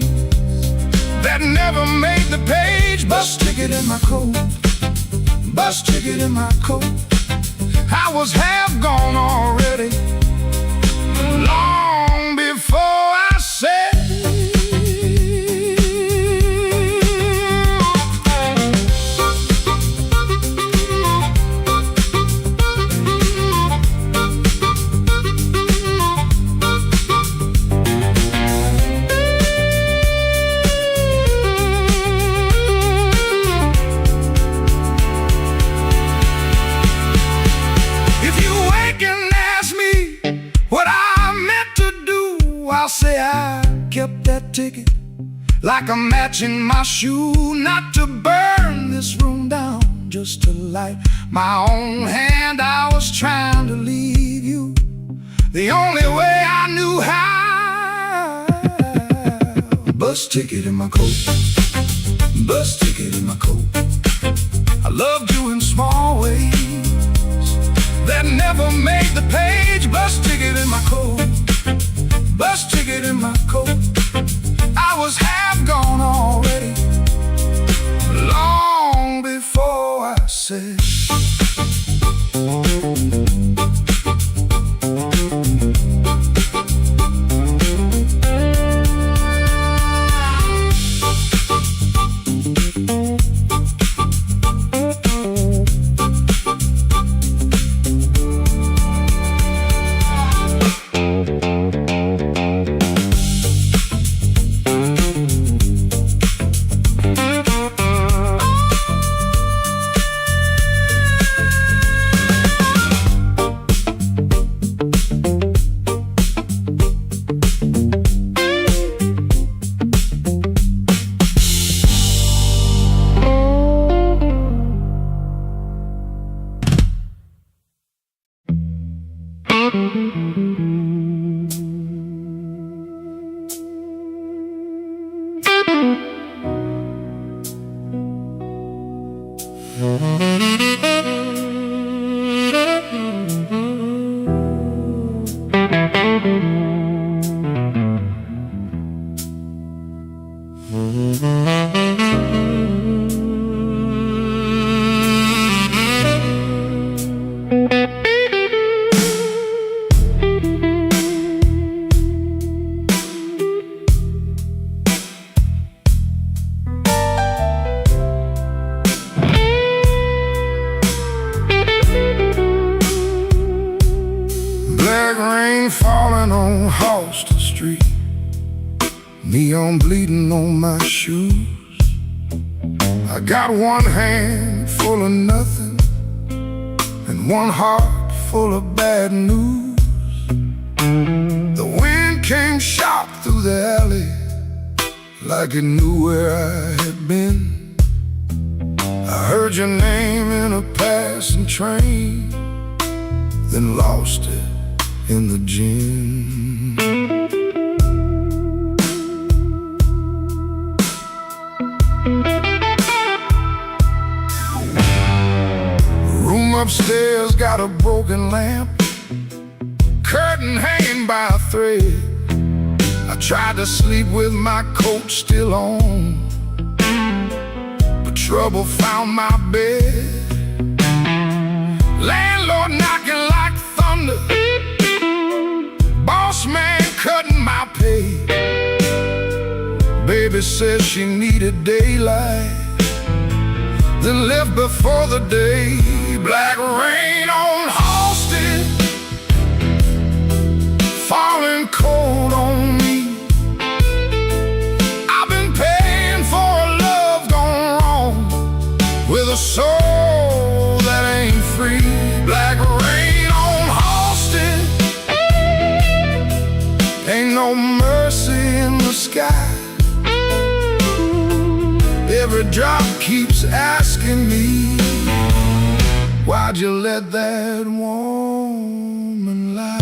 that never made the page. Bus ticket in my coat, bus ticket in my coat. I was half gone already, long before I said. I'll say I kept that ticket like a match in my shoe, not to burn this room down, just to light my own hand. I was trying to leave you the only way I knew how. Bus ticket in my coat, bus ticket in my coat. I loved you in small ways that never made the page. Bus ticket in my coat, bus ticket in my coat. I was half gone already, Black rain falling on Halston Street, neon bleeding on my shoes. I got one hand full of nothing and one heart full of bad news. The wind came sharp through the alley like it knew where I had been. I heard your name in a passing train, then lost it in the gym. Room upstairs got a broken lamp, curtain hanging by a thread. I tried to sleep with my coat still on, but trouble found my bed. Landlord knocking like thunder, boss man cutting my pay. Baby says she needed daylight, then left before the day. Black rain on Halston, falling cold on me. I've been paying for a love gone wrong, with a soul that ain't free. Black rain on Halston, ain't no mercy in the sky. Every drop keeps asking me, why'd you let that woman lie?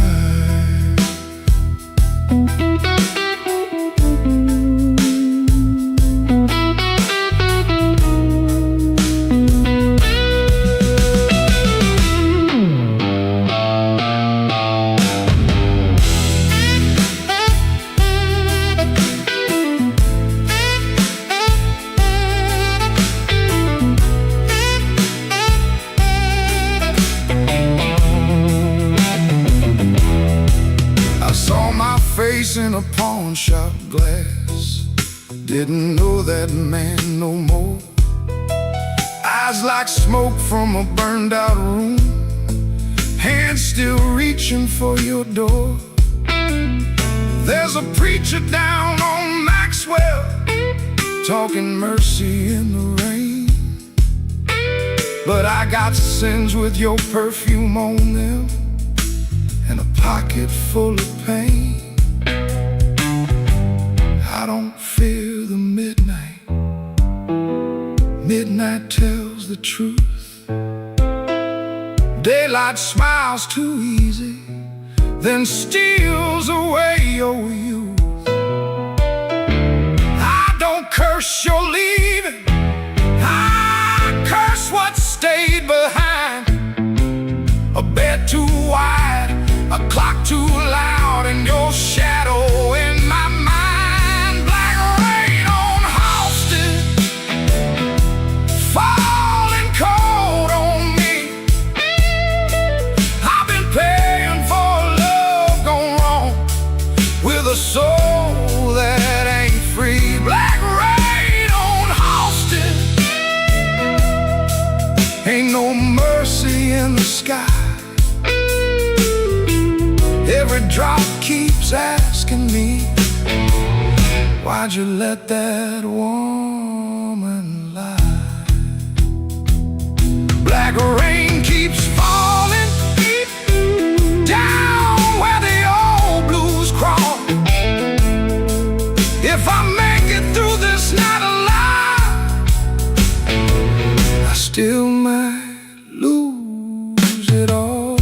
Face in a pawn shop glass, didn't know that man no more. Eyes like smoke from a burned out room, hands still reaching for your door. There's a preacher down on Maxwell, talking mercy in the rain. But I got sins with your perfume on them, and a pocket full of pain. I don't fear the midnight. Midnight tells the truth. Daylight smiles too easy, then steals away your youth. I don't curse your leaving, I curse what stayed behind. A bed too wide, a clock too loud, and your shadow in my mind. Falling cold on me. I've been paying for love gone wrong, with a soul that ain't free. Black rain on Halston, ain't no mercy in the sky. Every drop keeps asking me, why'd you let that woman lie? Black rain keeps falling down where the old blues crawl. If I make it through this night alive, I still might lose it all.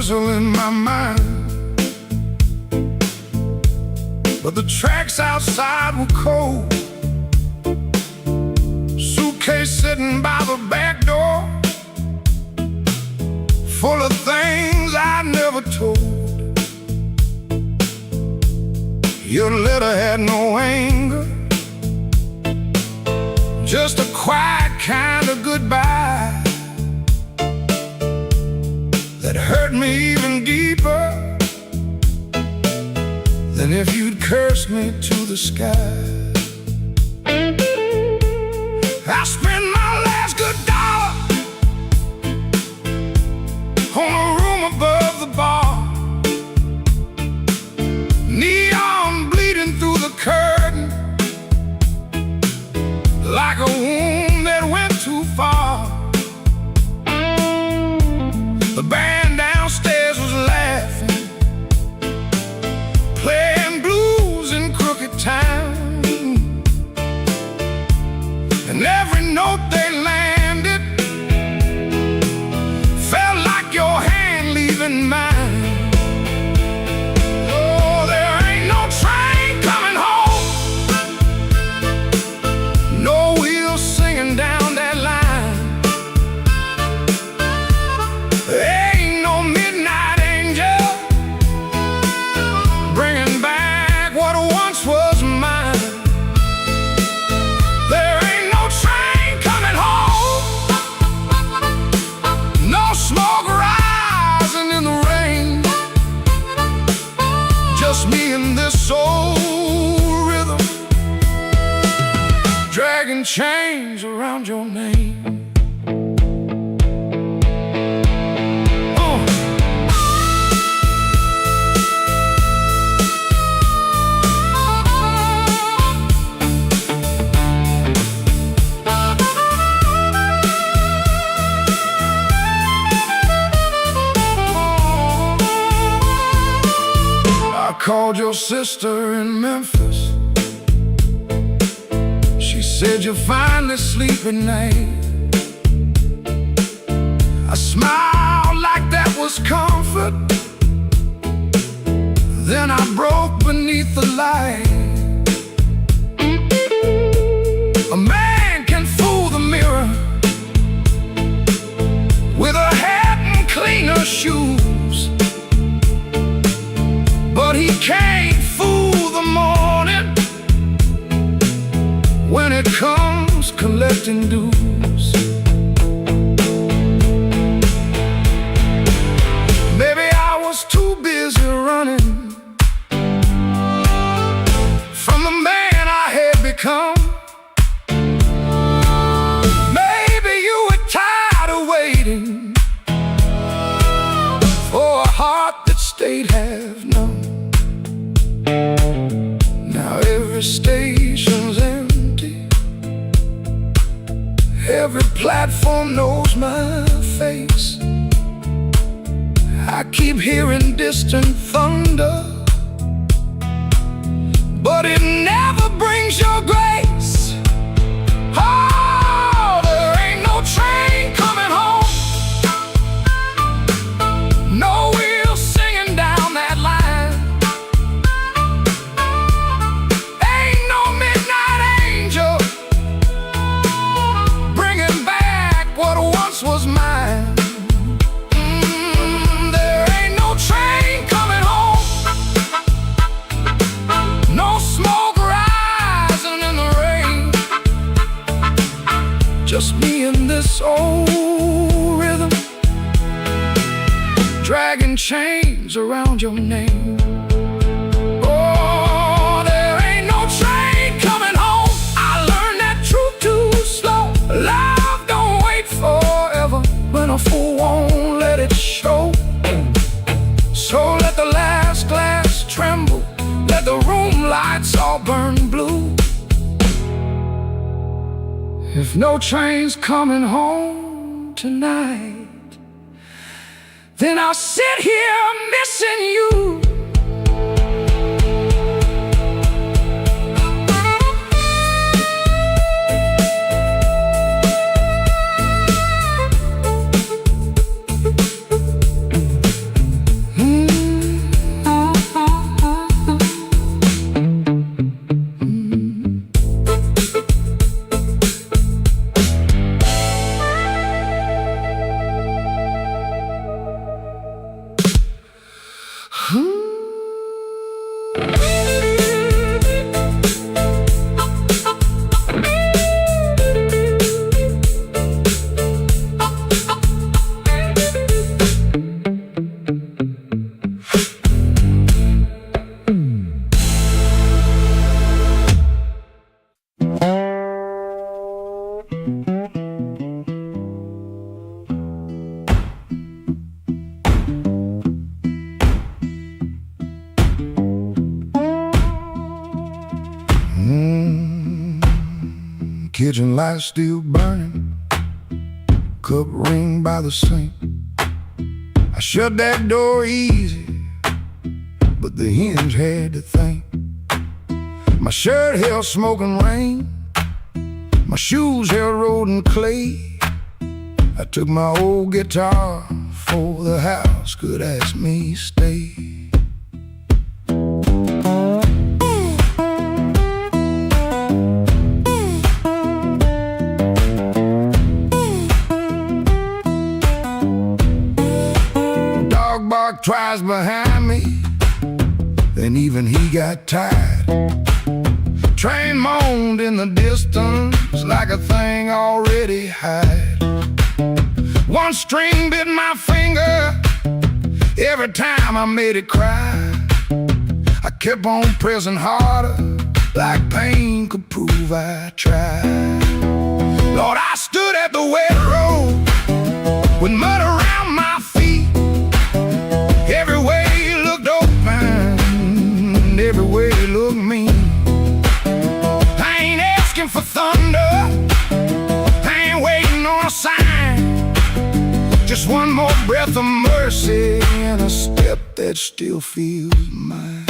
rehearsal in my mind, but the tracks outside were cold. Suitcase sitting by the back door, full of things I never told. Your letter had no anger, just a quiet kind of goodbye that hurt me even deeper than if you'd cursed me to the sky. I spent my last good dollar on a room above the bar, neon bleeding through the curtain like a wound that went too far. The band downstairs was laughing, playing blues in crooked time, and every note they landed felt like your hand leaving mine. Oh, there ain't no train coming home, no wheels singing down that line. There ain't no midnight angel bringing back what once was mine. There ain't no train coming home, no smoke rising in the rain, just me and this soul rhythm, dragging chains around your name. I called your sister in Memphis. She said you'll finally sleep at night. I smiled like that was comfort, then I broke beneath the light. A man can fool the mirror with a hat and cleaner shoes, but he can't fool the morning when it comes collecting dues. Maybe I was too busy running from the man I had become. Maybe you were tired of waiting for a heart that stayed half numb. Now every station's empty, every platform knows my face. I keep hearing distant thunder, but it never brings your grace. Oh, there ain't no train coming home, no wheels singing down that line. Ain't no midnight angel bringing back what once was mine. There ain't no train coming home, no smoke rising in the rain, just me and this old rhythm, dragging chains around your name. Oh, there ain't no train coming home. I learned that truth too slow. Love don't wait forever, when a fool won't let it show. So let the last glass tremble, let the room lights all burn blue. If no train's coming home tonight, then I'll sit here missing you. kitchen light still burning, cup ring by the sink. I shut that door easy, but the hinge had to think. My shirt held smoking rain, my shoes held road and clay. I took my old guitar for the house could ask me stay. Dog barked twice behind me, then even he got tired. Train moaned in the distance like a thing already hired. One string bit my finger every time I made it cry. I kept on pressing harder like pain could prove I tried. Lord, I stood at the wet road with mud around my feet. Every way looked open, every way looked mean. I ain't asking for thunder, I ain't waiting on a sign. Just one more breath of mercy and a step that still feels mine.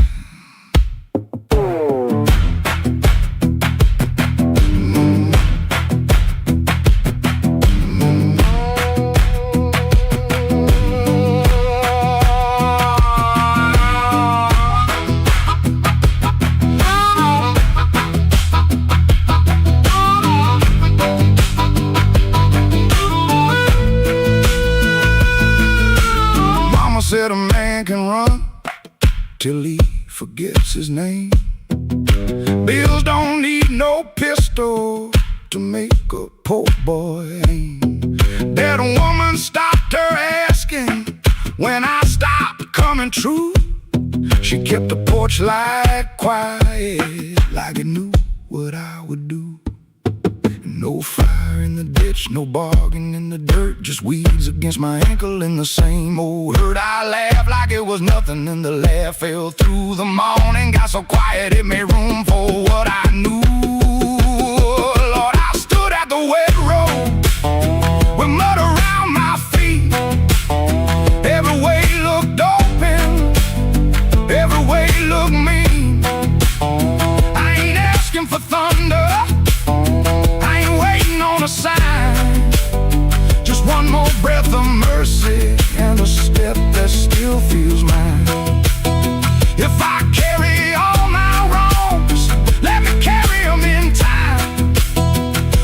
Said a man can run till he forgets his name. Bills don't need no pistol to make a poor boy aim. That woman stopped her asking when I stopped coming true. She kept the porch light quiet like it knew what I would do. No fire in the ditch, no bargain in the dirt, just weeds against my ankle in the same old hurt. I laughed like it was nothing and the laugh fell through the morning. Got so quiet it made room for what I knew. Lord, I stood at the wet road with mud around my feet. Every way looked open, every way looked mean. I ain't asking for thunder, on a sign. Just one more breath of mercy and a step that still feels mine. If I carry all my wrongs, let me carry them in time,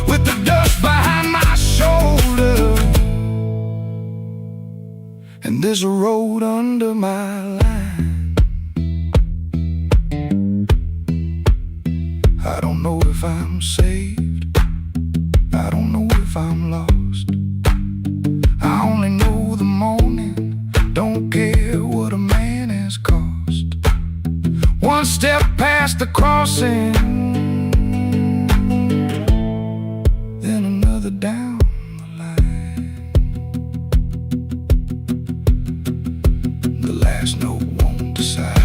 with the dust behind my shoulder and there's a road under my line. I don't know if I'm saved, I don't know if I'm lost. I only know the morning, don't care what a man has cost. One step past the crossing, then another down the line. The last note won't decide.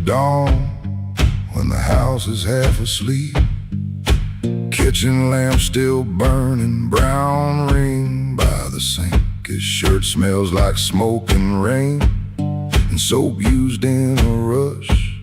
dawn when the house is half asleep. kitchen lamp still burning, brown ring by the sink. His shirt smells like smoke and rain, and soap used in a rush.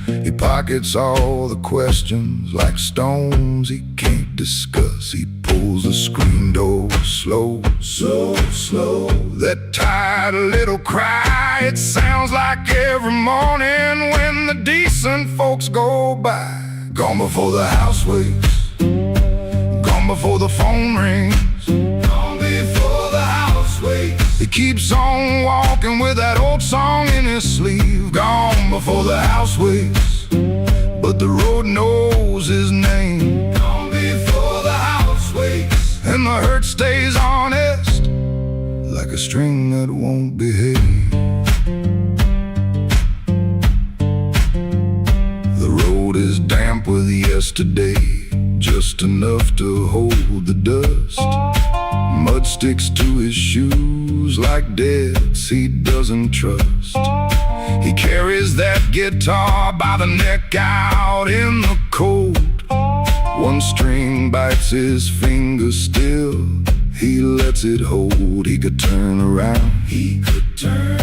He pockets all the questions like stones he can't discuss. He pulls the screen door slow, so slow. That tired little cry, it sounds like every morning when the decent folks go by. Gone before the house wakes, gone before the phone rings, gone before the house wakes. He keeps on walking with that old song in his sleeve. Gone before the house wakes, but the road knows his name. Gone before the house wakes, and the hurt stays honest, like a string that won't behave. The road is damp with yesterday, just enough to hold the dust. Mud sticks to his shoes like debts he doesn't trust. He carries that guitar by the neck out in the cold. One string bites his finger still, he lets it hold. He could turn around, he could turn,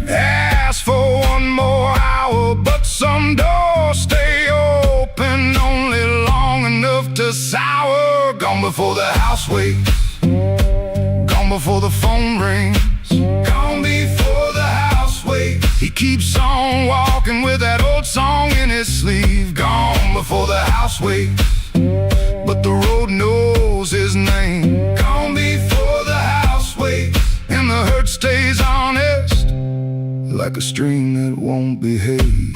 ask for one more hour, but some doors stay open only long enough to sour. Gone before the house wakes, gone before the phone rings, gone before the house wakes. He keeps on walking with that old song in his sleeve. Gone before the house wakes, but the road knows his name. Gone before the house wakes, and the hurt stays honest, like a string that won't behave.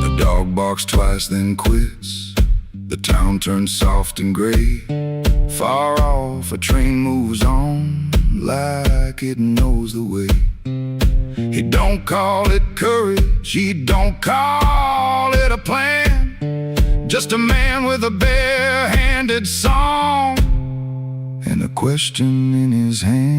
The dog barks twice then quits. The town turns soft and gray. Far off a train moves on like it knows the way. He don't call it courage, he don't call it a plan, just a man with a bare-handed song and a question in his hand.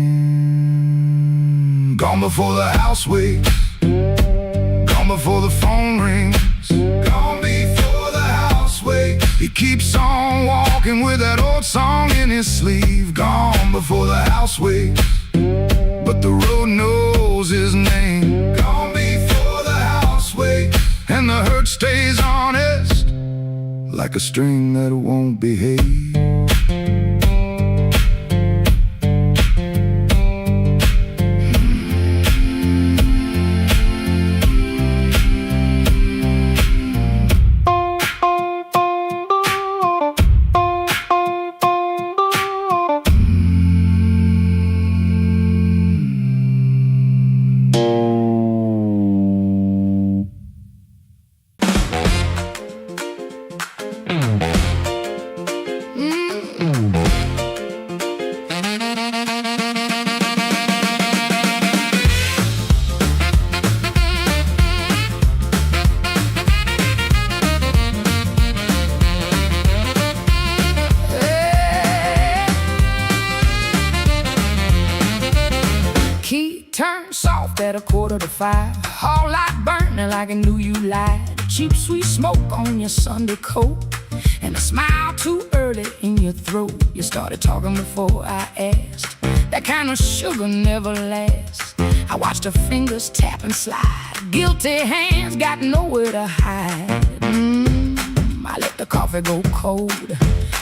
Gone before the house wakes, gone before the phone rings, gone before the house wakes. He keeps on walking with that old song in his sleeve. Gone before the house wakes, but the road knows his name. Gone before the house wakes, and the hurt stays honest, like a string that won't behave. Turn soft at 4:45. All light burning like I knew you lied. Cheap sweet smoke on your Sunday coat, and a smile too early in your throat. You started talking before I asked. That kind of sugar never lasts. I watched her fingers tap and slide. Guilty hands got nowhere to hide. I let the coffee go cold,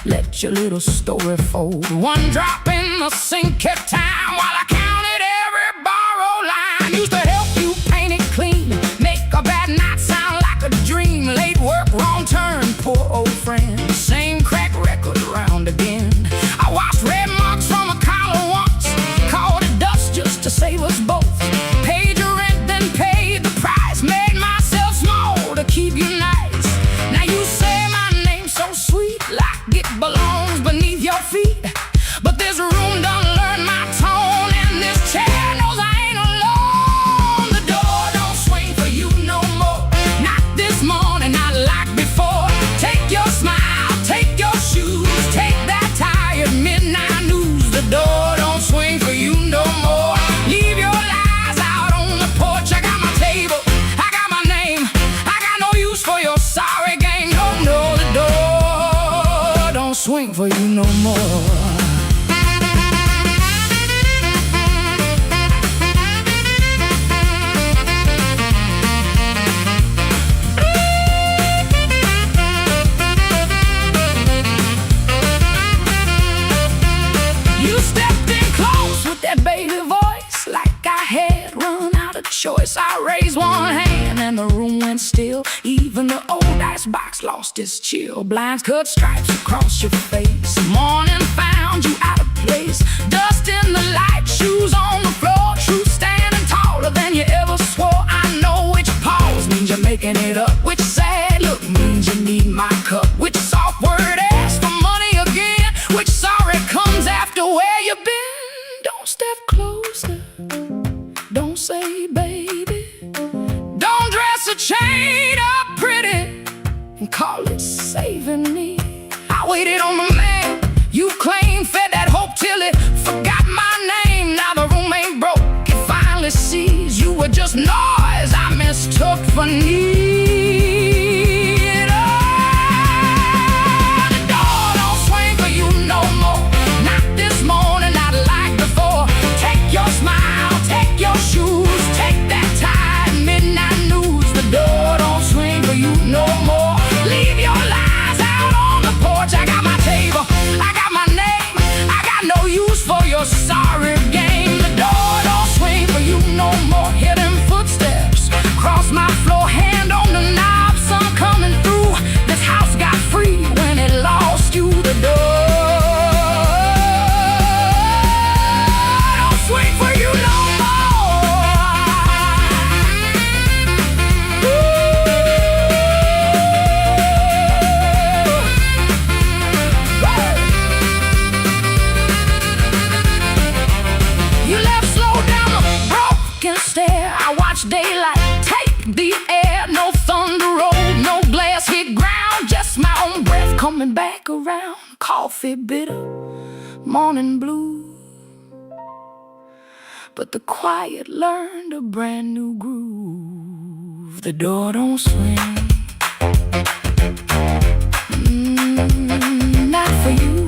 let your little story fold. One drop in the sink kept time while I counted every borrowed line. Used to help you paint it clean, make a bad night sound like a dream. Late work, wrong turn, poor old friend. Same crack record round again. I washed red marks from a collar once, called it dust just to save us both. Paid your rent, then paid the price. Made myself small to keep you nice. Now you say my name's so sweet, like it belongs beneath your feet. But this room done learn my tone, and for you no more. Choice. I raised one hand and the room went still. Even the old icebox lost its chill. Blinds cut stripes across your face. Morning found you out of place. Dust in the light, shoes on the floor. Truth standing taller than you ever swore. I know which pause means you're making it up. Which sad look means you need my cup. Which soft word asks for money again. Which sorry comes after where you've been. Don't step closer. Don't say baby. Don't dress a chain up pretty and call it saving me. I waited on the man you claimed, fed that hope till it forgot my name. Now the room ain't broke, it finally sees you were just noise I mistook for need. Oh, the door don't swing for you no more. Not this morning, not like before. Take your smile, take your shoes, take that tie, midnight news. The door don't swing for you no more. Leave your lies out on the porch. I got my table, I got my name. I got no use for your sorry game. The door don't swing for you no more. Hear them footsteps cross my floor, hand on the knob, sun coming through. This house got free when it lost you. The door don't swing for you no I watch daylight take the air. No thunder roll, no glass hit ground. Just my own breath coming back around. Coffee bitter, morning blue. But the quiet learned a brand new groove. The door don't swing. Not for you.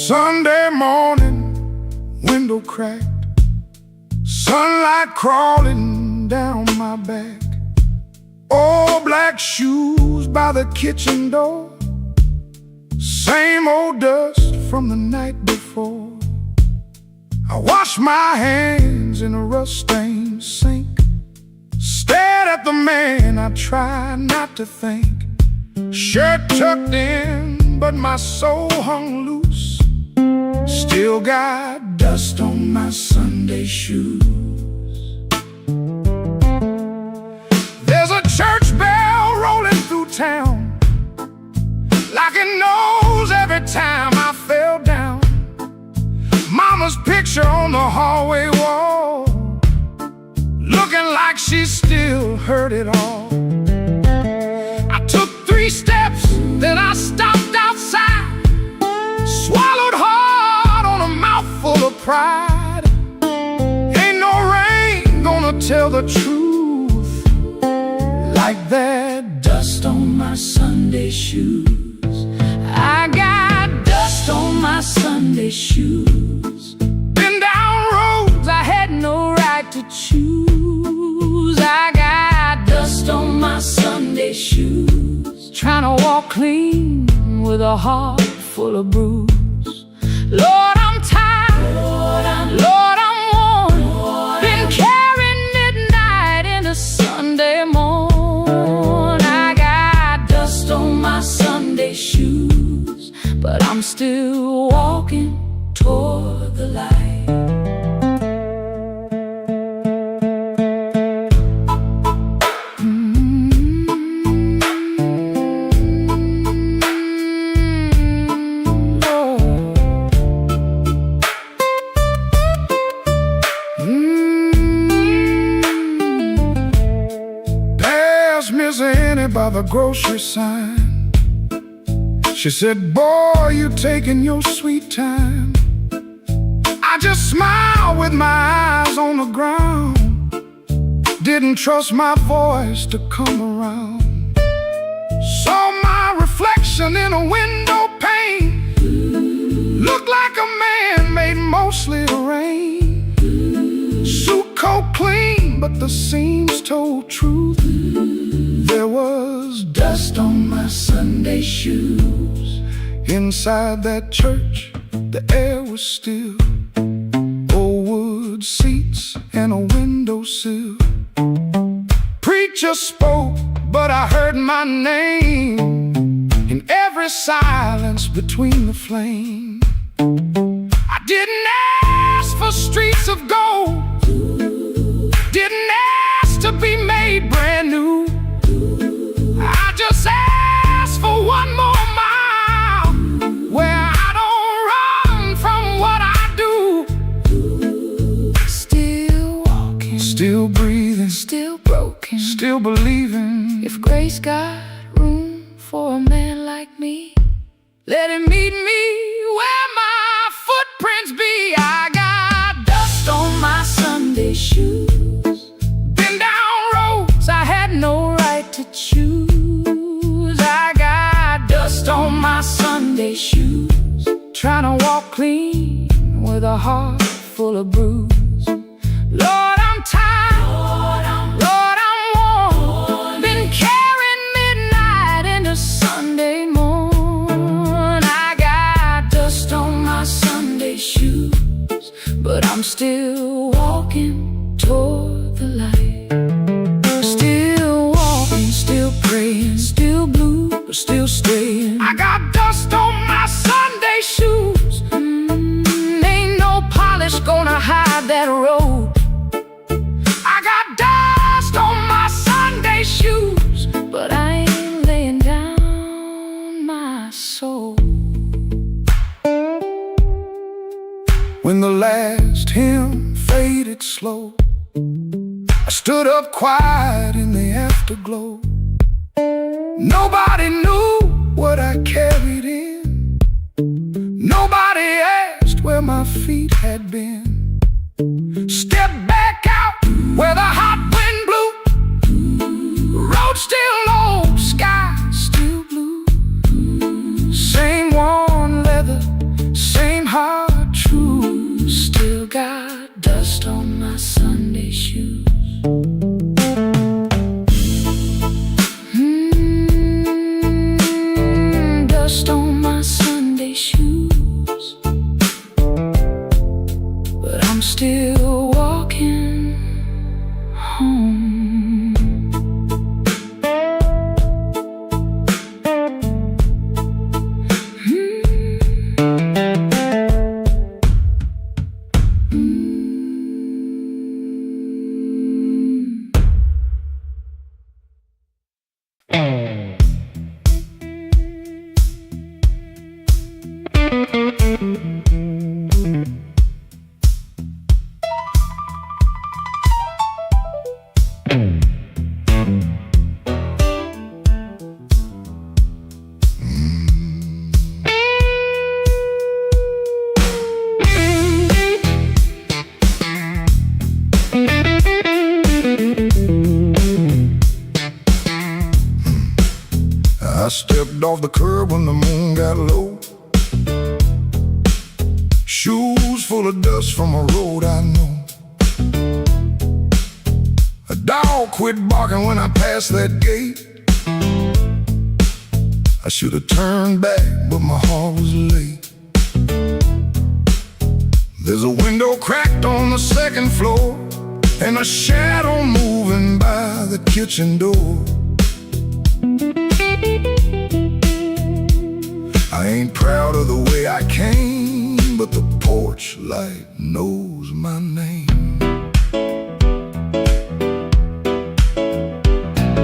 Sunday morning, window cracked, sunlight crawling down my back. Old black shoes by the kitchen door, same old dust from the night before. I washed my hands in a rust-stained sink, stared at the man I tried not to think. Shirt tucked in, but my soul hung loose. Still got dust on my Sunday shoes. There's a church bell rolling through town, like it knows every time I fell down. Mama's picture on the hallway wall, looking like she still heard it all. I took 3 steps, then I stopped outside, swallowed hard on a mouthful of pride. Ain't no rain gonna tell the truth like that dust on my Sunday shoes. I got dust on my Sunday shoes. Been down roads I had no right to choose. I got dust on my Sunday shoes. trying to walk clean with a heart full of bruise. Lord, I'm tired, Lord, I'm worn, been carrying midnight into Sunday morn. I got dust on my Sunday shoes, but I'm still walking toward the light. By the grocery sign, she said, boy, you taking your sweet time. I just smiled with my eyes on the ground, didn't trust my voice to come around. Saw my reflection in a window pane, looked like a man made mostly of rain. Suit coat clean, but the seams told truth. There was dust on my Sunday shoes. Inside that church, the air was still. Old wood seats and a windowsill. Preacher spoke, but I heard my name in every silence between the flame. I didn't ask for streets of gold, didn't ask to be made brand new. I just asked for one more mile where I don't run from what I do. Still walking, still breathing, still broken, still believing. If grace got room for a man like me, let him meet me where my footprints be. I got dust on my Sunday shoes, been down roads I had no right to choose. I got dust on my Sunday shoes, trying to walk clean with a heart full of bruise. Lord, I'm tired, Lord, I'm worn, been carrying midnight into Sunday morn. I got dust on my Sunday shoes, but I'm still walking toward the light. Still walking, still praying, still blue, but still staying. I got dust on my Sunday shoes, ain't no polish gonna hide that road. I got dust on my Sunday shoes, but I ain't laying down my soul. When the last hymn faded slow, I stood up quiet in the afterglow. Nobody knew what I carried in, nobody asked where my feet had been. Step back out where the hot wind blew, road still low, sky still blue. Same worn leather, same heart true, still got dust on my Sunday shoes. Dust on my Sunday shoes, but I'm still walking home. I stepped off the curb when the moon got low. Shoes full of dust from a road I know. A dog quit barking when I passed that gate. I should have turned back, but my heart was late. There's a window cracked on the second floor, and a shadow moving by the kitchen door. I ain't proud of the way I came, but the porch light knows my name.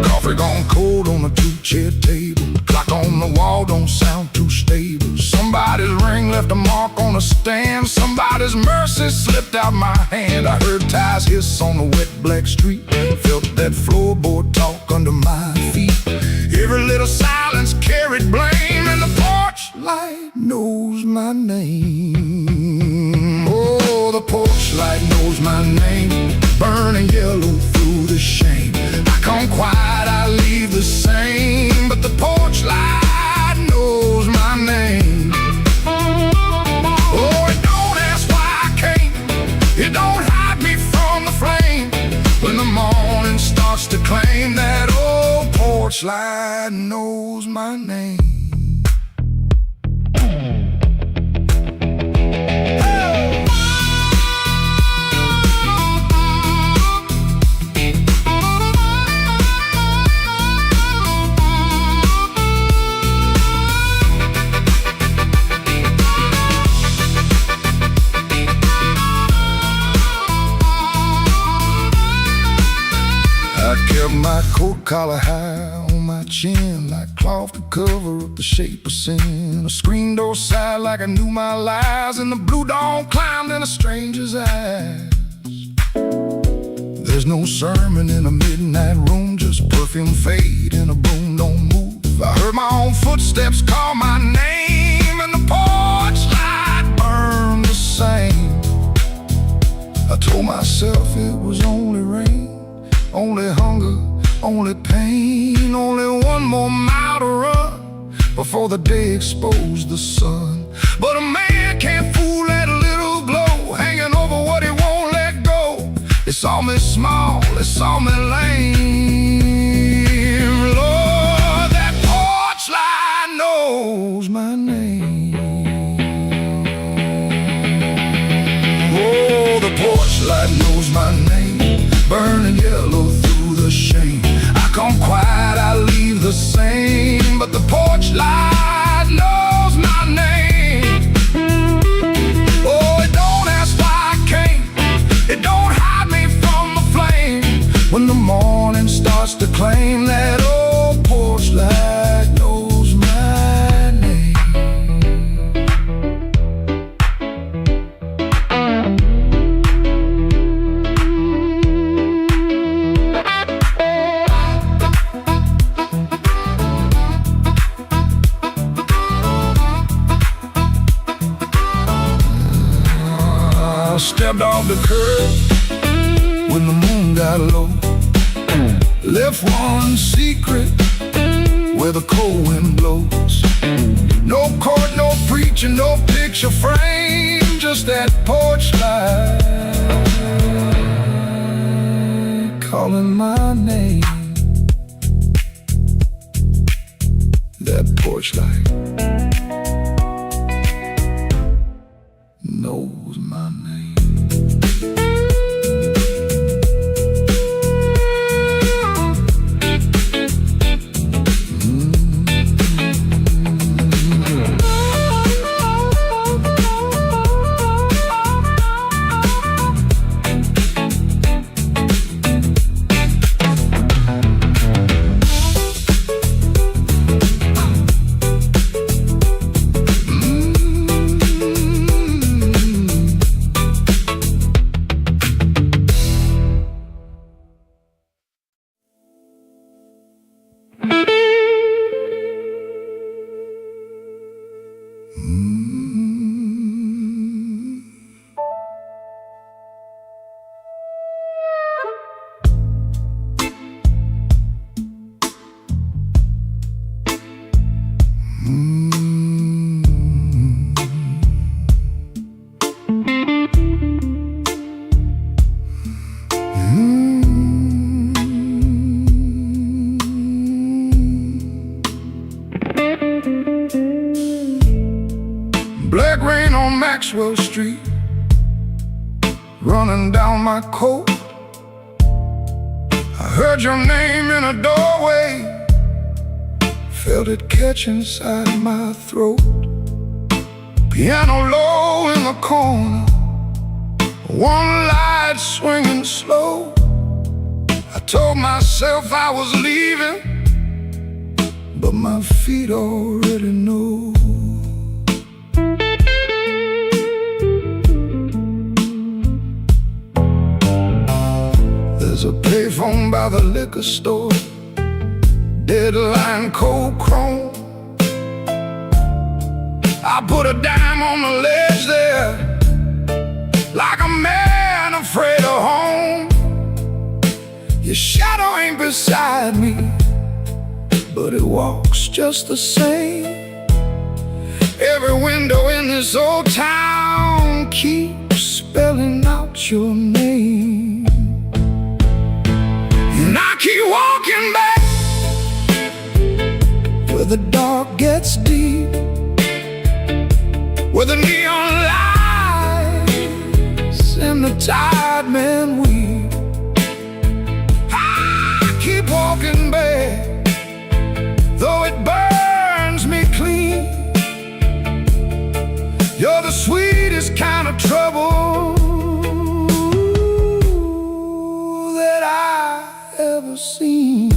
Coffee gone cold on a two-chair table. Clock on the wall don't sound too stable. Somebody's ring left a mark on a stand. Somebody's mercy slipped out my hand. I heard tires hiss on the wet black street. Felt that floorboard talk under my feet. Every little silence carried blame, and the porch light knows my name. Oh, the porch light knows my name. Burning yellow through the shame. I come quiet, I leave the same, but the porch light knows my name. Oh, it don't ask why I came. It don't hide me from the flame. When the morning starts to claim, that old porch light knows my name. I kept my coat collar high on my chin, like cloth to cover up the shape of sin. A screen door sighed like I knew my lies, and the blue dawn climbed in a stranger's eyes. There's no sermon in a midnight room, just perfume fade and a broom don't move. I heard my own footsteps call my name, and the porch light burned the same. I told myself it was only rain, only hunger, only pain, only one more mile to run before the day exposed the sun. But a man can't fool that little glow hanging over what he won't let go. It saw me small, it saw me lame. Lord, that porch light knows my name. Oh, the porch light knows my name. Burning yellow through the shame. I come quiet, I leave the same, but the porch light knows my name. Oh, it don't ask why I came. It don't hide me from the flame. When the morning starts to claim, that old porch light knows my name. I stepped off the curb when the moon got low. Left one secret where the cold wind blows. No court, no preacher, no picture frame, just that porch light calling my name. That porch light knows my name. Maxwell Street, running down my coat. I heard your name in a doorway, felt it catch inside my throat. Piano low in the corner, one light swinging slow. I told myself I was leaving, but my feet already know. There's a payphone by the liquor store, deadline cold chrome. I put a dime on the ledge there, like a man afraid of home. Your shadow ain't beside me, but it walks just the same. Every window in this old town keeps spelling out your name. And I keep walking back where the dark gets deep, where the neon lights and the tired men weep. I keep walking back, though it burns me clean. You're the sweetest kind of trouble that I ever seen.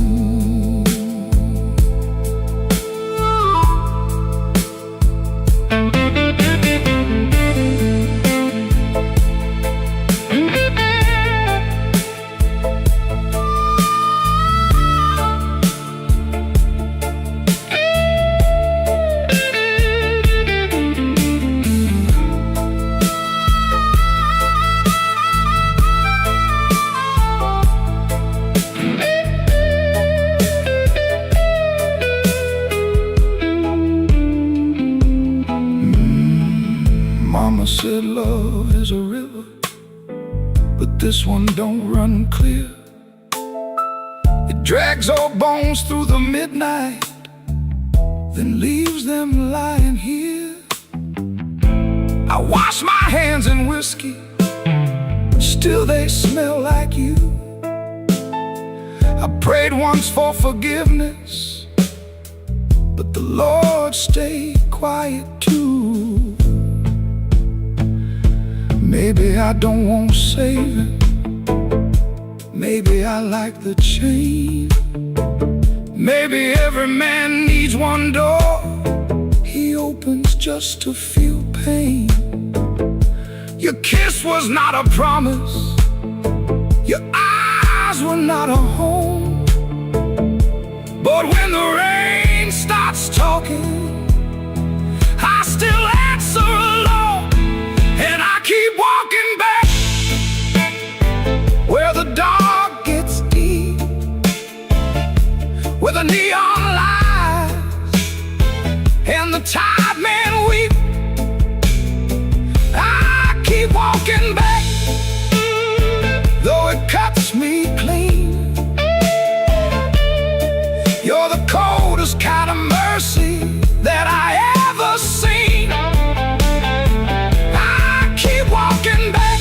Mama said love is a river, but this one don't run clear. It drags old bones through the midnight, then leaves them lying here. I wash my hands in whiskey, still they smell like you. I prayed once for forgiveness, but the Lord stayed quiet too. Maybe I don't want saving, maybe I like the chain. Maybe every man needs one door he opens just to feel pain. Your kiss was not a promise, your eyes were not a home. But when the rain starts talking, I still answer alone. And I keep walking back where the dark gets deep, where the neon lights and the tired men weep. I keep walking back, though it cuts me clean. You're the coldest kind of mercy that I ever seen. Walking back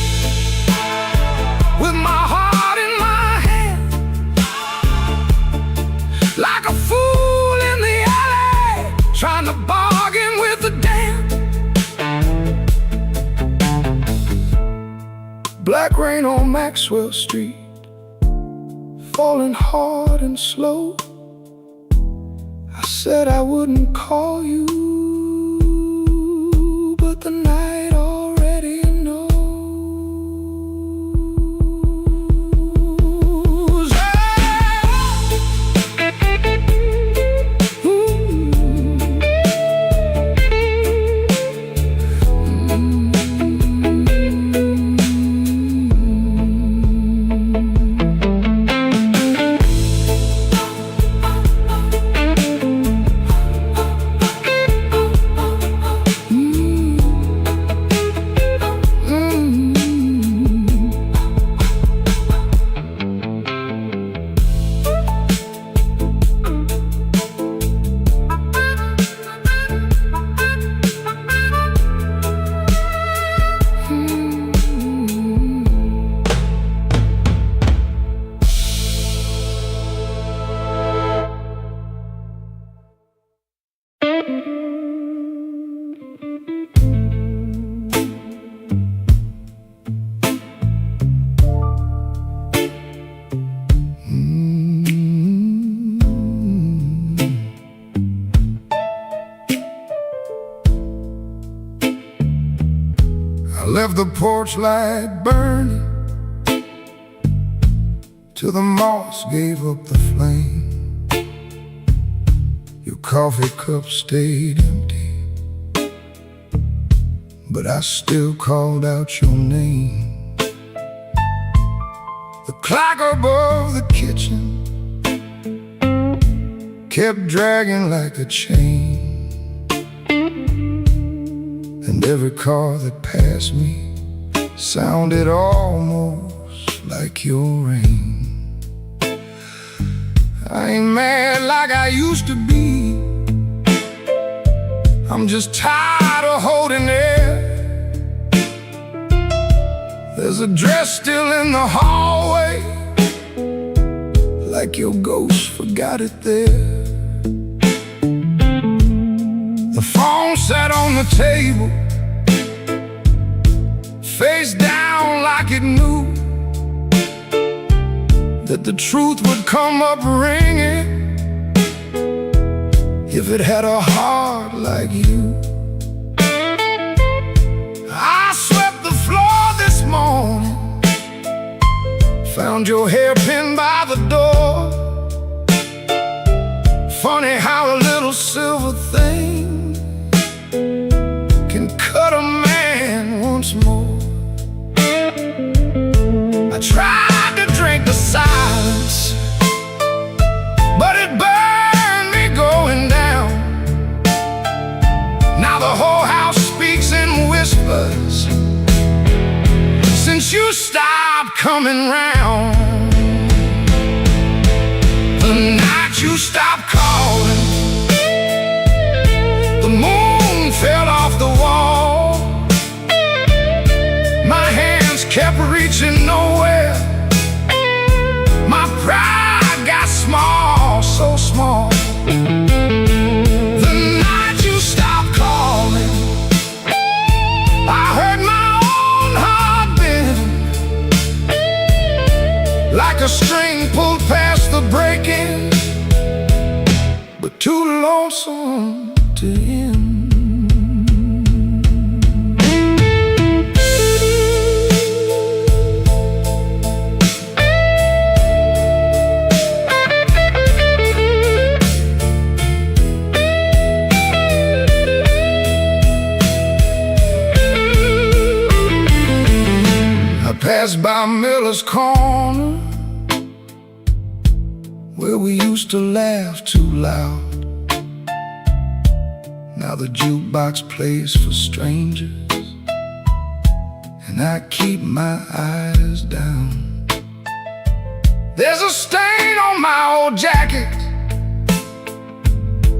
with my heart in my hand, like a fool in the alley, trying to bargain with the damned. Black rain on Maxwell Street, falling hard and slow. I said I wouldn't call you, but the night already knows. left the porch light burning till the moss gave up the flame. Your coffee cup stayed empty, but I still called out your name. The clock above the kitchen kept dragging like a chain, and every car that passed me sounded almost like your rain. I ain't mad like I used to be, I'm just tired of holding it. There's a dress still in the hallway, like your ghost forgot it there. The phone sat on the table, face down like it knew that the truth would come up ringing if it had a heart like you. I swept the floor this morning, found your hairpin by the door. Funny how a little silver thing can cut a man once more. I tried to drink the silence, but it burned me going down. Now the whole house speaks in whispers since you stopped coming round. The night you stopped calling, the moon fell off the wall. My hands kept reaching nowhere, my pride got small, so small. The night you stopped calling, I heard my own heart bend, like a string pulled past the breaking, but too lonesome to end. Passed by Miller's Corner, where we used to laugh too loud. Now the jukebox plays for strangers, and I keep my eyes down. There's a stain on my old jacket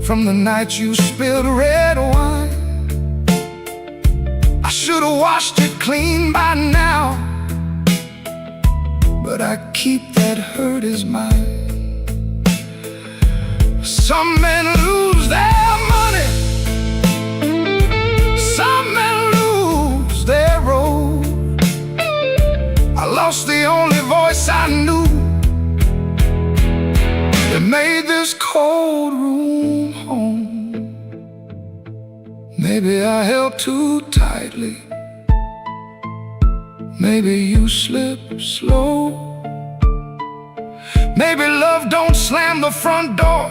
from the night you spilled red wine. I should've washed it clean by now, but I keep that hurt as mine. Some men lose their money, some men lose their road. I lost the only voice I knew that made this cold room home. Maybe I held too tightly, maybe you slip slow. Maybe love don't slam the front door,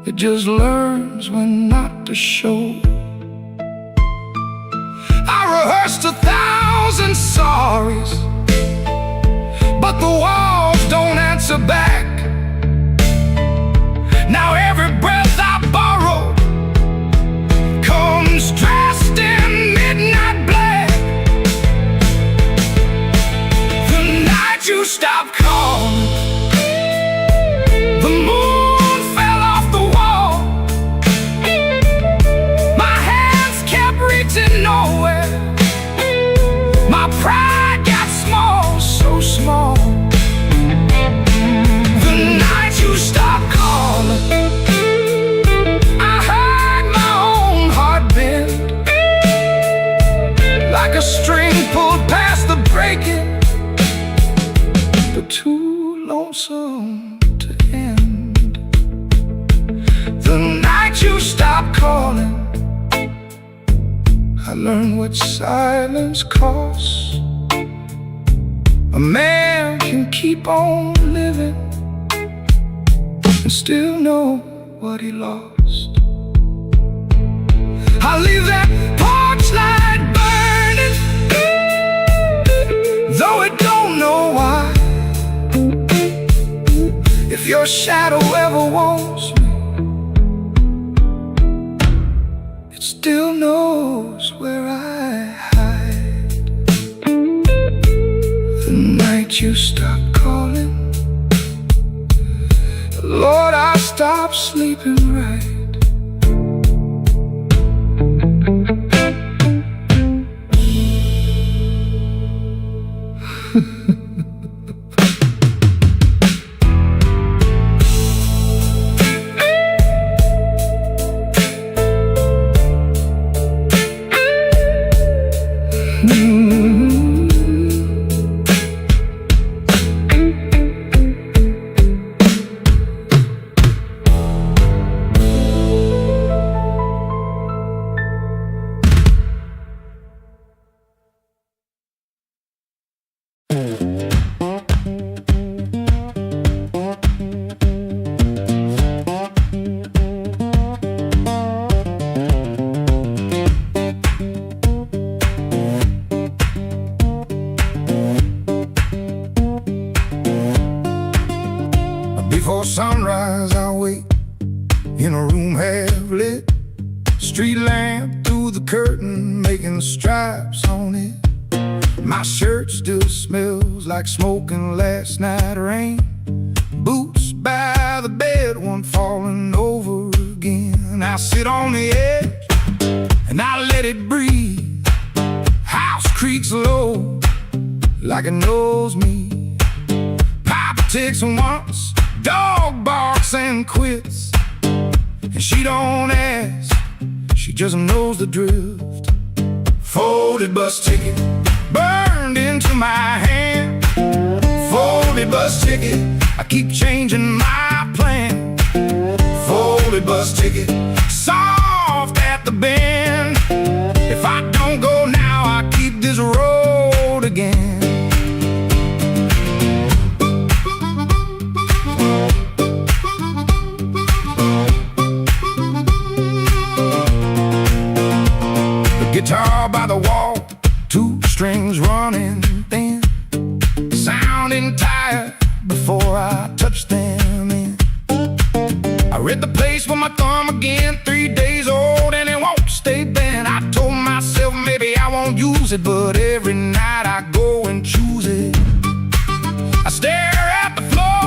it just learns when not to show. I rehearsed 1,000 sorries, but the walls don't answer back. Now every breath I borrow comes dressed in midnight black. The night you stopped calling, the moon fell off the wall. My hands kept reaching nowhere, my pride got small, so small. The learned what silence costs. A man can keep on living and still know what he lost. I leave that porch light burning, though it don't know why. If your shadow ever wants me, it still knows where I hide. The night you stop calling, Lord, I stop sleeping right. Before sunrise I wait in a room half lit, street lamp through the curtain making stripes on it. My shirt still smells like smoking last night rain. Boots by the bed, one falling over again. I sit on the edge and I let it breathe. House creaks low like it knows me. Papa takes once, dog barks and quits, and she don't ask, she just knows the drift. Folded bus ticket burned into my hand. Folded bus ticket, I keep changing my plan. Folded bus ticket, soft at the bend. If I don't go now, I keep this road again. Guitar by the wall, two strings running thin, sounding tired before I touch them in. I read the place with my thumb again, 3 days old and it won't stay bent. I told myself maybe I won't use it, but every night I go and choose it. I stare at the floor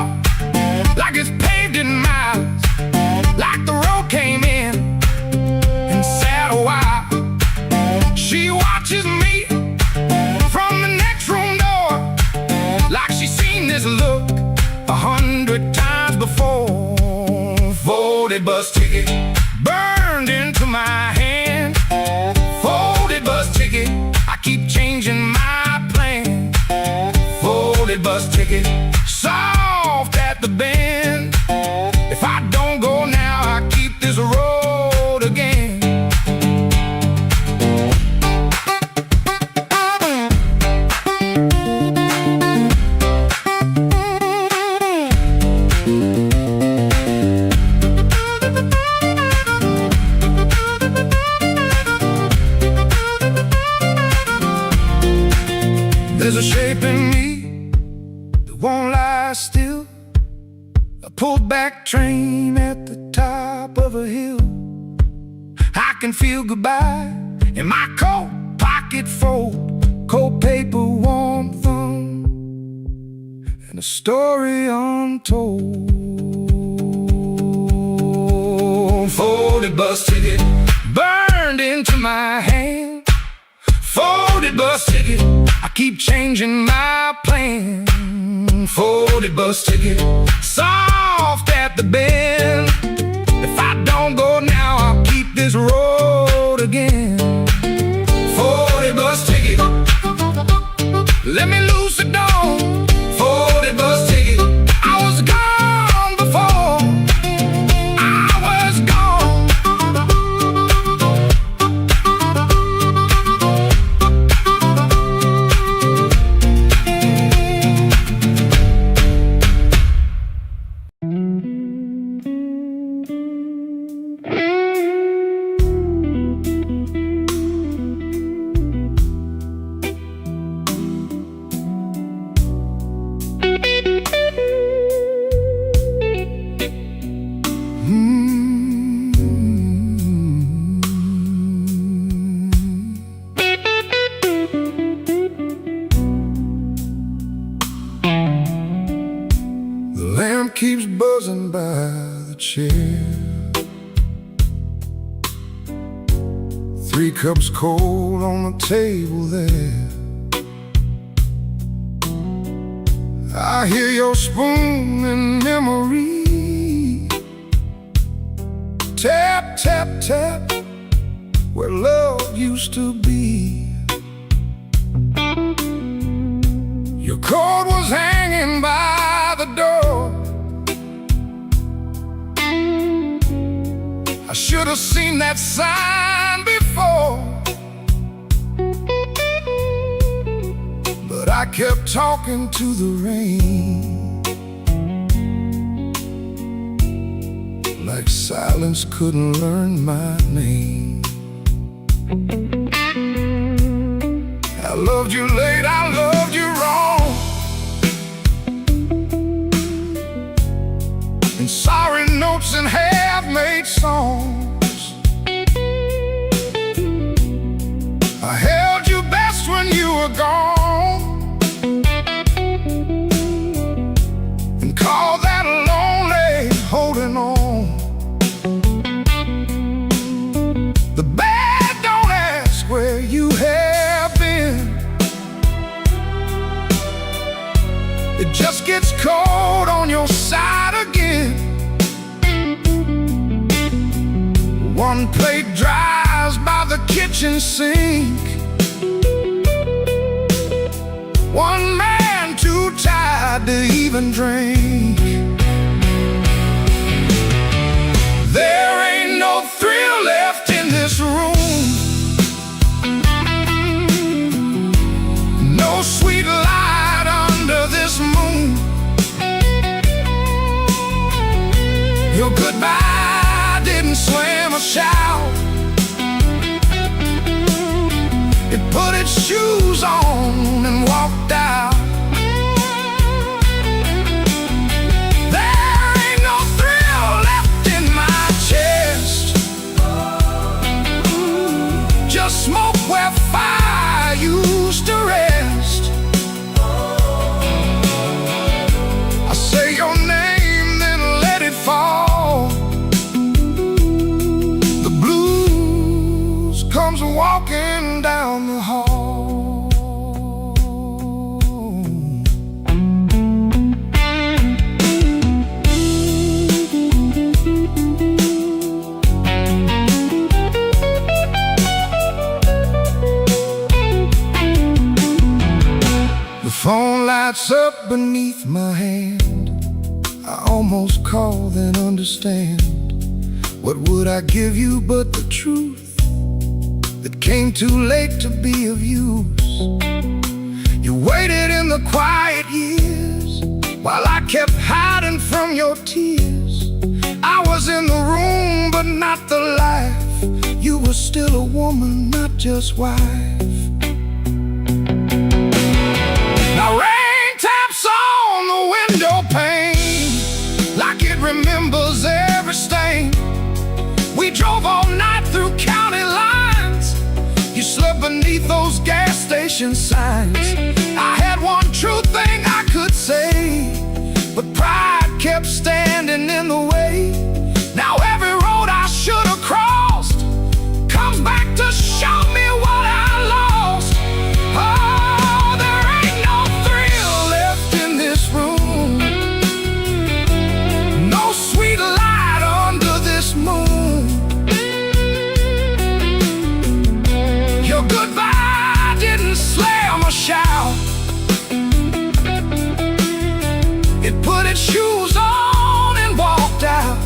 like it's paved in miles, like the road came in and sat a while. She watches me from the next room door, like she's seen this look 100 times before. Folded bus ticket burned into my hand. Folded bus ticket, I keep changing my plan. Folded bus ticket, soft at the bend. If I don't go now, I keep this road again. There's a shape in me that won't lie still, a pulled back train at the top of a hill. I can feel goodbye in my coat pocket fold, cold paper, warm thumb, and a story untold. Folded bus ticket burned into my hand. Folded bus ticket, I keep changing my plan. Folded bus ticket, soft at the bend. If I don't go now, I'll keep this road again. Folded bus ticket, let me loose the door. Folded bus ticket, I was gone before. I was gone. 3 cups cold on the table there. I hear your spoon in memory. Tap, tap, tap, where love used to be. Your coat was hanging by the door. I should have seen that sign before, but I kept talking to the rain, like silence couldn't learn my name. I loved you late, I loved you wrong, and sorry notes and half-made songs. I held you best when you were gone, and called that lonely holding on. The bad don't ask where you have been. It just gets cold on your side again. One plate dries by the kitchen sink. One man too tired to even drink. There ain't no thrill left in this room, no sweet light under this moon. Your goodbye didn't slam a shout. It put its shoes on and walked out. There ain't no thrill left in my chest, just smoke where fire used to rest. I say your name, then let it fall. The blues comes walking down the hall. The phone lights up beneath my hand. I almost call, then understand. What would I give you but the truth that came too late to be of use? You waited in the quiet years while I kept hiding from your tears. I was in the room but not the life. You were still a woman, not just wife. Now rain taps on the window pane like it remembers every stain. We drove all night through county lines. You slept beneath those gas station signs. I had one true thing I could say, but pride kept standing in the way. Now every road I should have crossed comes back to show me what I lost. Oh, there ain't no thrill left in this room, no sweet light under this moon. Your goodbye didn't slam a shout. It put its shoes on and walked out.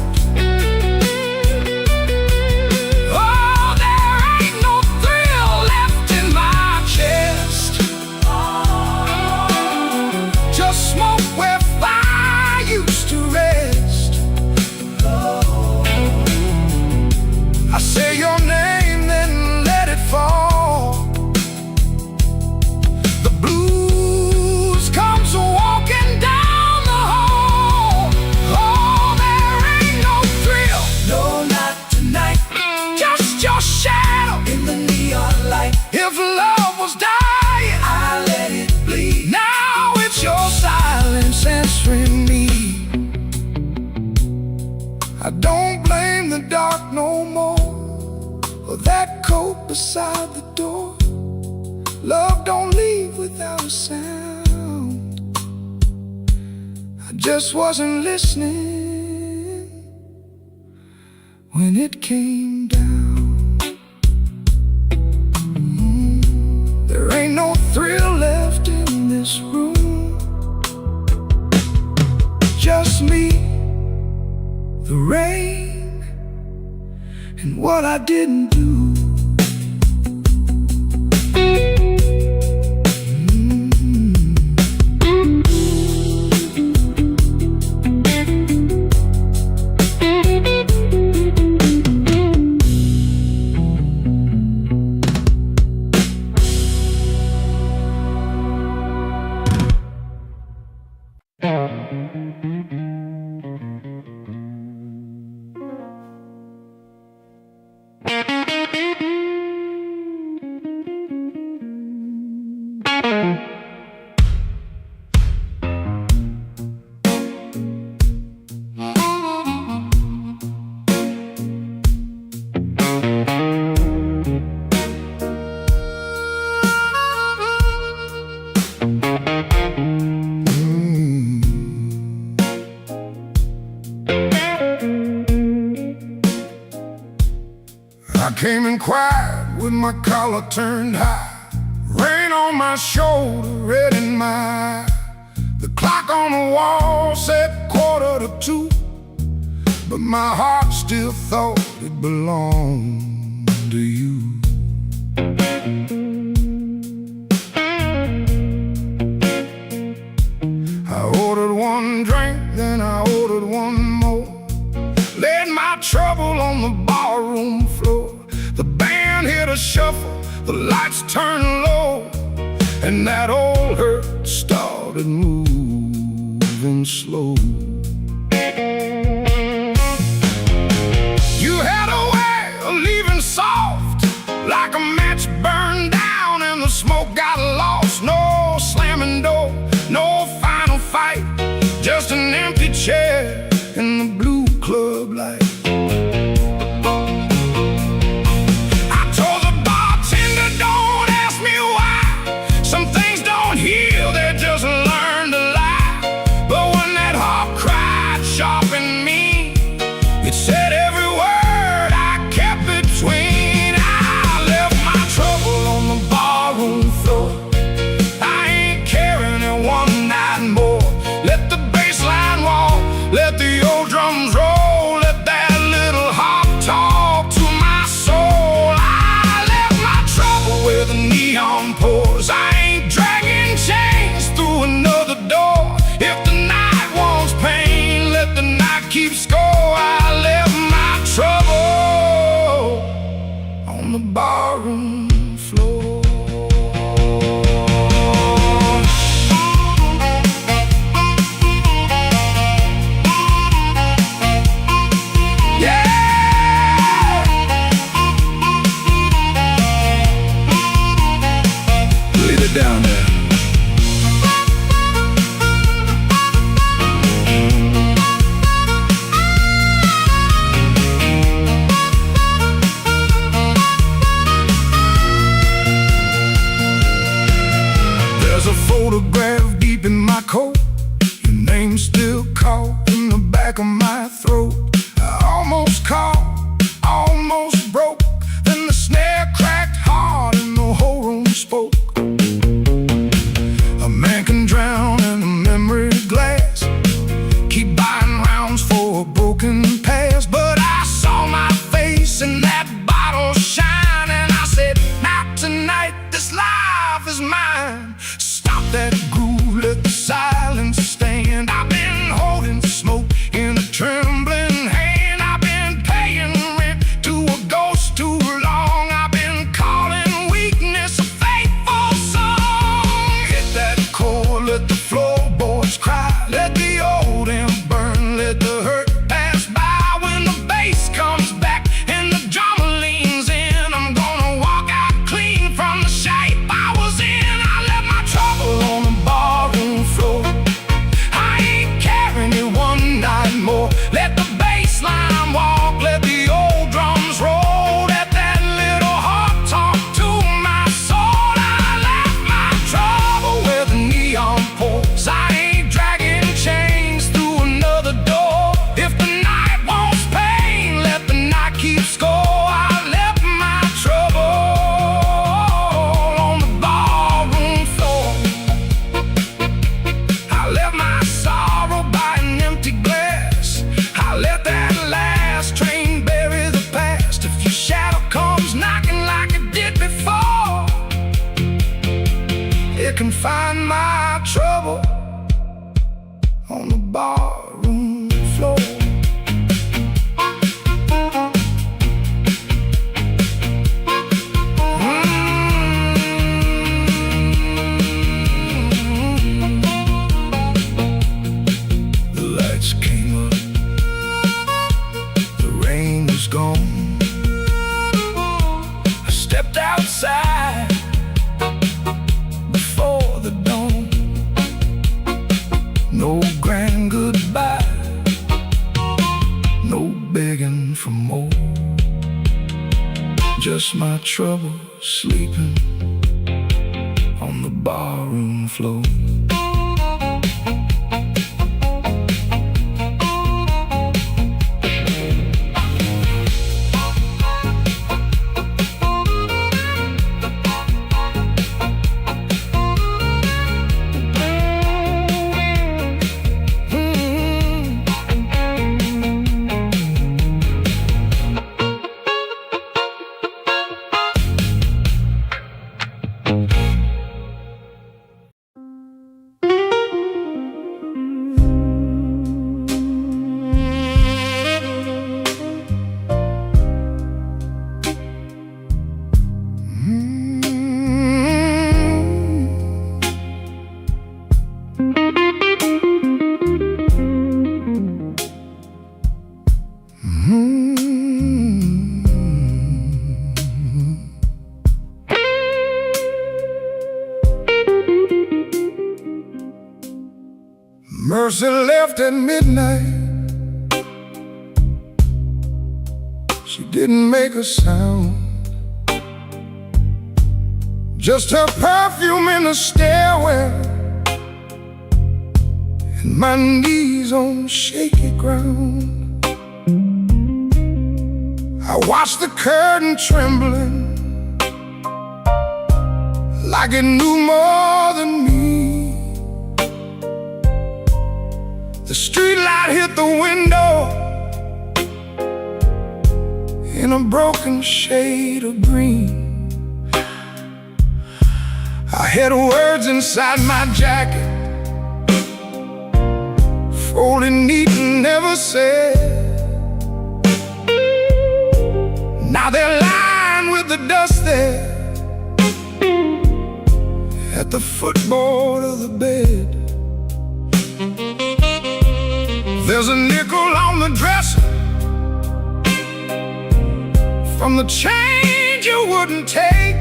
blame the dark no more, or that coat beside the door. Love don't leave without a sound. I just wasn't listening when it came down. There ain't no thrill left in this room. Just me, the rain, and what I didn't do. I came in quiet with my collar turned high, rain on my shoulder, red in my eye. The clock on the wall said 1:45, but my heart still thought it belonged to you. I ordered one drink, then I ordered one more, laid my trouble on the barroom floor. The band hit a shuffle, the lights turned low, and that old hurt started moving slow. You had a way of leaving soft, like a match burned down and the smoke got lost. No slamming door, no final fight, just an empty chair in the blue club light. Said every word I kept between. I left my trouble on the barroom floor. I ain't carrying it one night more. Let the bass line walk, let the old drums roll, let that little harp talk to my soul. I left my trouble where the neon pours. I ain't dragging chains through another door. If the night wants pain, let the night keep score. Trouble on the barroom floor. Yeah! Leave it down there. Photograph deep in my coat, your name still caught in the back of my throat. I almost caught find my trouble on the barroom floor. The lights came up, the rain was gone. I stepped outside before the dawn. No grand goodbye, no begging for more. Just my trouble sleeping on the barroom floor. Mercy left at midnight. She didn't make a sound. Just her perfume in the stairwell and my knees on shaky ground. I watched the curtain trembling like it knew more than me. The streetlight hit the window in a broken shade of green. I had words inside my jacket, folded neat and never said. Now they're lying with the dust there at the footboard of the bed. There's a nickel on the dresser from the change you wouldn't take.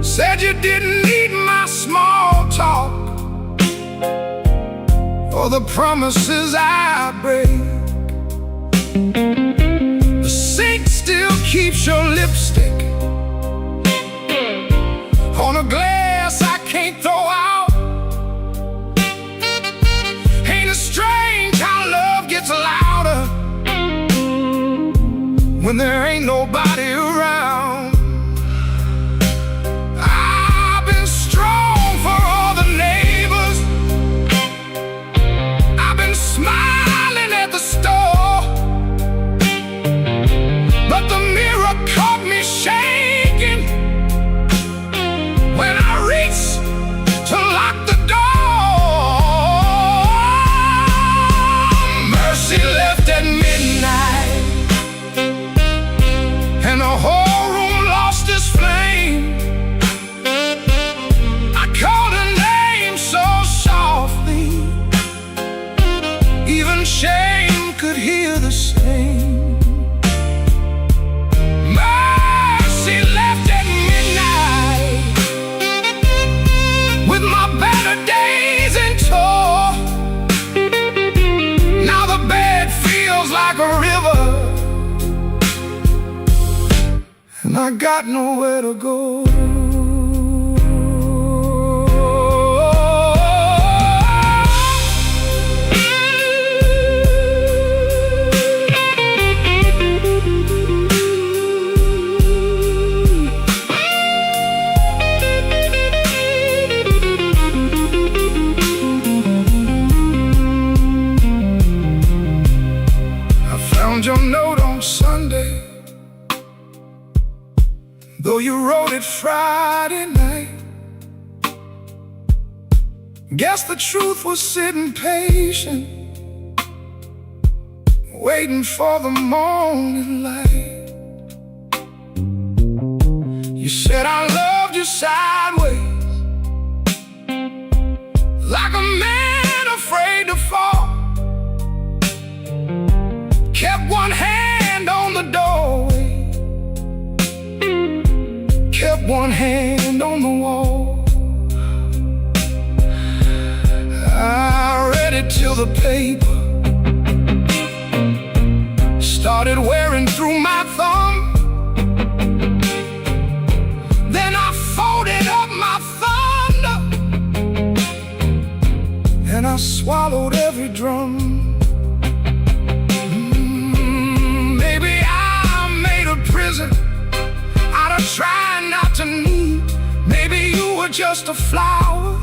Said you didn't need my small talk or the promises I break. The sink still keeps your lipstick on a glass I can't throw out. Ain't it strange how love gets louder when there ain't nobody around? I've been strong for all the neighbors, I've been smiling at the store, but the mirror caught me shaking when I reached to lock the door. Mercy left at midnight, and the whole room lost its flame. I called her name so softly, even shame could hear the same. Mercy left at midnight, with my better days in tow. Now the bed feels like a river, and I got nowhere to go. I found your note on Sunday, though you wrote it Friday night. Guess the truth was sitting patient, waiting for the morning light. You said I loved you sideways, like a man afraid to fall. Kept one hand on the doorway, kept one hand on the wall. I read it till the paper started wearing through my thumb. Then I folded up my thunder and I swallowed every drum. Maybe I made a prison out of trying not to need. Maybe you were just a flower